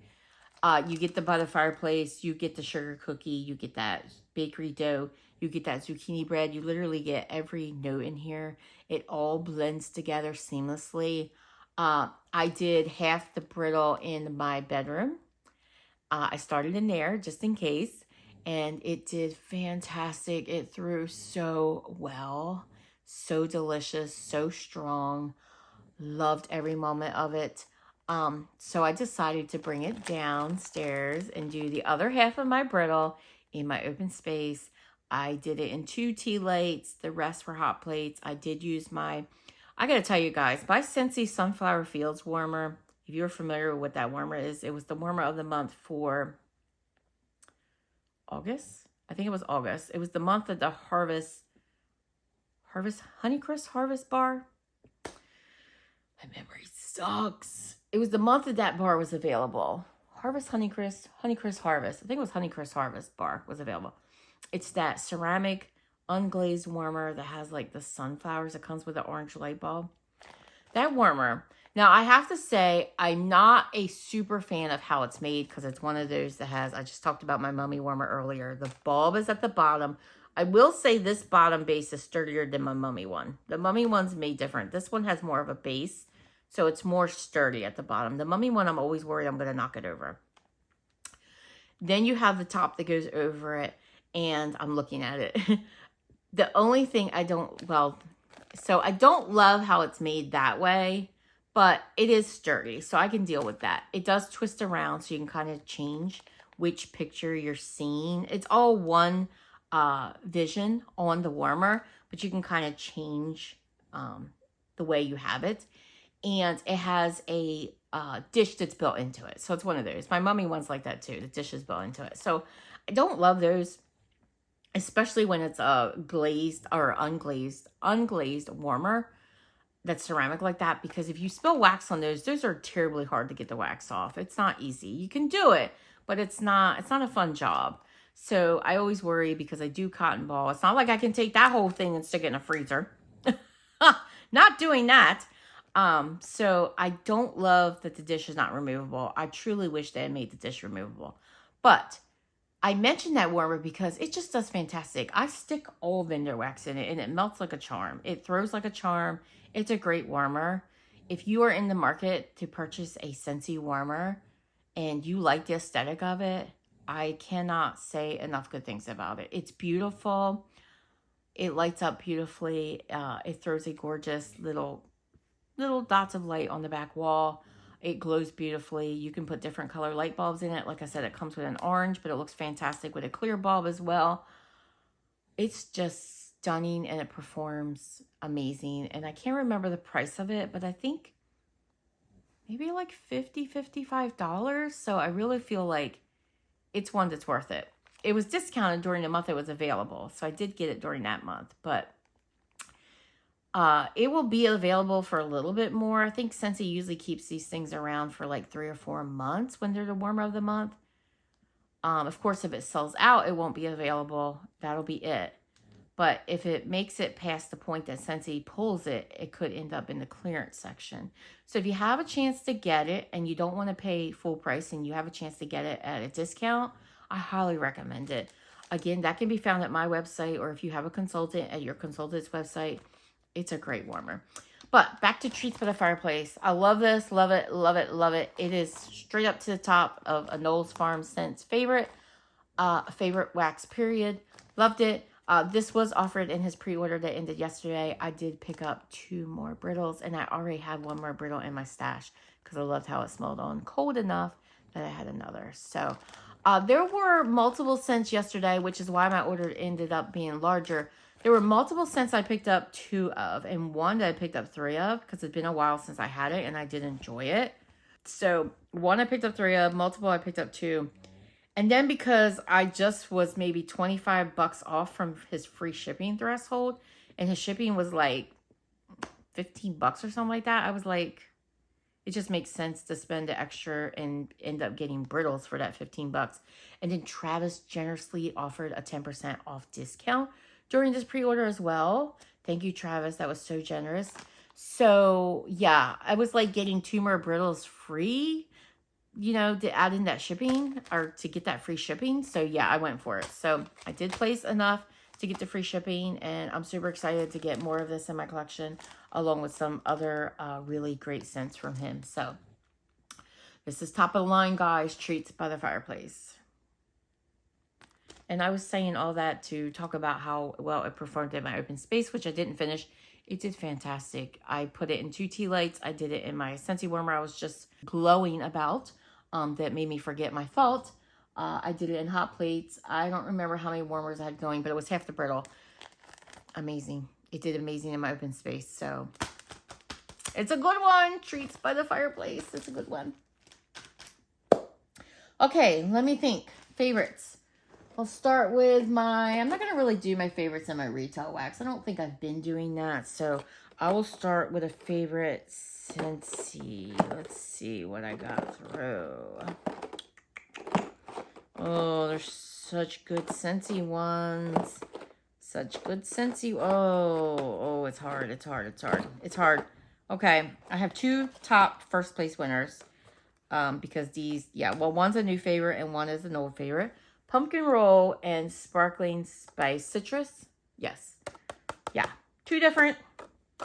You get the By the Fireplace, you get the sugar cookie, you get that bakery dough, you get that zucchini bread. You literally get every note in here. It all blends together seamlessly. I did half the brittle in my bedroom. I started in there just in case, and it did fantastic. It threw so well, so delicious, so strong. Loved every moment of it. So I decided to bring it downstairs and do the other half of my brittle in my open space. I did it in 2 tea lights. The rest were hot plates. I did use I gotta tell you guys, my SCENTSY Sunflower Fields warmer, if you're familiar with what that warmer is, it was the warmer of the month for August. I think it was August. It was the month of the Harvest Honeycrisp Harvest bar. My memory sucks. It was the month that that bar was available. Honeycrisp Harvest. I think it was Honeycrisp Harvest bar was available. It's that ceramic unglazed warmer that has like the sunflowers that comes with the orange light bulb. That warmer. Now, I have to say, I'm not a super fan of how it's made because it's one of those that has, I just talked about my mummy warmer earlier. The bulb is at the bottom. I will say this bottom base is sturdier than my mummy one. The mummy one's made different. This one has more of a base, so it's more sturdy at the bottom. The mummy one, I'm always worried I'm going to knock it over. Then you have the top that goes over it, and I'm looking at it. The only thing I don't, well, so I don't love how it's made that way, but it is sturdy, so I can deal with that. It does twist around, so you can kind of change which picture you're seeing. It's all one vision on the warmer, but you can kind of change the way you have it. And it has a dish that's built into it. So it's one of those. My mummy one's like that too. The dish is built into it. So I don't love those, especially when it's a glazed or unglazed warmer that's ceramic like that, because if you spill wax on those are terribly hard to get the wax off. It's not easy. You can do it, but it's not a fun job. So I always worry because I do cotton ball. It's not like I can take that whole thing and stick it in a freezer. Not doing that. So I don't love that the dish is not removable. I truly wish they had made the dish removable. But I mentioned that warmer because it just does fantastic. I stick all Lavender wax in it and it melts like a charm. It throws like a charm. It's a great warmer. If you are in the market to purchase a SCENTSY warmer and you like the aesthetic of it, I cannot say enough good things about it. It's beautiful. It lights up beautifully. It throws a gorgeous little dots of light on the back wall. It glows beautifully. You can put different color light bulbs in it. Like I said, it comes with an orange, but it looks fantastic with a clear bulb as well. It's just stunning and it performs amazing. And I can't remember the price of it, but I think maybe like $50, $55. So I really feel like it's one that's worth it. It was discounted during the month it was available. So I did get it during that month, but it will be available for a little bit more. I think SCENTSY usually keeps these things around for like 3 or 4 months when they're the warmer of the month. Of course, if it sells out, it won't be available. That'll be it. But if it makes it past the point that SCENTSY pulls it, it could end up in the clearance section. So if you have a chance to get it and you don't want to pay full price and you have a chance to get it at a discount, I highly recommend it. Again, that can be found at my website, or if you have a consultant at your consultant's website. It's a great warmer. But back to Treats by the Fireplace. I love this. Love it. Love it. Love it. It is straight up to the top of a Knowles Farm Scents favorite wax, period. Loved it. This was offered in his pre-order that ended yesterday. I did pick up 2 more brittles, and I already had 1 more brittle in my stash because I loved how it smelled on cold enough that I had another. So there were multiple scents yesterday, which is why my order ended up being larger. There were multiple scents I picked up 2 of, and one that I picked up 3 of because it's been a while since I had it and I did enjoy it. So one I picked up 3 of, multiple I picked up 2. And then because I just was maybe $25 off from his free shipping threshold, and his shipping was like $15 or something like that, I was like, it just makes sense to spend the extra and end up getting brittles for that $15. And then Travis generously offered a 10% off discount during this pre-order as well. Thank you, Travis. That was so generous. So yeah, I was like getting 2 more brittles free, you know, to add in that shipping or to get that free shipping. So yeah, I went for it. So I did place enough to get the free shipping, and I'm super excited to get more of this in my collection along with some other really great scents from him. So this is top of the line, guys. Treats by the Fireplace. And I was saying all that to talk about how well it performed in my open space, which I didn't finish. It did fantastic. I put it in 2 tea lights. I did it in my SCENTSY warmer I was just glowing about that made me forget my fault. I did it in hot plates. I don't remember how many warmers I had going, but it was half the brittle. Amazing. It did amazing in my open space. So it's a good one. Treats by the Fireplace. It's a good one. Okay, let me think. Favorites. I'll start with I'm not going to really do my favorites in my retail wax. I don't think I've been doing that. So I will start with a favorite SCENTSY. Let's see what I got through. Oh, there's such good SCENTSY ones. Such good SCENTSY. Oh, it's hard. It's hard. Okay, I have two top first place winners. Because these, yeah, well, one's a new favorite and one is an old favorite. Pumpkin roll and sparkling spice citrus. Yes. Yeah. Two different,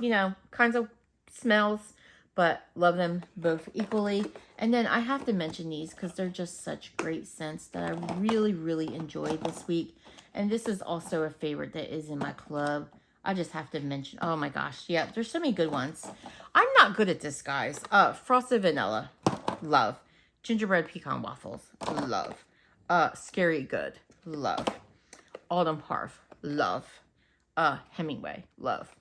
you know, kinds of smells, but love them both equally. And then I have to mention these because they're just such great scents that I really, really enjoyed this week. And this is also a favorite that is in my club. I just have to mention, oh my gosh, yeah, there's so many good ones. I'm not good at this, guys. Frosted vanilla, love. Gingerbread pecan waffles, love. Scary good, love. Autumn Hearth, love. Hemingway, love.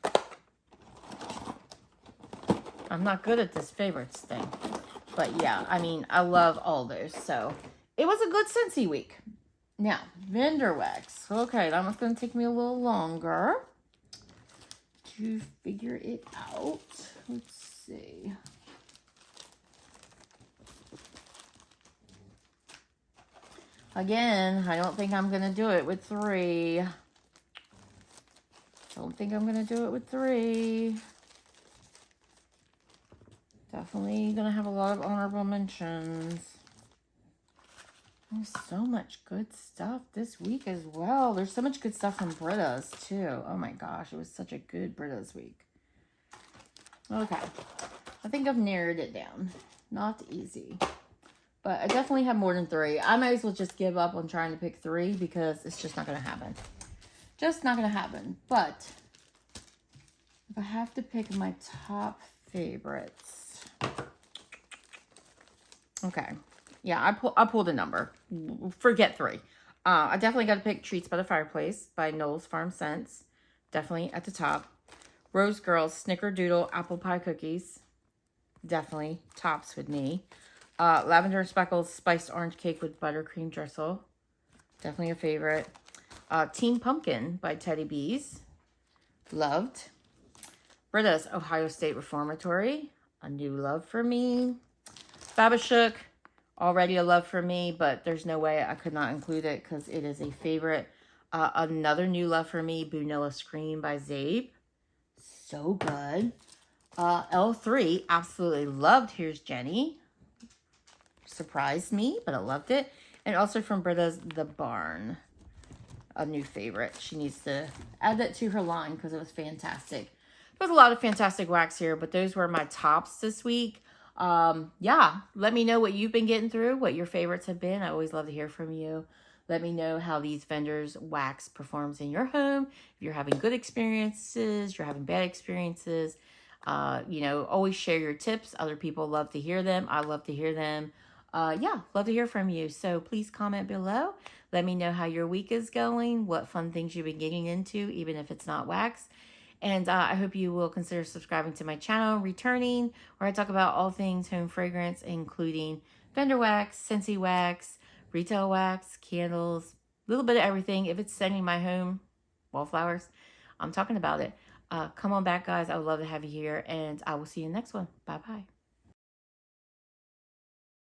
I'm not good at this favorites thing. But yeah, I mean, I love all those. So it was a good SCENTSY week. Now, vendor wax. Okay, that one's going to take me a little longer to figure it out. Let's see. Again, I don't think I'm going to do it with 3. Don't think I'm going to do it with 3. Definitely going to have a lot of honorable mentions. There's so much good stuff this week as well. There's so much good stuff from Britta's too. Oh my gosh, it was such a good Britta's week. Okay, I think I've narrowed it down. Not easy. But I definitely have more than 3. I might as well just give up on trying to pick 3 because it's just not going to happen. Just not going to happen. But if I have to pick my top favorites. Okay. Yeah, I pulled a number. Forget 3. I definitely got to pick Treats by the Fireplace by Noel's Farm Scents. Definitely at the top. Rose Girls Snickerdoodle Apple Pie Cookies. Definitely tops with me. Lavender Speckles Spiced Orange Cake with Buttercream Drizzle. Definitely a favorite. Team Pumpkin by Teddy Bees. Loved. Britta's Ohio State Reformatory. A new love for me. Babashook. Already a love for me, but there's no way I could not include it because it is a favorite. Another new love for me. Vanilla Scream by Zeep. So good. L3. Absolutely loved Here's Jenny. Surprised me, but I loved it. And also from Britta's The Barn. A new favorite. She needs to add that to her line because it was fantastic. There's a lot of fantastic wax here, but those were my tops this week. Yeah, let me know what you've been getting through, what your favorites have been. I always love to hear from you. Let me know how these vendors' wax performs in your home. If you're having good experiences, you're having bad experiences. You know, always share your tips. Other people love to hear them. I love to hear them. Yeah, love to hear from you. So please comment below. Let me know how your week is going, what fun things you've been getting into, even if it's not wax. And I hope you will consider subscribing to my channel, returning, where I talk about all things home fragrance, including vendor wax, SCENTSY wax, retail wax, candles, a little bit of everything. If it's sending my home wallflowers, I'm talking about it. Come on back, guys. I would love to have you here, and I will see you in the next one. Bye-bye.